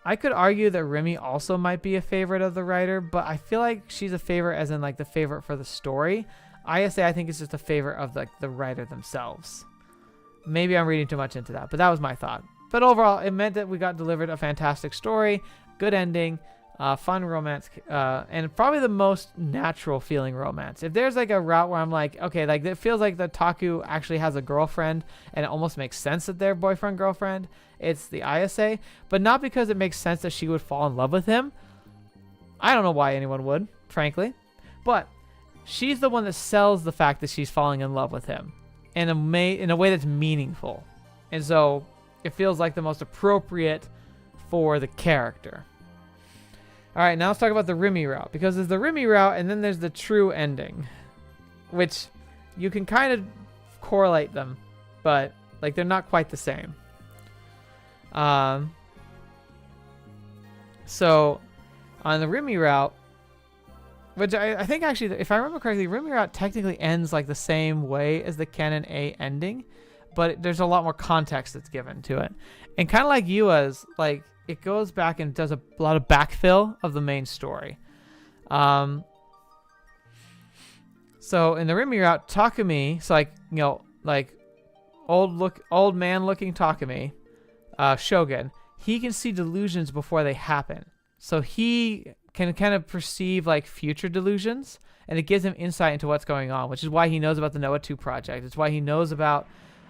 I could argue that Rimi also might be a favorite of the writer, but I feel like she's a favorite as in like the favorite for the story. ISA, I think, is just a favorite of like the writer themselves. Maybe I'm reading too much into that, but that was my thought. But overall, it meant that we got delivered a fantastic story, good ending, fun romance, and probably the most natural feeling romance. If there's like a route where I'm like, okay, like it feels like that Taku actually has a girlfriend and it almost makes sense that they're boyfriend girlfriend, it's the ISA, but not because it makes sense that she would fall in love with him. I don't know why anyone would, frankly, but she's the one that sells the fact that she's falling in love with him in a way that's meaningful, and so it feels like the most appropriate for the character. All right, now let's talk about the Rimi route, because there's the Rimi route and then there's the true ending, which you can kind of correlate them, but like they're not quite the same. So on the Rimi route, which I think actually, if I remember correctly, Rimi route technically ends like the same way as the Canon A ending, but there's a lot more context that's given to it. And kind of like Yua's, like, it goes back and does a lot of backfill of the main story. So in the Rimi route, Takumi, so like, you know, like old man looking Takumi, Shogun, he can see delusions before they happen. So he can kind of perceive like future delusions, and it gives him insight into what's going on, which is why he knows about the Noah 2 project. It's why he knows about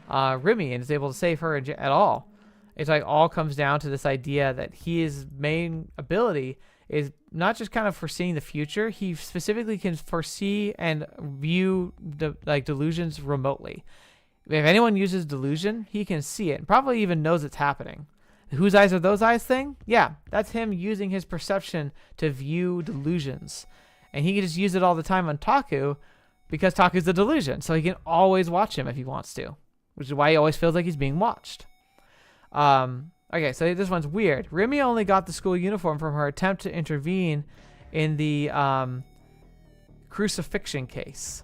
Rimi and is able to save her at all. It's like all comes down to this idea that his main ability is not just kind of foreseeing the future. He specifically can foresee and view delusions remotely. If anyone uses delusion, he can see it and probably even knows it's happening. Whose eyes are those eyes thing? Yeah, that's him using his perception to view delusions. And he can just use it all the time on Taku because Taku's the delusion. So he can always watch him if he wants to, which is why he always feels like he's being watched. Okay, so this one's weird. Rimi only got the school uniform from her attempt to intervene in the crucifixion case.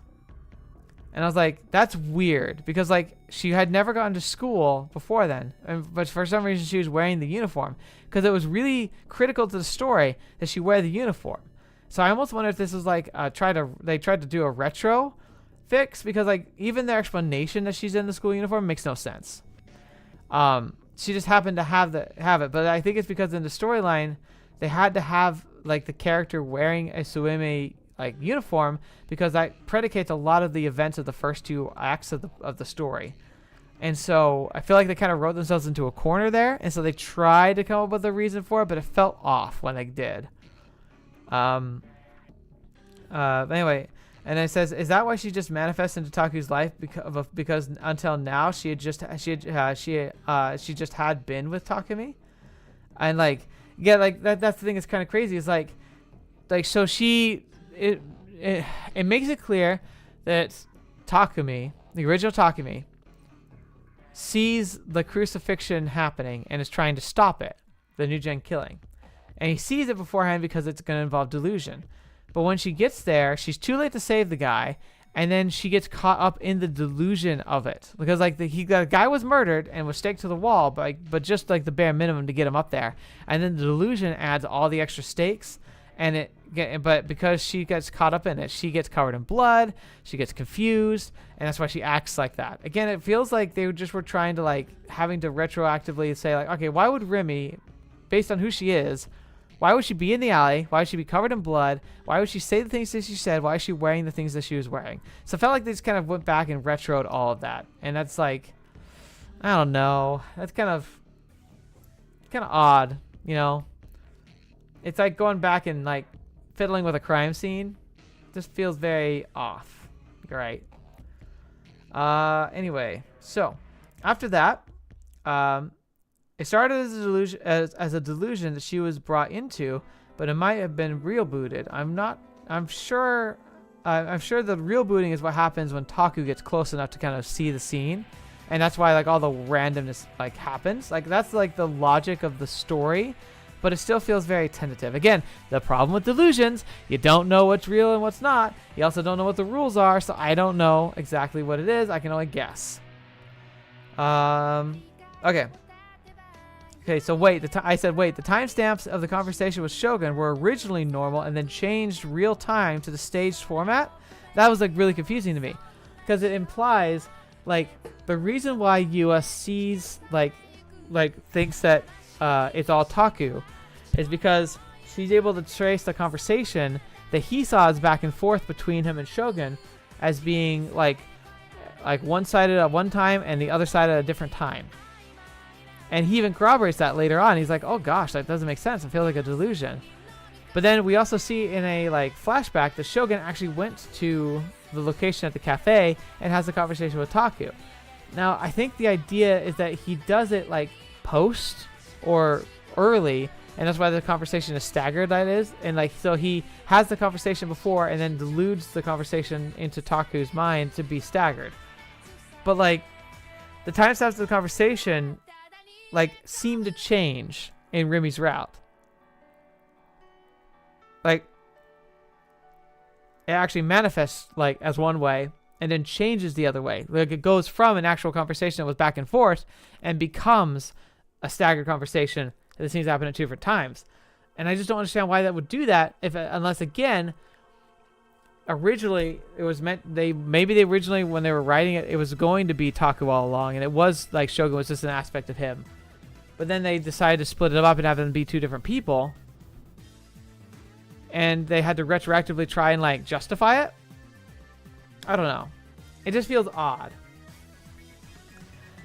And I was like, that's weird, because like she had never gone to school before then, but for some reason she was wearing the uniform because it was really critical to the story that she wear the uniform. So I almost wonder if this was like they tried to do a retro fix, because like even their explanation that she's in the school uniform makes no sense. She just happened to have it, but I think it's because in the storyline they had to have like the character wearing a Suime like uniform, because that predicates a lot of the events of the first two acts of the story. And so I feel like they kind of wrote themselves into a corner there, and so they tried to come up with a reason for it, but it felt off when they did. Anyway, and it says, is that why she just manifests into Taku's life because until now she just had been with Takumi? And like, yeah, like that's the thing that's kind of crazy. Is like so it makes it clear that Takumi, the original Takumi, sees the crucifixion happening and is trying to stop it, the NewGen killing. And he sees it beforehand because it's going to involve delusion. But when she gets there, she's too late to save the guy, and then she gets caught up in the delusion of it. Because like the guy was murdered and was staked to the wall, but just like the bare minimum to get him up there. And then the delusion adds all the extra stakes, but because she gets caught up in it, she gets covered in blood, she gets confused, and that's why she acts like that. Again, it feels like they just were trying to like having to retroactively say like, okay, why would Rimi, based on who she is, why would she be in the alley? Why would she be covered in blood? Why would she say the things that she said? Why is she wearing the things that she was wearing? So I felt like they just kind of went back and retroed all of that. And that's like, I don't know. That's kind of odd, you know? It's like going back and like fiddling with a crime scene. Just feels very off. You're right. Anyway, so after that, it started as a delusion that she was brought into, but it might have been real booted. I'm sure the real booting is what happens when Taku gets close enough to kind of see the scene, and that's why like all the randomness like happens. Like that's like the logic of the story, but it still feels very tentative. Again, the problem with delusions, you don't know what's real and what's not. You also don't know what the rules are, so I don't know exactly what it is. I can only guess. Okay. Okay, so wait, I said wait, the timestamps of the conversation with Shogun were originally normal and then changed real time to the staged format? That was like really confusing to me, because it implies like the reason why Yua sees like thinks that it's all Taku is because she's able to trace the conversation that he saw as back and forth between him and Shogun as being like one-sided at one time and the other side at a different time. And he even corroborates that later on. He's like, oh gosh, that doesn't make sense. It feels like a delusion. But then we also see in a like flashback that Shogun actually went to the location at the cafe and has a conversation with Taku. Now, I think the idea is that he does it like post or early, and that's why the conversation is staggered, that is. And like, so he has the conversation before and then deludes the conversation into Taku's mind to be staggered. But like, the timestamps of the conversation like seem to change in Rimi's route. Like, it actually manifests like as one way and then changes the other way. Like, it goes from an actual conversation that was back and forth and becomes a staggered conversation that seems to happen at 2 different times. And I just don't understand why that would do that unless again, originally it was meant maybe they originally when they were writing it was going to be Taku all along, and it was like Shogun was just an aspect of him. But then they decided to split it up and have them be 2 different people. And they had to retroactively try and like justify it. I don't know. It just feels odd.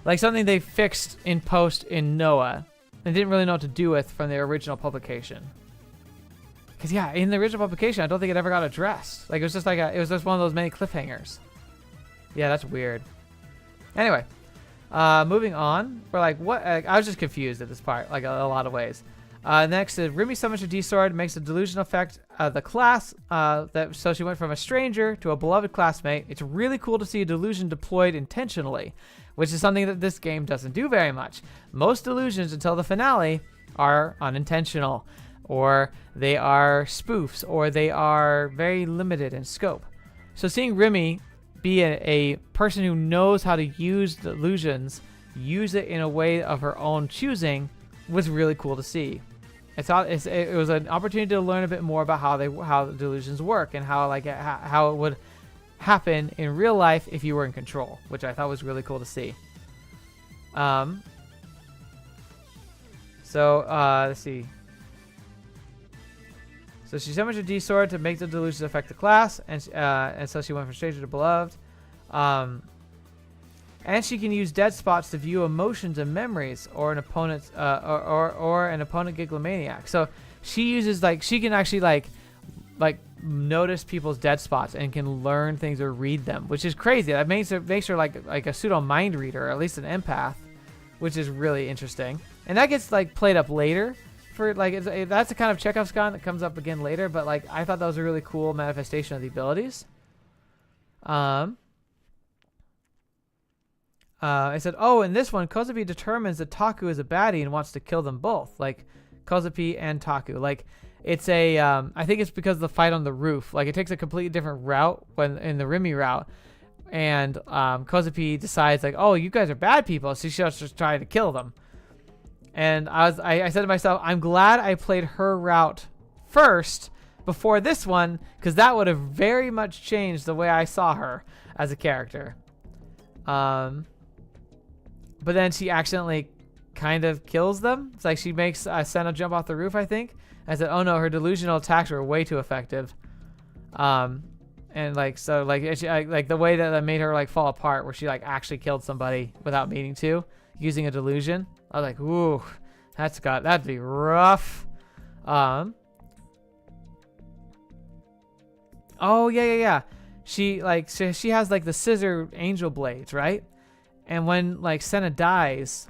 Like something they fixed in post in Noah and didn't really know what to do with from the original publication. Because yeah, in the original publication, I don't think it ever got addressed. Like it was just it was just one of those many cliffhangers. Yeah, that's weird. Anyway, moving on. We're like, what? I was just confused at this part, like a lot of ways. Next is Rimi summons her D-Sword, makes a delusion effect the class. So she went from a stranger to a beloved classmate. It's really cool to see a delusion deployed intentionally, which is something that this game doesn't do very much. Most delusions until the finale are unintentional, or they are spoofs, or they are very limited in scope. So seeing Rimi be a person who knows how to use delusions, use it in a way of her own choosing, was really cool to see. It was an opportunity to learn a bit more about how the delusions work and how how it would happen in real life if you were in control, which I thought was really cool to see. Let's see. So she summons her D-Sword to make the delusions affect the class, and so she went from stranger to beloved. And she can use dead spots to view emotions and memories, or an opponent's or an opponent giglomaniac. So she uses she can actually notice people's dead spots and can learn things or read them, which is crazy. That makes her like a pseudo mind reader, or at least an empath, which is really interesting. And that gets played up later for that's a kind of Chekhov's gun that comes up again later. But I thought that was a really cool manifestation of the abilities. I said, oh, in this one, Kozupi determines that Taku is a baddie and wants to kill them both, like Kozupi and Taku. It's I think it's because of the fight on the roof. It takes a completely different route when in the Rimi route, and Kozupi decides oh, you guys are bad people, so she's just trying to kill them. And I said to myself, I'm glad I played her route first before this one, because that would have very much changed the way I saw her as a character. But then she accidentally kind of kills them. It's she makes Senna jump off the roof, I think. I said, oh no, her delusional attacks were way too effective. And the way that made her fall apart, where she actually killed somebody without meaning to, using a delusion. I was like, ooh, that'd be rough. Oh yeah. She she has the scissor angel blades, right? And when Senna dies,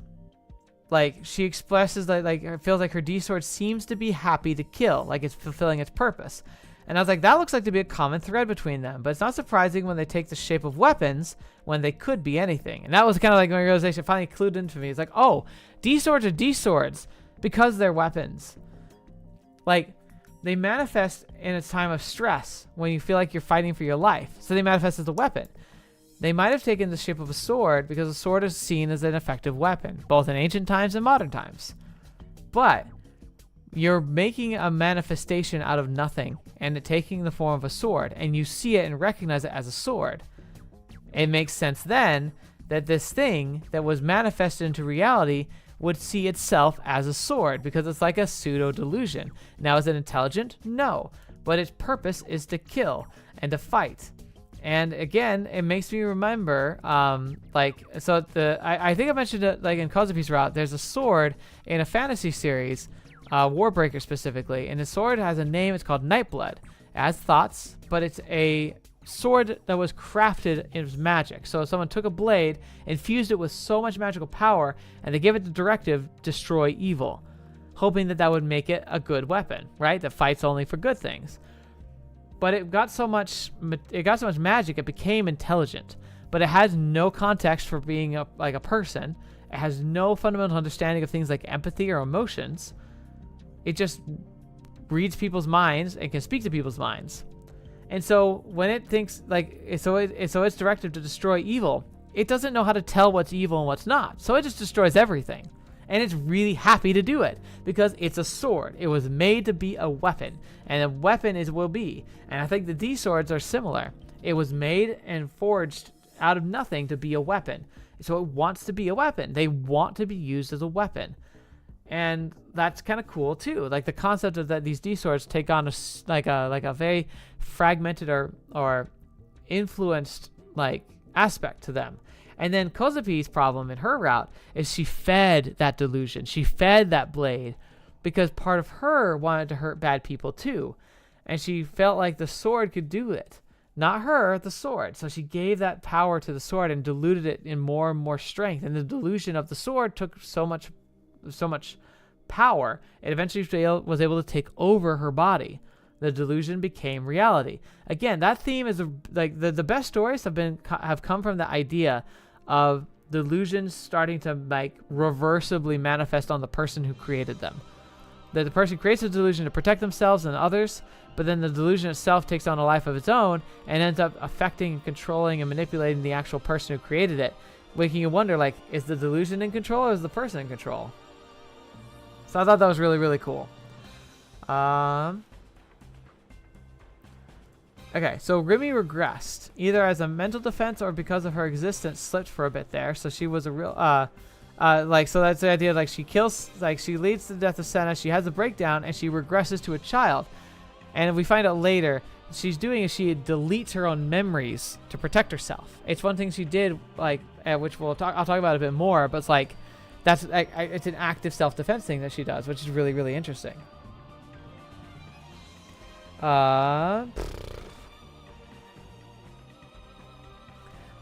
she expresses it feels like her D-Sword seems to be happy to kill, it's fulfilling its purpose. And I was like, that looks like to be a common thread between them. But it's not surprising when they take the shape of weapons when they could be anything. And that was kind of my realization finally clued into me. It's oh, D-Swords are D-Swords because they're weapons. like, they manifest in a time of stress when you feel like you're fighting for your life. So they manifest as a weapon. They might have taken the shape of a sword because a sword is seen as an effective weapon, both in ancient times and modern times. But you're making a manifestation out of nothing and it taking the form of a sword, and you see it and recognize it as a sword. It makes sense then that this thing that was manifested into reality would see itself as a sword because it's like a pseudo delusion. Now, is it intelligent? No, but its purpose is to kill and to fight. And again, it makes me remember, I think I mentioned it like in Kozupi's route. There's a sword in a fantasy series, Warbreaker specifically, and the sword has a name. It's called Nightblood. It has thoughts, but it's a sword that was crafted in magic. So someone took a blade, infused it with so much magical power, and they gave it the directive, destroy evil, hoping that would make it a good weapon, right? That fights only for good things. But it got so much magic, it became intelligent. But it has no context for being a person. It has no fundamental understanding of things like empathy or emotions. It just reads people's minds and can speak to people's minds. And so when it thinks it's directed to destroy evil, it doesn't know how to tell what's evil and what's not. So it just destroys everything. And it's really happy to do it because it's a sword. It was made to be a weapon, and a weapon will be. And I think the D swords are similar. It was made and forged out of nothing to be a weapon. So it wants to be a weapon. They want to be used as a weapon. And that's kind of cool too. Like the concept of that these D swords take on a very fragmented or influenced aspect to them. And then Kozupi's problem in her route is she fed that delusion. She fed that blade because part of her wanted to hurt bad people too. And she felt like the sword could do it. Not her, the sword. So she gave that power to the sword and diluted it in more and more strength. And the delusion of the sword took so much power, it eventually was able to take over her body. The delusion became reality. Again, that theme is the best stories have come from the idea of delusions starting to reversibly manifest on the person who created them. That the person creates a delusion to protect themselves and others, but then the delusion itself takes on a life of its own and ends up affecting and controlling and manipulating the actual person who created it, making you wonder, is the delusion in control or is the person in control? So I thought that was really, really cool. Okay, so Rimi regressed, either as a mental defense or because of her existence slipped for a bit there. So she was a real, so that's the idea, she kills, she leads to the death of Senna, she has a breakdown, and she regresses to a child. And we find out later, she's doing is she deletes her own memories to protect herself. It's one thing she did, which I'll talk about a bit more, but it's it's an active self-defense thing that she does, which is really, really interesting.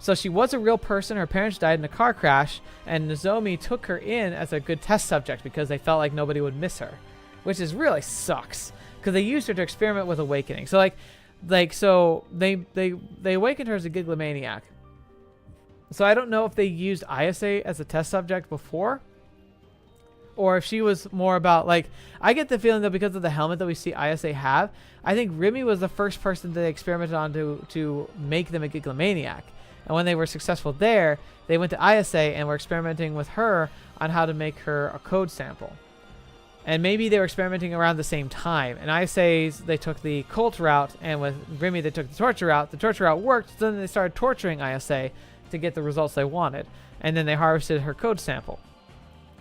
So she was a real person. Her parents died in a car crash, and Nozomi took her in as a good test subject because they felt like nobody would miss her, which is really sucks because they used her to experiment with awakening. So so they awakened her as a giglomaniac. So I don't know if they used Ayase as a test subject before, or if she was more about I get the feeling that because of the helmet that we see Ayase have, I think Rimi was the first person that they experimented on to make them a giglomaniac. And when they were successful there, they went to Ayase and were experimenting with her on how to make her a code sample. And maybe they were experimenting around the same time. And Ayase's, they took the cult route, and with Rimi, they took the torture route. The torture route worked, so then they started torturing Ayase to get the results they wanted. And then they harvested her code sample.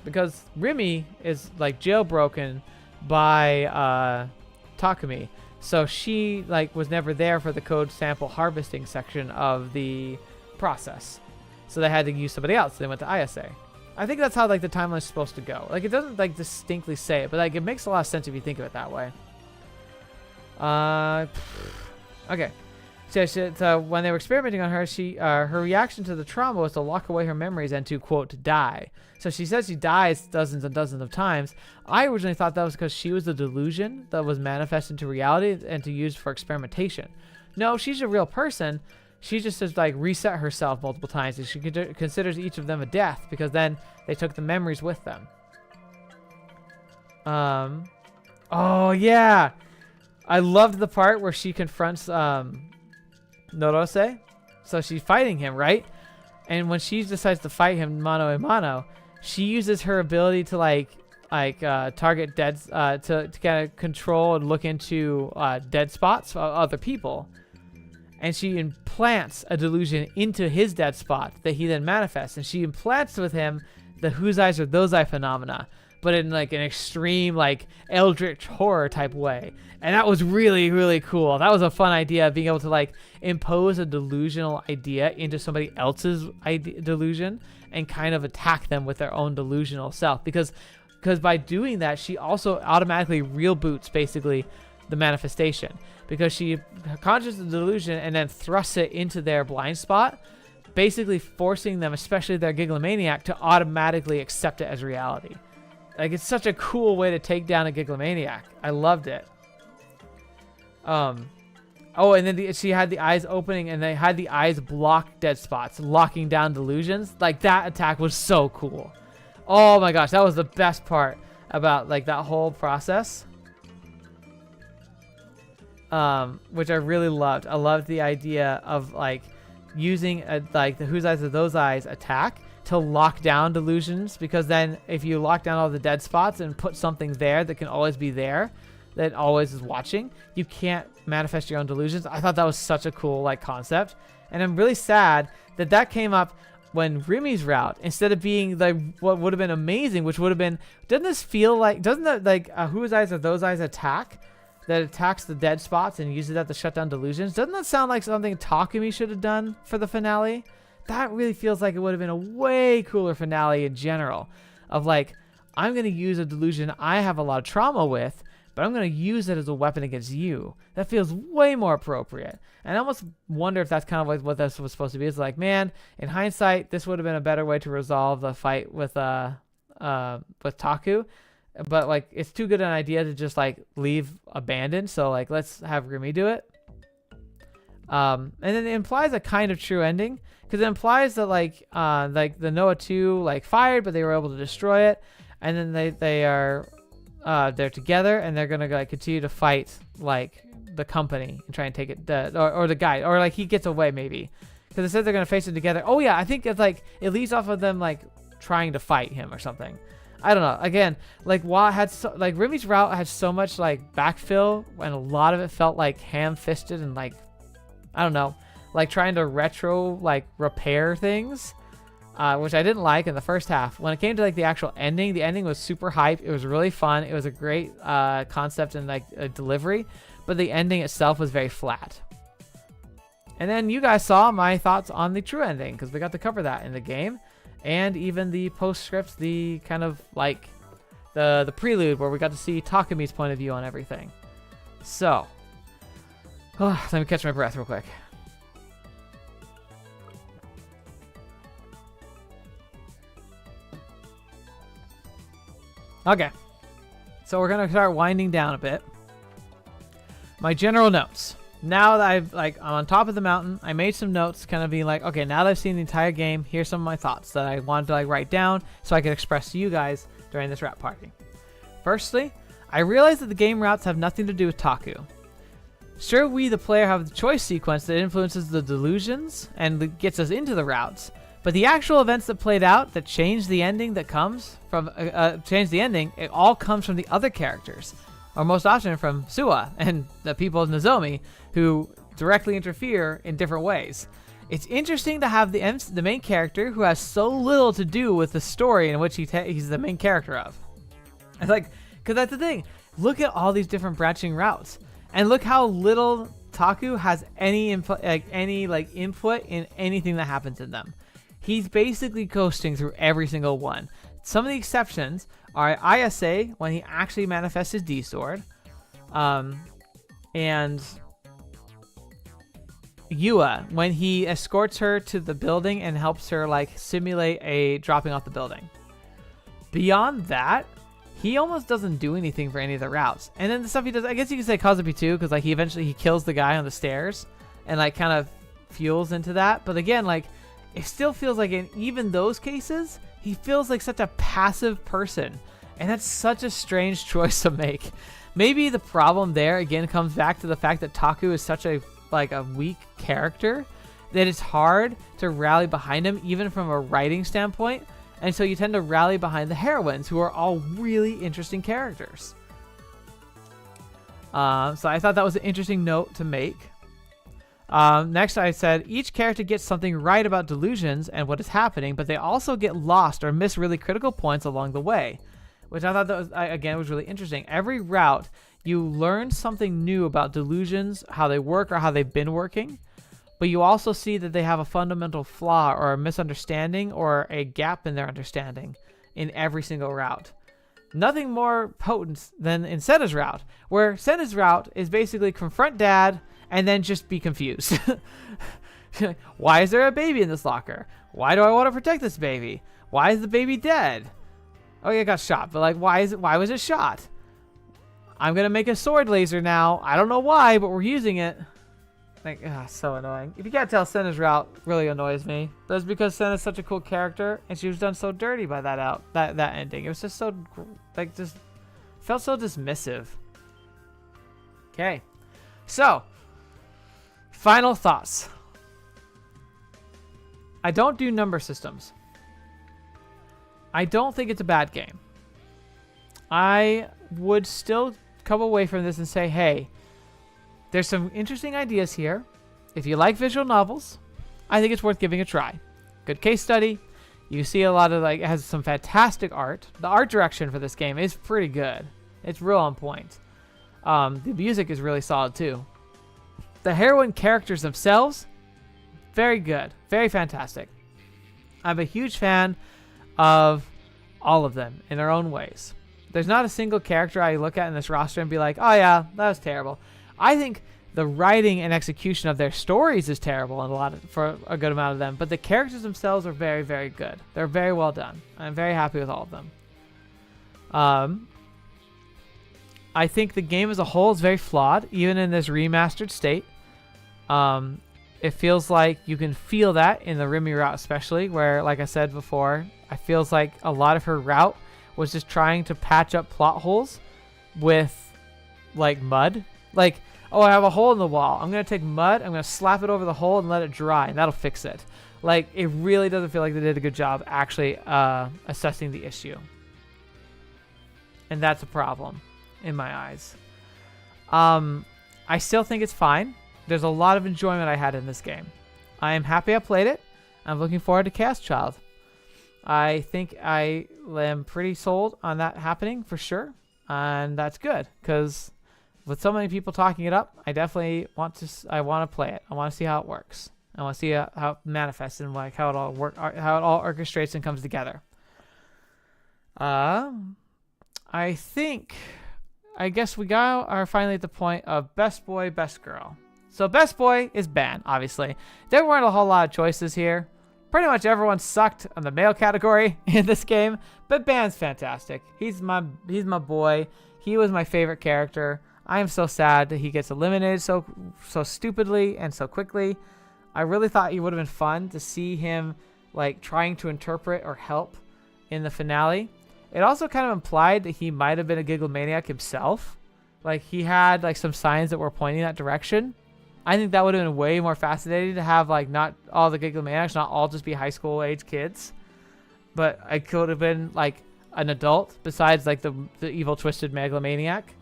Because Rimi is jailbroken by Takumi. So she was never there for the code sample harvesting section of the process. So they had to use somebody else. So they went to Ayase. I think that's how the timeline is supposed to go. It doesn't distinctly say it, but it makes a lot of sense if you think of it that way. Okay. So when they were experimenting on her, her reaction to the trauma was to lock away her memories and to, quote, die. So she says she dies dozens and dozens of times. I originally thought that was because she was the delusion that was manifested into reality and to use for experimentation. No, she's a real person. She just has reset herself multiple times, and she considers each of them a death because then they took the memories with them. Oh yeah, I loved the part where she confronts Norose. So she's fighting him, right? And when she decides to fight him mano a mano, she uses her ability to target dead to kind of control and look into dead spots of other people. And she implants a delusion into his dead spot that he then manifests. And she implants with him the whose eyes are those eye phenomena, but in like an extreme like eldritch horror type way. And that was really, really cool. That was a fun idea, being able to like impose a delusional idea into somebody else's delusion and kind of attack them with their own delusional self. Because by doing that, she also automatically real boots basically the manifestation, because she conjures the delusion and then thrusts it into their blind spot, basically forcing them, especially their Gigglomaniac, to automatically accept it as reality. Like, it's such a cool way to take down a Gigglomaniac. I loved it. Oh, and then she had the eyes opening, and they had the eyes block dead spots, locking down delusions. Like, that attack was so cool. Oh my gosh, that was the best part about like that whole process. Which I really loved. I loved the idea of like using like the whose eyes are those eyes attack to lock down delusions, because then if you lock down all the dead spots and put something there that can always be there, that always is watching, you can't manifest your own delusions. I thought that was such a cool like concept, and I'm really sad that that came up when Rimi's route, instead of being like what would have been amazing, which would have been, doesn't this feel like, doesn't that like whose eyes are those eyes attack that attacks the dead spots and uses that to shut down delusions? Doesn't that sound like something Takumi should have done for the finale? That really feels like it would have been a way cooler finale in general, of like, I'm going to use a delusion I have a lot of trauma with, but I'm going to use it as a weapon against you. That feels way more appropriate. And I almost wonder if that's kind of like what this was supposed to be. It's like, man, in hindsight, this would have been a better way to resolve the fight with Taku. But like, it's too good an idea to just like leave abandoned. So like, let's have Rimi do it. And then it implies a kind of true ending, because it implies that like the Noah 2 like fired, but they were able to destroy it. And then they're together, and they're gonna like continue to fight like the company and try and take it, or the guy, or like he gets away maybe, because it said they're gonna face it together. Oh yeah, I think it's like it leads off of them like trying to fight him or something. I don't know. Again, like while it had like Rimi's route had so much like backfill, and a lot of it felt like ham-fisted and like, I don't know, like trying to repair things. Which I didn't like in the first half. When it came to like the actual ending, the ending was super hype. It was really fun. It was a great concept and like delivery, but the ending itself was very flat. And then you guys saw my thoughts on the true ending, because we got to cover that in the game, and even the postscripts, the kind of like the prelude where we got to see Takumi's point of view on everything. So, let me catch my breath real quick. Okay, so we're gonna start winding down a bit. My general notes. Now that I'm on top of the mountain, I made some notes, kind of being like, okay, now that I've seen the entire game, here's some of my thoughts that I wanted to like write down so I could express to you guys during this rap party. Firstly, I realized that the game routes have nothing to do with Taku. Sure, we the player have the choice sequence that influences the delusions and gets us into the routes. But the actual events that played out that changed the ending that comes from, it all comes from the other characters, or most often from Suwa and the people of Nozomi, who directly interfere in different ways. It's interesting to have the main character who has so little to do with the story in which he's the main character of. It's like, because that's the thing. Look at all these different branching routes, and look how little Taku has any input in anything that happens in them. He's basically coasting through every single one. Some of the exceptions are ISA, when he actually manifests his D-Sword, and Yua, when he escorts her to the building and helps her like simulate a dropping off the building. Beyond that, he almost doesn't do anything for any of the routes. And then the stuff he does, I guess you could say Kazubi too, because like he kills the guy on the stairs and like kind of fuels into that. But again, like, it still feels like in even those cases, he feels like such a passive person. And that's such a strange choice to make, Maybe the problem there again comes back to the fact that Taku is such a weak character that it's hard to rally behind him even from a writing standpoint, and so you tend to rally behind the heroines, who are all really interesting characters. So I thought that was an interesting note to make. Next, I said each character gets something right about delusions and what is happening, but they also get lost or miss really critical points along the way, which I thought that was, again, was really interesting. Every route, you learn something new about delusions, how they work or how they've been working, but you also see that they have a fundamental flaw or a misunderstanding or a gap in their understanding in every single route. Nothing more potent than in Senna's route, where Senna's route is basically confront dad and then just be confused. Why is there a baby in this locker? Why do I want to protect this baby? Why is the baby dead? Oh yeah, it got shot, but like, why was it shot? I'm gonna make a sword laser now. I don't know why, but we're using it. Like, so annoying. If you can't tell, Senna's route really annoys me. That's because Senna's such a cool character, and she was done so dirty by that ending. It was just so, like, just felt so dismissive. Okay, so final thoughts. I don't do number systems. I don't think it's a bad game. I would still come away from this and say, hey, there's some interesting ideas here. If you like visual novels, I think it's worth giving a try. Good case study. You see a lot of, like, it has some fantastic art. The art direction for this game is pretty good. It's real on point. The music is really solid too. The heroine characters themselves, very good. Very fantastic. I'm a huge fan of all of them in their own ways. There's not a single character I look at in this roster and be like, oh yeah, that was terrible. I think the writing and execution of their stories is terrible for a good amount of them, but the characters themselves are very, very good. They're very well done. I'm very happy with all of them. I think the game as a whole is very flawed, even in this remastered state. It feels like you can feel that in the Rimi route especially, where, like I said before, it feels like a lot of her route was just trying to patch up plot holes with, like, mud. Like, oh, I have a hole in the wall. I'm going to take mud, I'm going to slap it over the hole and let it dry, and that'll fix it. Like, it really doesn't feel like they did a good job actually assessing the issue. And that's a problem in my eyes. I still think it's fine. There's a lot of enjoyment I had in this game. I am happy I played it. I'm looking forward to Chaos Child. I think I am pretty sold on that happening for sure. And that's good, because with so many people talking it up, I definitely want to play it. I want to see how it works. I want to see how it manifests and like how it all orchestrates and comes together. I guess we are finally at the point of best boy, best girl. So best boy is Ban, obviously. There weren't a whole lot of choices here. Pretty much everyone sucked on the male category in this game, but Ban's fantastic. He's my boy. He was my favorite character. I am so sad that he gets eliminated so stupidly and so quickly. I really thought he would have been fun to see him like trying to interpret or help in the finale. It also kind of implied that he might have been a Gigglemaniac himself. Like, he had like some signs that were pointing that direction. I think that would have been way more fascinating to have, like, not all the Gigglemaniacs, not all just be high school age kids, but I could have been like an adult besides like the evil twisted megalomaniac.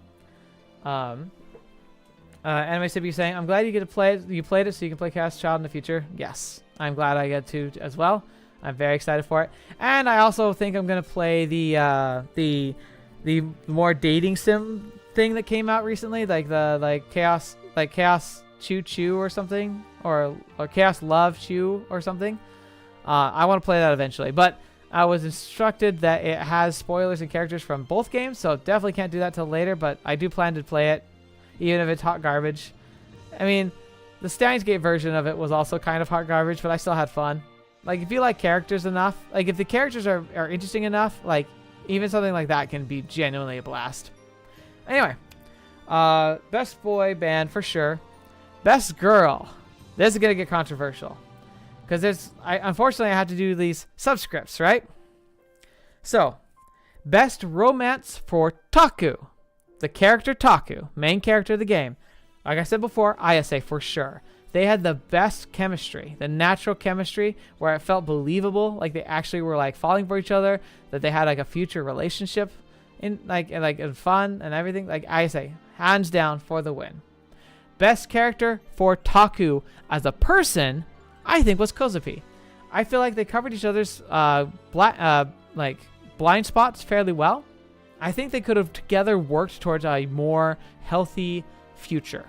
Anime Sippy saying, I'm glad you get to play it. You played it so you can play Chaos Child in the future. Yes, I'm glad I get to as well. I'm very excited for it, and I also think I'm gonna play the more dating sim thing that came out recently, like the Chaos Choo Choo or something, or Chaos Love Choo or something. I want to play that eventually, but I was instructed that it has spoilers and characters from both games, so definitely can't do that till later, but I do plan to play it, even if it's hot garbage. I mean, the Steins Gate version of it was also kind of hot garbage, but I still had fun. Like, if you like characters enough, like, if the characters are interesting enough, like, even something like that can be genuinely a blast. Anyway, best boy band for sure. Best girl. This is going to get controversial, because unfortunately I have to do these subscripts, right? So, best romance for Taku. the character Taku, main character of the game, like I said before, Ayase for sure. They had the best chemistry, the natural chemistry where it felt believable, like they actually were like falling for each other, that they had like a future relationship in like and fun and everything. Like Ayase, hands down for the win. Best character for Taku as a person, I think, was Kozupi. I feel like they covered each other's like blind spots fairly well. I think they could have together worked towards a more healthy future.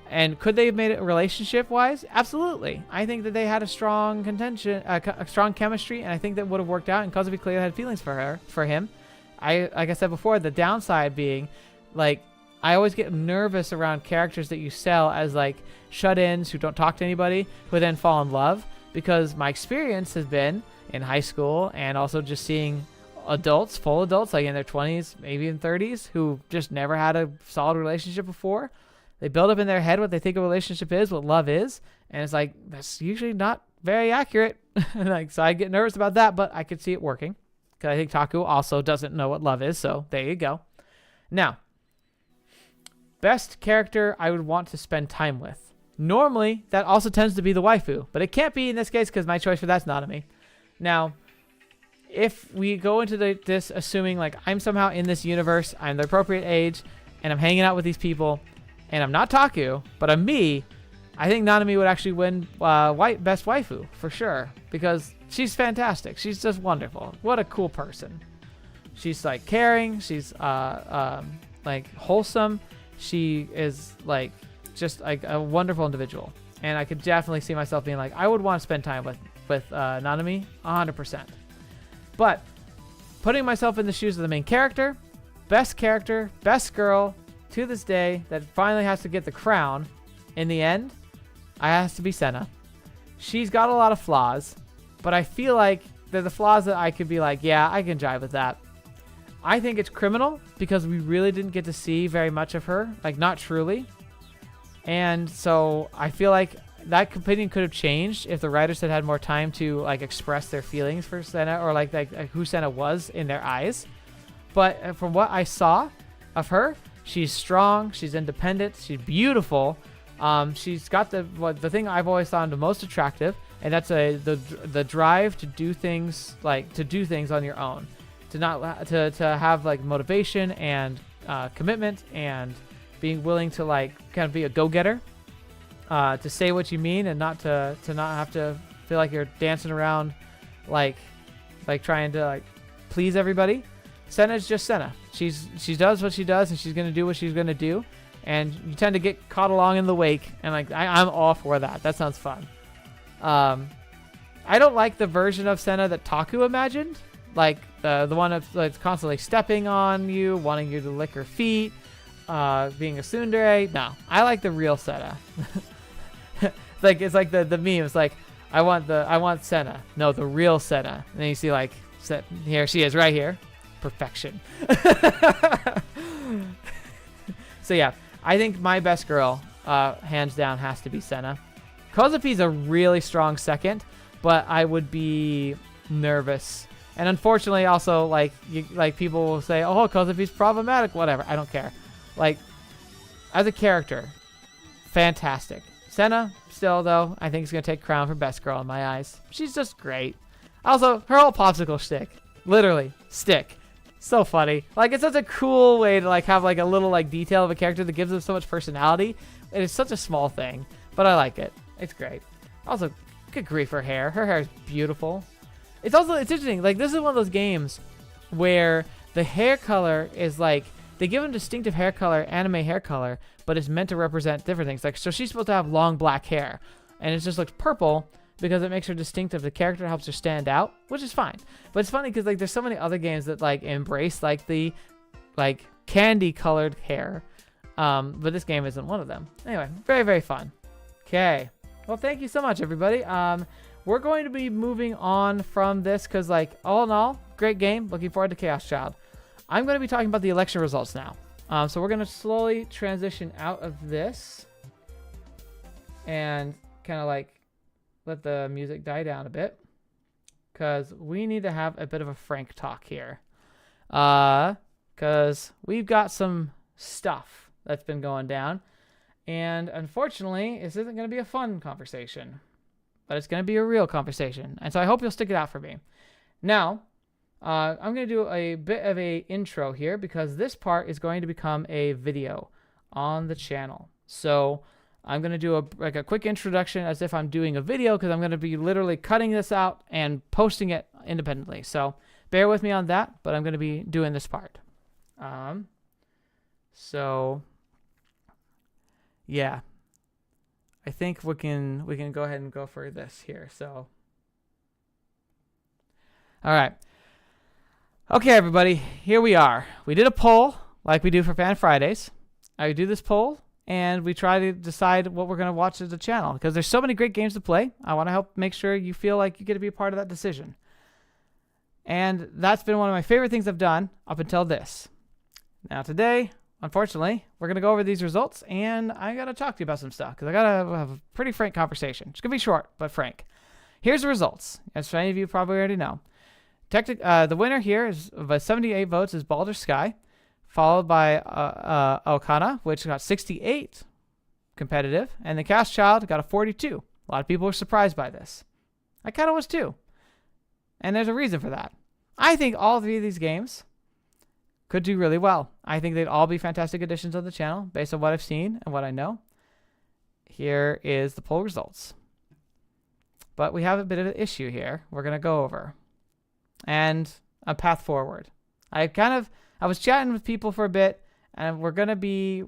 And could they have made it relationship-wise? Absolutely. I think that they had a strong contention, a strong chemistry, and I think that would have worked out. And Kozupi clearly had feelings for him. Like I said before, the downside being, like, I always get nervous around characters that you sell as like shut-ins who don't talk to anybody, who then fall in love, because my experience has been in high school and also just seeing adults, full adults, like in their 20s, maybe in 30s, who just never had a solid relationship before. They build up in their head what they think a relationship is, what love is, and it's like, that's usually not very accurate. Like, so I get nervous about that, but I could see it working, because I think Taku also doesn't know what love is, so there you go. Now, best character I would want to spend time with. Normally, that also tends to be the waifu, but it can't be in this case because my choice for that's Nanami. Now, if we go into this assuming like I'm somehow in this universe, I'm the appropriate age, and I'm hanging out with these people, and I'm not Taku, but I'm me, I think Nanami would actually win best waifu for sure, because she's fantastic. She's just wonderful. What a cool person. She's like caring. She's like wholesome. She is like just like a wonderful individual, and I could definitely see myself being like, I would want to spend time with Nanami 100%. But putting myself in the shoes of the main character, best girl to this day that finally has to get the crown in the end, I has to be Senna. She's got a lot of flaws, but I feel like they're the flaws that I could be like, yeah, I can jive with that. I think it's criminal because we really didn't get to see very much of her, like not truly. And so I feel like that opinion could have changed if the writers had had more time to like express their feelings for Senna, or like who Senna was in their eyes. But from what I saw of her, she's strong, she's independent, she's beautiful. She's got the thing I've always found the most attractive, and that's the drive to do things on your own, to not to have like motivation and commitment, and being willing to like kind of be a go-getter, to say what you mean, and not have to feel like you're dancing around like trying to like please everybody. Senna's just Senna. She does what she does, and she's gonna do what she's gonna do, and you tend to get caught along in the wake, and like I'm all for that. That sounds fun. I don't like the version of Senna that Taku imagined, like the one that's constantly stepping on you, wanting you to lick her feet, being a tsundere. No, I like the real Senna. It's like the meme. It's like I want Senna. No, the real Senna. And then you see like here she is right here. Perfection. So yeah, I think my best girl, hands down, has to be Senna. Kozupi's a really strong second, but I would be nervous. And unfortunately, also like people will say, "Oh, Kozupi's problematic." Whatever, I don't care. Like as a character, fantastic. Senna, still though, I think is gonna take crown for best girl in my eyes. She's just great. Also, her whole popsicle stick, literally stick. So funny. Like, it's such a cool way to like have like a little like detail of a character that gives them so much personality. It is such a small thing, but I like it. It's great. Also, good grief, her hair. Her hair is beautiful. It's interesting. Like, this is one of those games where the hair color is like, they give them distinctive hair color, anime hair color, but it's meant to represent different things. Like, so she's supposed to have long black hair, and it just looks purple because it makes her distinctive. The character helps her stand out, which is fine. But it's funny because like there's so many other games that like embrace like the like candy colored hair, but this game isn't one of them. Anyway, very, very fun. Okay, well, thank you so much, everybody. We're going to be moving on from this because like all in all, great game. Looking forward to Chaos Child. I'm going to be talking about the election results now. So we're going to slowly transition out of this and kind of like let the music die down a bit, because we need to have a bit of a frank talk here, because we've got some stuff that's been going down. And unfortunately, this isn't going to be a fun conversation, but it's going to be a real conversation. And so I hope you'll stick it out for me. Now, I'm going to do a bit of a intro here because this part is going to become a video on the channel. So I'm going to do a quick introduction as if I'm doing a video because I'm going to be literally cutting this out and posting it independently. So bear with me on that, but I'm going to be doing this part. So yeah, I think we can go ahead and go for this here. So all right. Okay, everybody, here we are. We did a poll like we do for Fan Fridays. I do this poll and we try to decide what we're going to watch as a channel because there's so many great games to play. I want to help make sure you feel like you get to be a part of that decision. And that's been one of my favorite things I've done up until this. Now today, unfortunately, we're going to go over these results and I got to talk to you about some stuff because I got to have a pretty frank conversation. It's going to be short, but frank. Here's the results. As many of you probably already know. The winner here is by 78 votes is Baldur's Sky, followed by Okana, which got 68 competitive, and the Cast Child got a 42. A lot of people were surprised by this. I kind of was too. And there's a reason for that. I think all three of these games could do really well. I think they'd all be fantastic additions on the channel based on what I've seen and what I know. Here is the poll results. But we have a bit of an issue here we're going to go over. And a path forward. I was chatting with people for a bit and we're going to be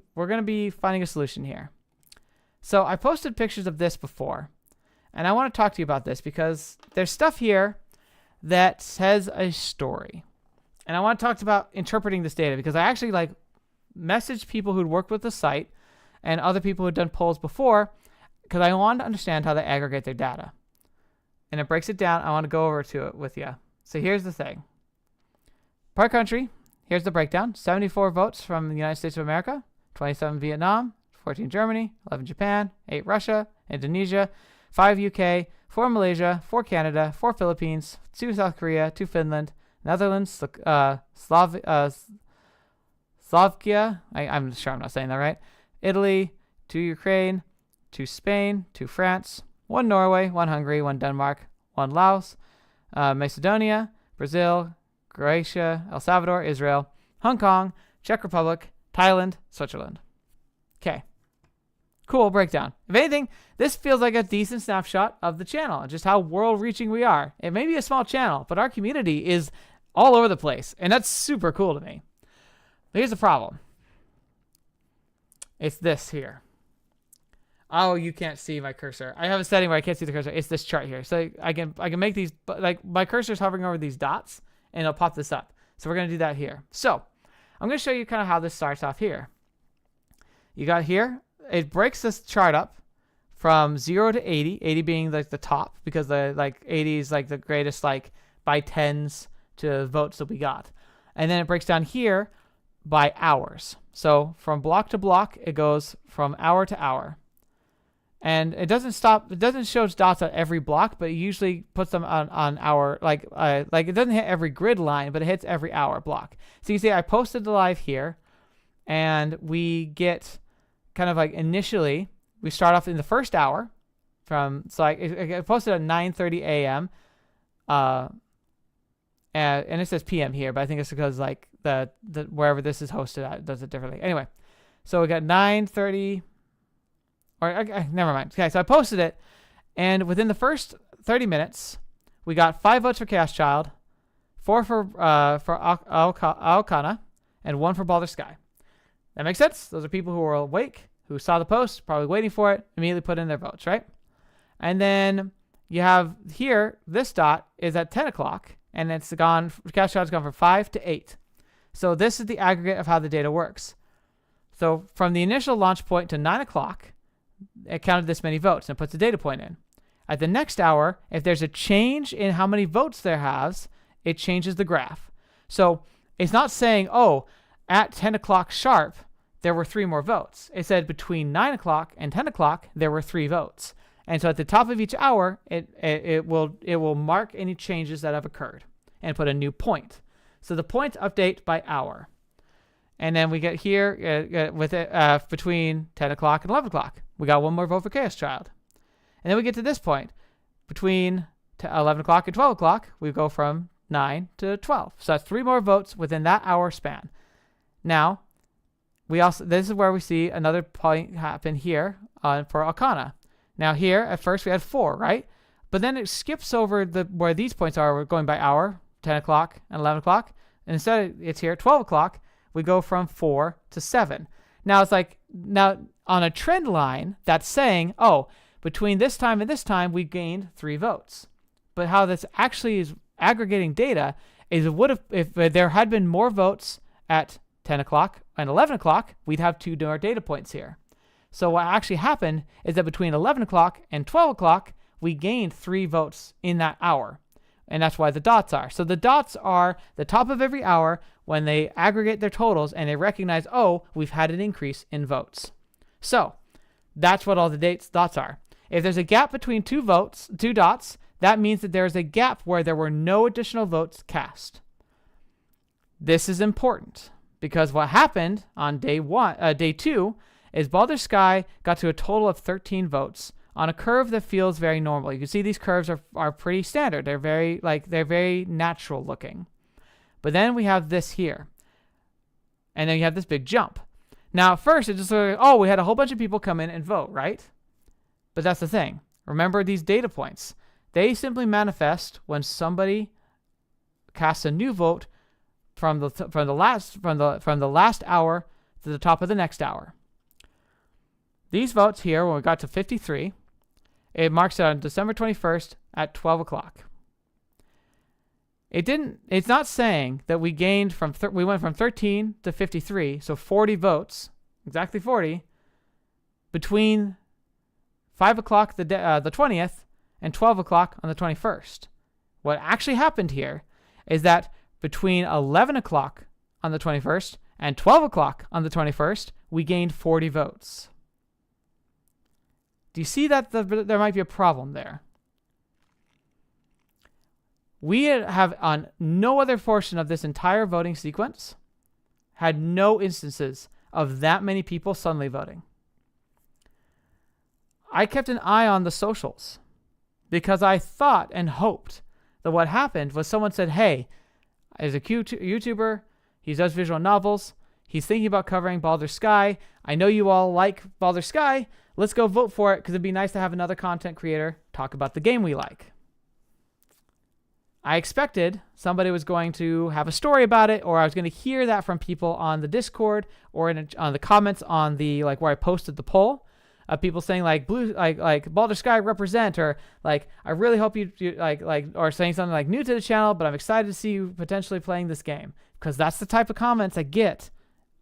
finding a solution here. So I posted pictures of this before and I want to talk to you about this because there's stuff here that says a story. And I want to talk about interpreting this data because I actually messaged people who'd worked with the site and other people who'd done polls before because I wanted to understand how they aggregate their data. And it breaks it down. I want to go over to it with you. So here's the thing. Per country, here's the breakdown. 74 votes from the United States of America, 27 Vietnam, 14 Germany, 11 Japan, 8 Russia, Indonesia, 5 UK, 4 Malaysia, 4 Canada, 4 Philippines, 2 South Korea, 2 Finland, Netherlands, Slovakia, I'm sure I'm not saying that right, Italy, 2 Ukraine, 2 Spain, 2 France, 1 Norway, 1 Hungary, 1 Denmark, 1 Laos, Macedonia, Brazil, Croatia, El Salvador, Israel, Hong Kong, Czech Republic, Thailand, Switzerland. Okay. Cool breakdown. If anything, this feels like a decent snapshot of the channel and just how world-reaching we are. It may be a small channel, but our community is all over the place, and that's super cool to me. But here's the problem. It's this here. Oh, you can't see my cursor. I have a setting where I can't see the cursor. It's this chart here. So I can make these, like my cursor's hovering over these dots and it'll pop this up. So we're going to do that here. So I'm going to show you kind of how this starts off here. You got here, it breaks this chart up from 0 to 80, 80 being like the top because the 80 is like the greatest by tens to votes that we got. And then it breaks down here by hours. So from block to block, it goes from hour to hour. And it doesn't stop. It doesn't show dots on every block, but it usually puts them on hour. Like it doesn't hit every grid line, but it hits every hour block. So you see, I posted the live here, and we get kind of initially we start off in the first hour from. So I posted at 9:30 a.m. And it says p.m. here, but I think it's because the wherever this is hosted at does it differently. Anyway, so we got 9:30. Never mind. Okay, so I posted it, and within the first 30 minutes, we got 5 votes for Chaos Child, 4 for Okana, and 1 for Baldur's Sky. That makes sense? Those are people who were awake, who saw the post, probably waiting for it, immediately put in their votes, right? And then you have here, this dot is at 10 o'clock, and it's gone, Chaos Child's gone from 5 to 8. So this is the aggregate of how the data works. So from the initial launch point to 9 o'clock, it counted this many votes and puts a data point in. At the next hour, if there's a change in how many votes there has, it changes the graph. So it's not saying, oh, at 10 o'clock sharp, there were 3 more votes. It said between 9 o'clock and 10 o'clock, there were 3 votes. And so at the top of each hour, it will mark any changes that have occurred and put a new point. So the points update by hour. And then we get here with it between 10 o'clock and 11 o'clock. We got one more vote for Chaos Child. And then we get to this point. Between 11 o'clock and 12 o'clock, we go from 9 to 12. So that's 3 more votes within that hour span. Now, this is where we see another point happen here for Akana. Now here, at first we had 4, right? But then it skips over where these points are. We're going by hour, 10 o'clock and 11 o'clock. And instead, it's here at 12 o'clock. We go from 4 to 7. Now, it's like, now on a trend line, that's saying, oh, between this time and this time, we gained 3 votes. But how this actually is aggregating data is if there had been more votes at 10 o'clock and 11 o'clock, we'd have 2 more data points here. So what actually happened is that between 11 o'clock and 12 o'clock, we gained 3 votes in that hour. And that's why the dots are. So the dots are the top of every hour when they aggregate their totals and they recognize, oh, we've had an increase in votes. So that's what all the dots are. If there's a gap between 2 dots, that means that there's a gap where there were no additional votes cast. This is important because what happened on day 2 is Baldur's Sky got to a total of 13 votes on a curve that feels very normal. You can see these curves are pretty standard. They're very natural looking. But then we have this here. And then you have this big jump. Now, at first, it's just like, oh, we had a whole bunch of people come in and vote, right? But that's the thing. Remember these data points. They simply manifest when somebody casts a new vote from the last hour to the top of the next hour. These votes here, when we got to 53, it marks it on December 21st at 12 o'clock. It's not saying that we gained we went from 13 to 53, so 40 votes, exactly 40, between 5 o'clock the 20th and 12 o'clock on the 21st. What actually happened here is that between 11 o'clock on the 21st and 12 o'clock on the 21st, we gained 40 votes. Do you see that there might be a problem there? We have, on no other portion of this entire voting sequence, had no instances of that many people suddenly voting. I kept an eye on the socials because I thought and hoped that what happened was someone said, hey, there's a YouTuber, he does visual novels, he's thinking about covering Baldur's Sky. I know you all like Baldur's Sky. Let's go vote for it because it'd be nice to have another content creator talk about the game we like. I expected somebody was going to have a story about it, or I was going to hear that from people on the Discord or on the comments on the where I posted the poll. People saying like Baldur's Sky represent, or like I really hope you or saying something like new to the channel, but I'm excited to see you potentially playing this game, because that's the type of comments I get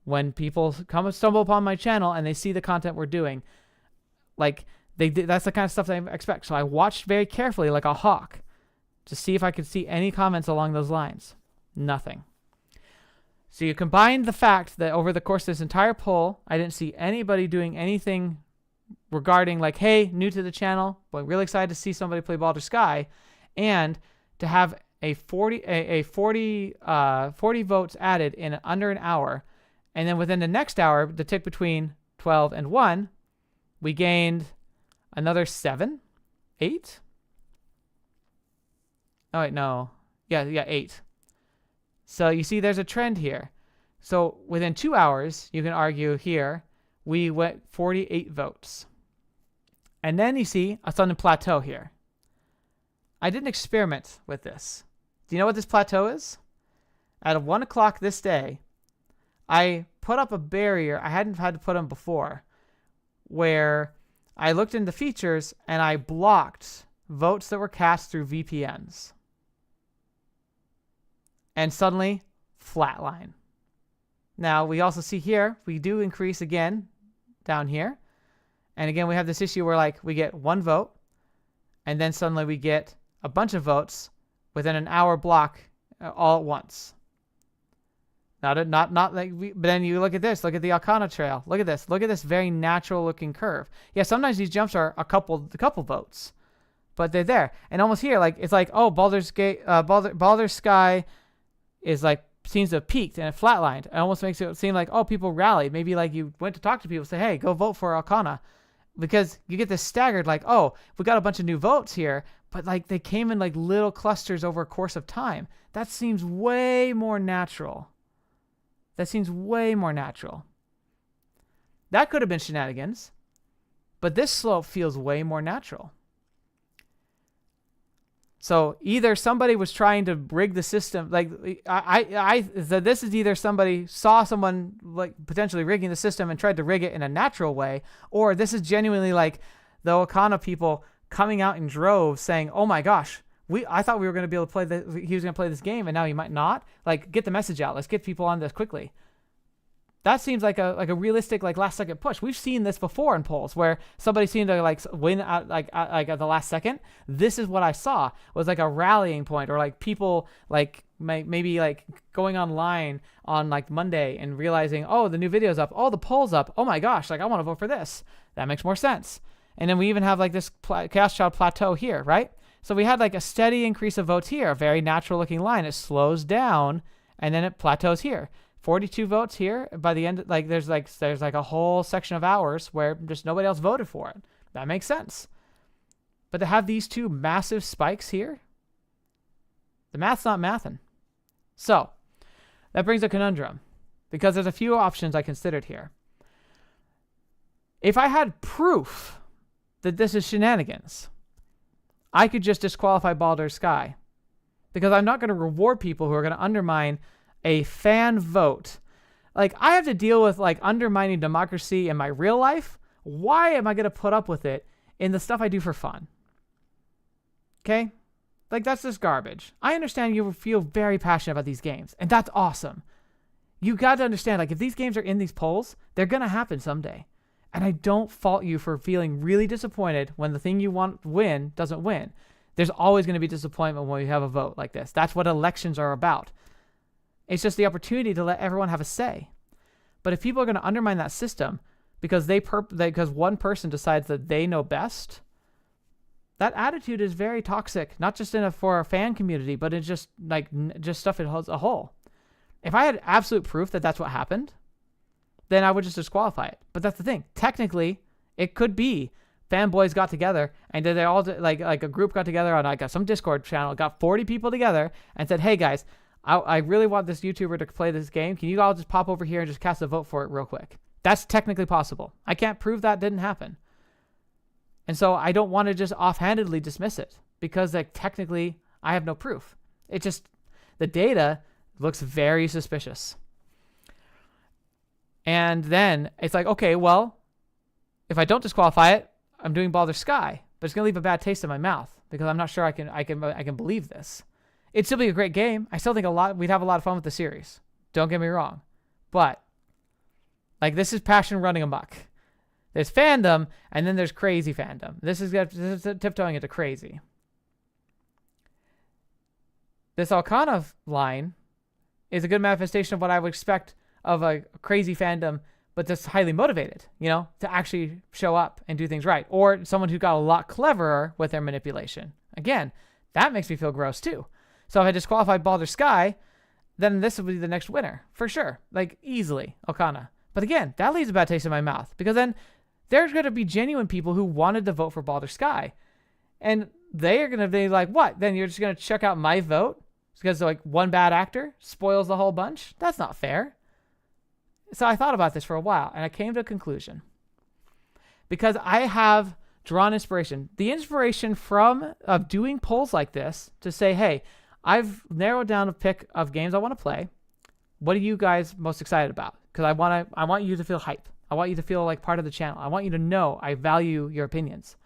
when people come and stumble upon my channel and they see the content we're doing. That's the kind of stuff that I expect. So I watched very carefully like a hawk to see if I could see any comments along those lines. Nothing. So you combine the fact that over the course of this entire poll, I didn't see anybody doing anything regarding like, hey, new to the channel, but really excited to see somebody play Baldur's Sky, and to have a 40 votes added in under an hour, and then within the next hour, the tick between 12 and 1, we gained another 7, 8. Oh wait, no, yeah, 8. So you see, there's a trend here. So within 2 hours, you can argue here, we went 48 votes. And then you see a sudden plateau here. I didn't experiment with this. Do you know what this plateau is? At 1 o'clock this day, I put up a barrier I hadn't had to put on before, where I looked into features and I blocked votes that were cast through VPNs. And suddenly, flatline. Now, we also see here, we do increase again down here. And again, we have this issue where like we get 1 vote, and then suddenly we get a bunch of votes within an hour block all at once. Not like but then you look at this, look at the Arcana trail. Look at this very natural looking curve. Yeah, sometimes these jumps are a couple votes, but they're there. And almost here, like it's like, oh, Baldur's Sky is like seems to have peaked and it flatlined. It almost makes it seem like, oh, people rallied. Maybe like you went to talk to people, say, hey, go vote for Alcana. Because you get this staggered, like, oh, we got a bunch of new votes here, but like they came in like little clusters over a course of time. That seems way more natural. That could have been shenanigans, but this slope feels way more natural. So either somebody was trying to rig the system, like this is either somebody saw someone like potentially rigging the system and tried to rig it in a natural way, or this is genuinely like the Okana people coming out in droves saying, "Oh my gosh, I thought we were going to be able to play he was going to play this game, and now he might not. Like, get the message out. Let's get people on this quickly." That seems like a realistic like last second push. We've seen this before in polls where somebody seemed to like win at at the last second. This is what I saw was like a rallying point, or like people like maybe like going online on like Monday and realizing, oh, the new video's up, oh, the poll's up, oh my gosh, like I want to vote for this. That makes more sense. And then we even have like this Chaos Child plateau here, right? So we had like a steady increase of votes here, a very natural looking line. It slows down and then it plateaus here. 42 votes here. By the end, like there's like a whole section of hours where just nobody else voted for it. That makes sense. But to have these two massive spikes here, the math's not mathing. So that brings a conundrum, because there's a few options I considered here. If I had proof that this is shenanigans, I could just disqualify Baldur's Sky, because I'm not going to reward people who are going to undermine a fan vote. Like, I have to deal with like undermining democracy in my real life. Why am I going to put up with it in the stuff I do for fun? Okay? Like, that's just garbage. I understand you feel very passionate about these games, and that's awesome. You got to understand, like, if these games are in these polls, they're going to happen someday. And I don't fault you for feeling really disappointed when the thing you want to win doesn't win. There's always going to be disappointment when you have a vote like this. That's what elections are about. It's just the opportunity to let everyone have a say. But if people are going to undermine that system because because one person decides that they know best, that attitude is very toxic. Not just for a fan community, but it's just like just stuff as a whole. If I had absolute proof that that's what happened, then I would just disqualify it. But that's the thing. Technically, it could be fanboys got together and they all like a group got together on like some Discord channel, got 40 people together and said, "Hey guys, I really want this YouTuber to play this game. Can you all just pop over here and just cast a vote for it real quick?" That's technically possible. I can't prove that didn't happen. And so I don't want to just offhandedly dismiss it because like technically I have no proof. It just, the data looks very suspicious. And then it's like, okay, well, if I don't disqualify it, I'm doing Baldur's Sky, but it's going to leave a bad taste in my mouth because I'm not sure I can believe this. It'd still be a great game. I still think we'd have a lot of fun with the series. Don't get me wrong. But like, this is passion running amok. There's fandom, and then there's crazy fandom. This is tiptoeing into crazy. This Alcana line is a good manifestation of what I would expect of a crazy fandom, but that's highly motivated, to actually show up and do things right. Or someone who got a lot cleverer with their manipulation. Again, that makes me feel gross too. So if I disqualified Baldur's Sky, then this would be the next winner, for sure. Like, easily, Alcana. But again, that leaves a bad taste in my mouth, because then there's going to be genuine people who wanted to vote for Baldur's Sky. And they are going to be like, what? Then you're just going to check out my vote? Because like one bad actor spoils the whole bunch? That's not fair. So I thought about this for a while, and I came to a conclusion. Because I have drawn inspiration. The inspiration of doing polls like this to say, hey, I've narrowed down a pick of games I want to play. What are you guys most excited about? Because I want you to feel hype. I want you to feel like part of the channel. I want you to know I value your opinions.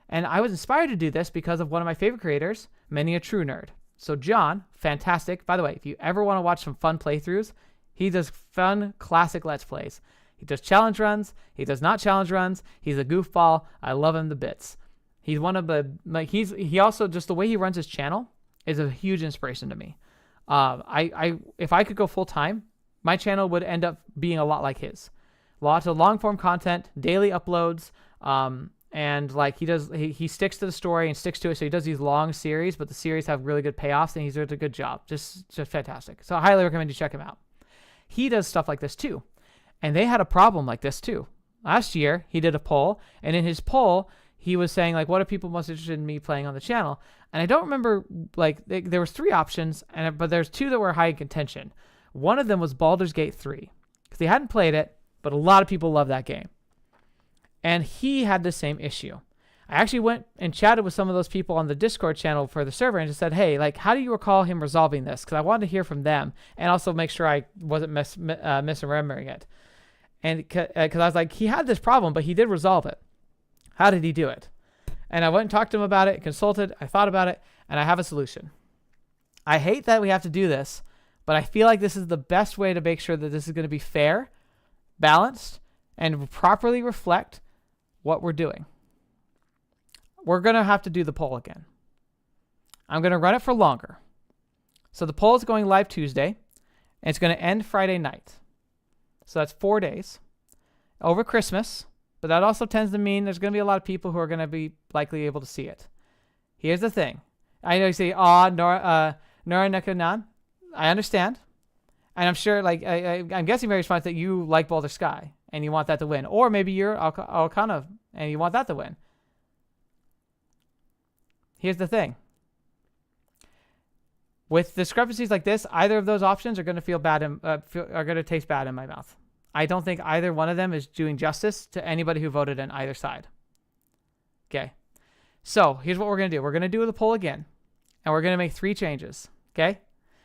And I was inspired to do this because of one of my favorite creators, Many a True Nerd. So John, fantastic. By the way, if you ever want to watch some fun playthroughs, he does fun, classic Let's Plays. He does challenge runs. He does not challenge runs. He's a goofball. I love him to bits. He's one of the, like, he also, just the way he runs his channel is a huge inspiration to me. If I could go full time, my channel would end up being a lot like his. Lots of long form content, daily uploads, And like he sticks to the story and sticks to it. So he does these long series, but the series have really good payoffs, and he's doing a good job. Just fantastic. So I highly recommend you check him out. He does stuff like this too. And they had a problem like this too. Last year, he did a poll, and in his poll, he was saying like, what are people most interested in me playing on the channel? And I don't remember, like, there was 3 options, but there's 2 that were high in contention. One of them was Baldur's Gate 3, because they hadn't played it, but a lot of people love that game. And he had the same issue. I actually went and chatted with some of those people on the Discord channel for the server and just said, hey, like, how do you recall him resolving this? Because I wanted to hear from them and also make sure I wasn't misremembering it. And because I was like, he had this problem, but he did resolve it. How did he do it? And I went and talked to him about it, consulted, I thought about it, and I have a solution. I hate that we have to do this, but I feel like this is the best way to make sure that this is going to be fair, balanced, and properly reflect what we're doing. We're going to have to do the poll again. I'm going to run it for longer. So the poll is going live Tuesday, and it's going to end Friday night. So that's 4 days over Christmas, but that also tends to mean there's going to be a lot of people who are going to be likely able to see it. Here's the thing. I know you say, Nora Nekanan. I understand. And I'm sure, like, I'm guessing very response that you like Baldur's Sky and you want that to win. Or maybe you're Alcana and you want that to win. Here's the thing. With discrepancies like this, either of those options are going to feel bad are going to taste bad in my mouth. I don't think either one of them is doing justice to anybody who voted on either side. Okay. So here's what we're going to do. We're going to do the poll again, and we're going to make 3 changes. Okay.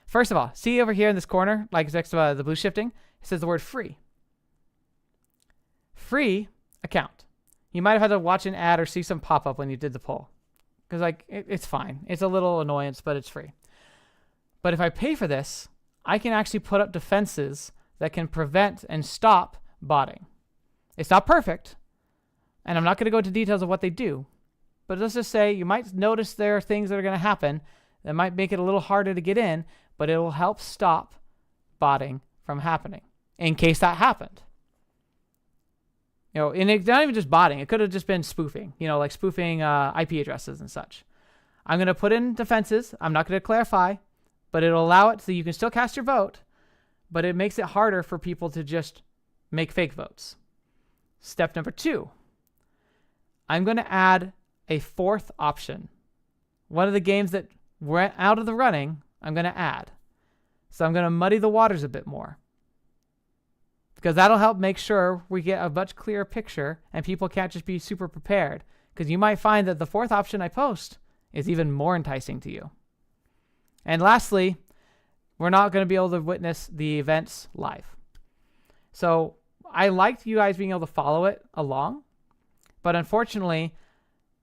First of all, see over here in this corner, like next to the blue shifting, it says the word free. Free account. You might have had to watch an ad or see some pop up when you did the poll. Because like it's fine. It's a little annoyance, but it's free. But if I pay for this, I can actually put up defenses that can prevent and stop botting. It's not perfect, and I'm not going to go into details of what they do, but let's just say you might notice there are things that are going to happen that might make it a little harder to get in, but it will help stop botting from happening in case that happened. You know, and it's not even just botting. It could have just been spoofing, you know, like spoofing IP addresses and such. I'm going to put in defenses. I'm not going to clarify, but it'll allow it so you can still cast your vote, but it makes it harder for people to just make fake votes. Step number 2, I'm going to add a 4th option. One of the games that went out of the running, I'm going to add. So I'm going to muddy the waters a bit more, because that'll help make sure we get a much clearer picture and people can't just be super prepared, because you might find that the 4th option I post is even more enticing to you. And lastly, we're not going to be able to witness the events live. So I liked you guys being able to follow it along, but unfortunately,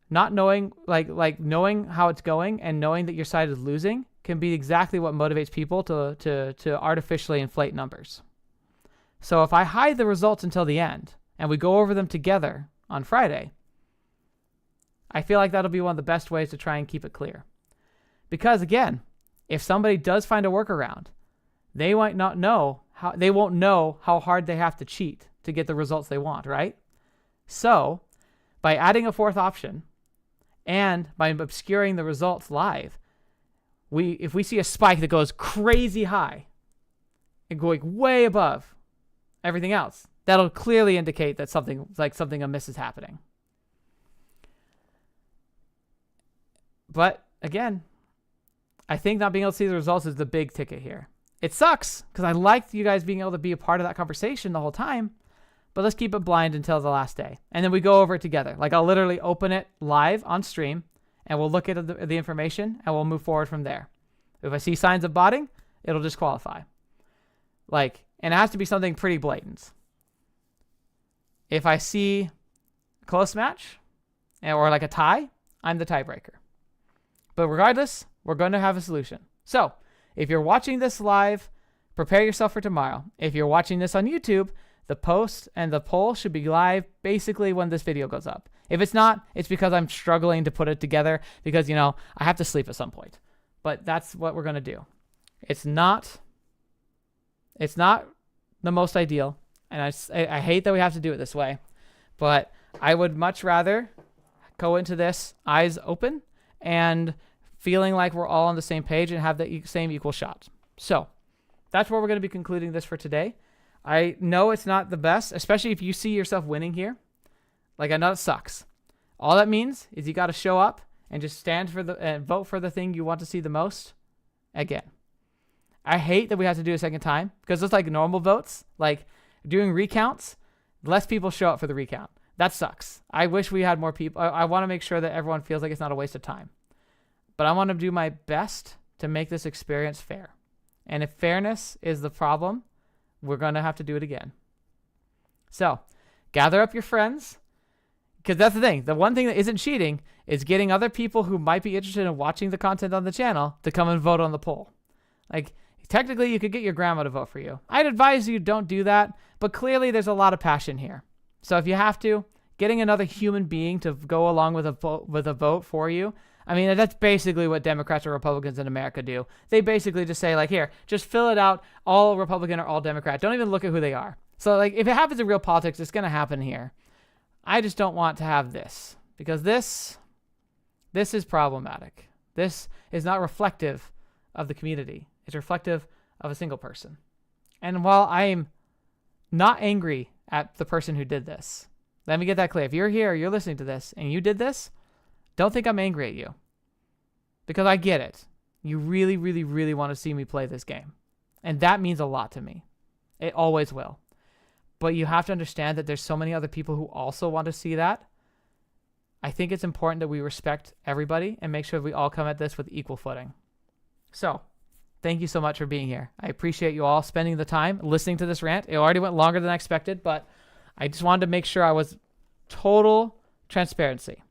not knowing like knowing how it's going and knowing that your side is losing can be exactly what motivates people to artificially inflate numbers. So if I hide the results until the end and we go over them together on Friday, I feel like that'll be one of the best ways to try and keep it clear. Because again, if somebody does find a workaround, they won't know how hard they have to cheat to get the results they want, right? So by adding a 4th option and by obscuring the results live, if we see a spike that goes crazy high and going way above everything else, that'll clearly indicate that something amiss is happening. But again, I think not being able to see the results is the big ticket here. It sucks because I liked you guys being able to be a part of that conversation the whole time, but let's keep it blind until the last day. And then we go over it together. Like I'll literally open it live on stream and we'll look at the information and we'll move forward from there. If I see signs of botting, it'll disqualify. And it has to be something pretty blatant. If I see a close match or like a tie, I'm the tiebreaker. But regardless, we're going to have a solution. So if you're watching this live, prepare yourself for tomorrow. If you're watching this on YouTube, the post and the poll should be live basically when this video goes up. If it's not, it's because I'm struggling to put it together because, I have to sleep at some point. But that's what we're going to do. It's not the most ideal, and I hate that we have to do it this way, but I would much rather go into this eyes open and feeling like we're all on the same page and have the same equal shot. So that's where we're going to be concluding this for today. I know it's not the best, especially if you see yourself winning here. Like, I know it sucks. All that means is you got to show up and just stand for and vote for the thing you want to see the most again. I hate that we have to do a second time because it's like normal votes, like doing recounts, less people show up for the recount. That sucks. I wish we had more people. I want to make sure that everyone feels like it's not a waste of time. But I want to do my best to make this experience fair. And if fairness is the problem, we're going to have to do it again. So gather up your friends, because that's the thing. The one thing that isn't cheating is getting other people who might be interested in watching the content on the channel to come and vote on the poll. Like, technically, you could get your grandma to vote for you. I'd advise you don't do that, but clearly there's a lot of passion here. So if you have to, getting another human being to go along with a vote for you, I mean, that's basically what Democrats or Republicans in America do. They basically just say, like, here, just fill it out, all Republican or all Democrat. Don't even look at who they are. So, like, if it happens in real politics, it's going to happen here. I just don't want to have this, because this is problematic. This is not reflective of the community. It's reflective of a single person. And while I'm not angry at the person who did this, let me get that clear. If you're here, you're listening to this, and you did this, don't think I'm angry at you, because I get it. You really, really, really want to see me play this game, and that means a lot to me. It always will. But you have to understand that there's so many other people who also want to see that. I think it's important that we respect everybody and make sure we all come at this with equal footing. So, thank you so much for being here. I appreciate you all spending the time listening to this rant. It already went longer than I expected, but I just wanted to make sure I was total transparency.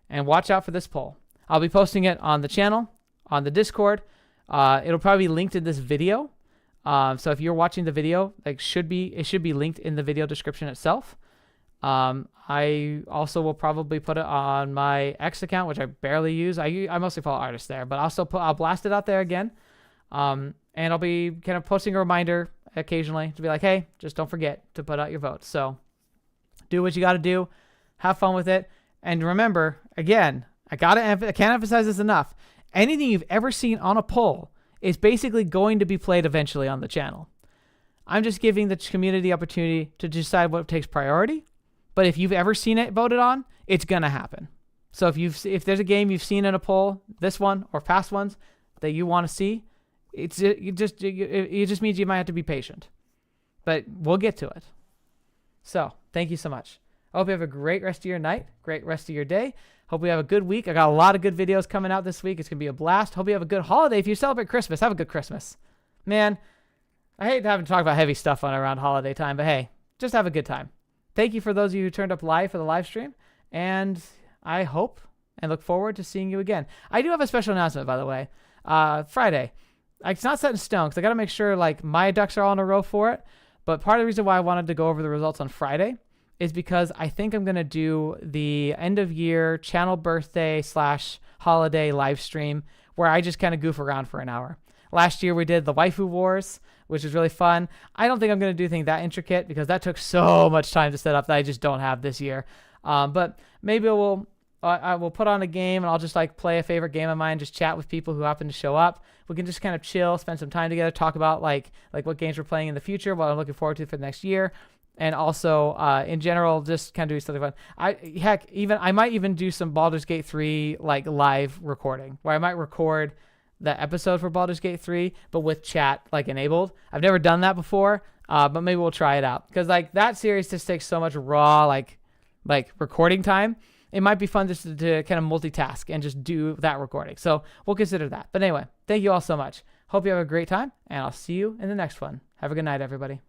And watch out for this poll. I'll be posting it on the channel, on the Discord. It'll probably be linked in this video. So if you're watching the video, it should be linked in the video description itself. I also will probably put it on my X account, which I barely use. I mostly follow artists there, but I'll blast it out there again. And I'll be kind of posting a reminder occasionally to be like, hey, just don't forget to put out your votes. So do what you got to do. Have fun with it. And remember, again, I can't emphasize this enough. Anything you've ever seen on a poll is basically going to be played eventually on the channel. I'm just giving the community opportunity to decide what takes priority. But if you've ever seen it voted on, it's going to happen. So if there's a game you've seen in a poll, this one or past ones, that you want to see, it just means you might have to be patient. But we'll get to it. So thank you so much. I hope you have a great rest of your night, great rest of your day. Hope we have a good week. I got a lot of good videos coming out this week. It's going to be a blast. Hope you have a good holiday. If you celebrate Christmas, have a good Christmas. Man, I hate having to talk about heavy stuff around holiday time, but hey, just have a good time. Thank you for those of you who turned up live for the live stream, and I hope and look forward to seeing you again. I do have a special announcement, by the way. Friday. It's not set in stone because I got to make sure like my ducks are all in a row for it, but part of the reason why I wanted to go over the results on Friday is because I think I'm going to do the end of year channel birthday / holiday live stream where I just kind of goof around for an hour. Last year we did the waifu wars, which was really fun. I don't think I'm going to do anything that intricate because that took so much time to set up that I just don't have this year. But maybe I will put on a game and I'll just like play a favorite game of mine, just chat with people who happen to show up. We can just kind of chill, spend some time together, talk about like what games we're playing in the future, what I'm looking forward to for the next year. And also, in general, just kind of do something fun. I might even do some Baldur's Gate 3 like live recording, where I might record the episode for Baldur's Gate 3, but with chat like enabled. I've never done that before, but maybe we'll try it out because like that series just takes so much raw like recording time. It might be fun just to kind of multitask and just do that recording. So we'll consider that. But anyway, thank you all so much. Hope you have a great time, and I'll see you in the next one. Have a good night, everybody.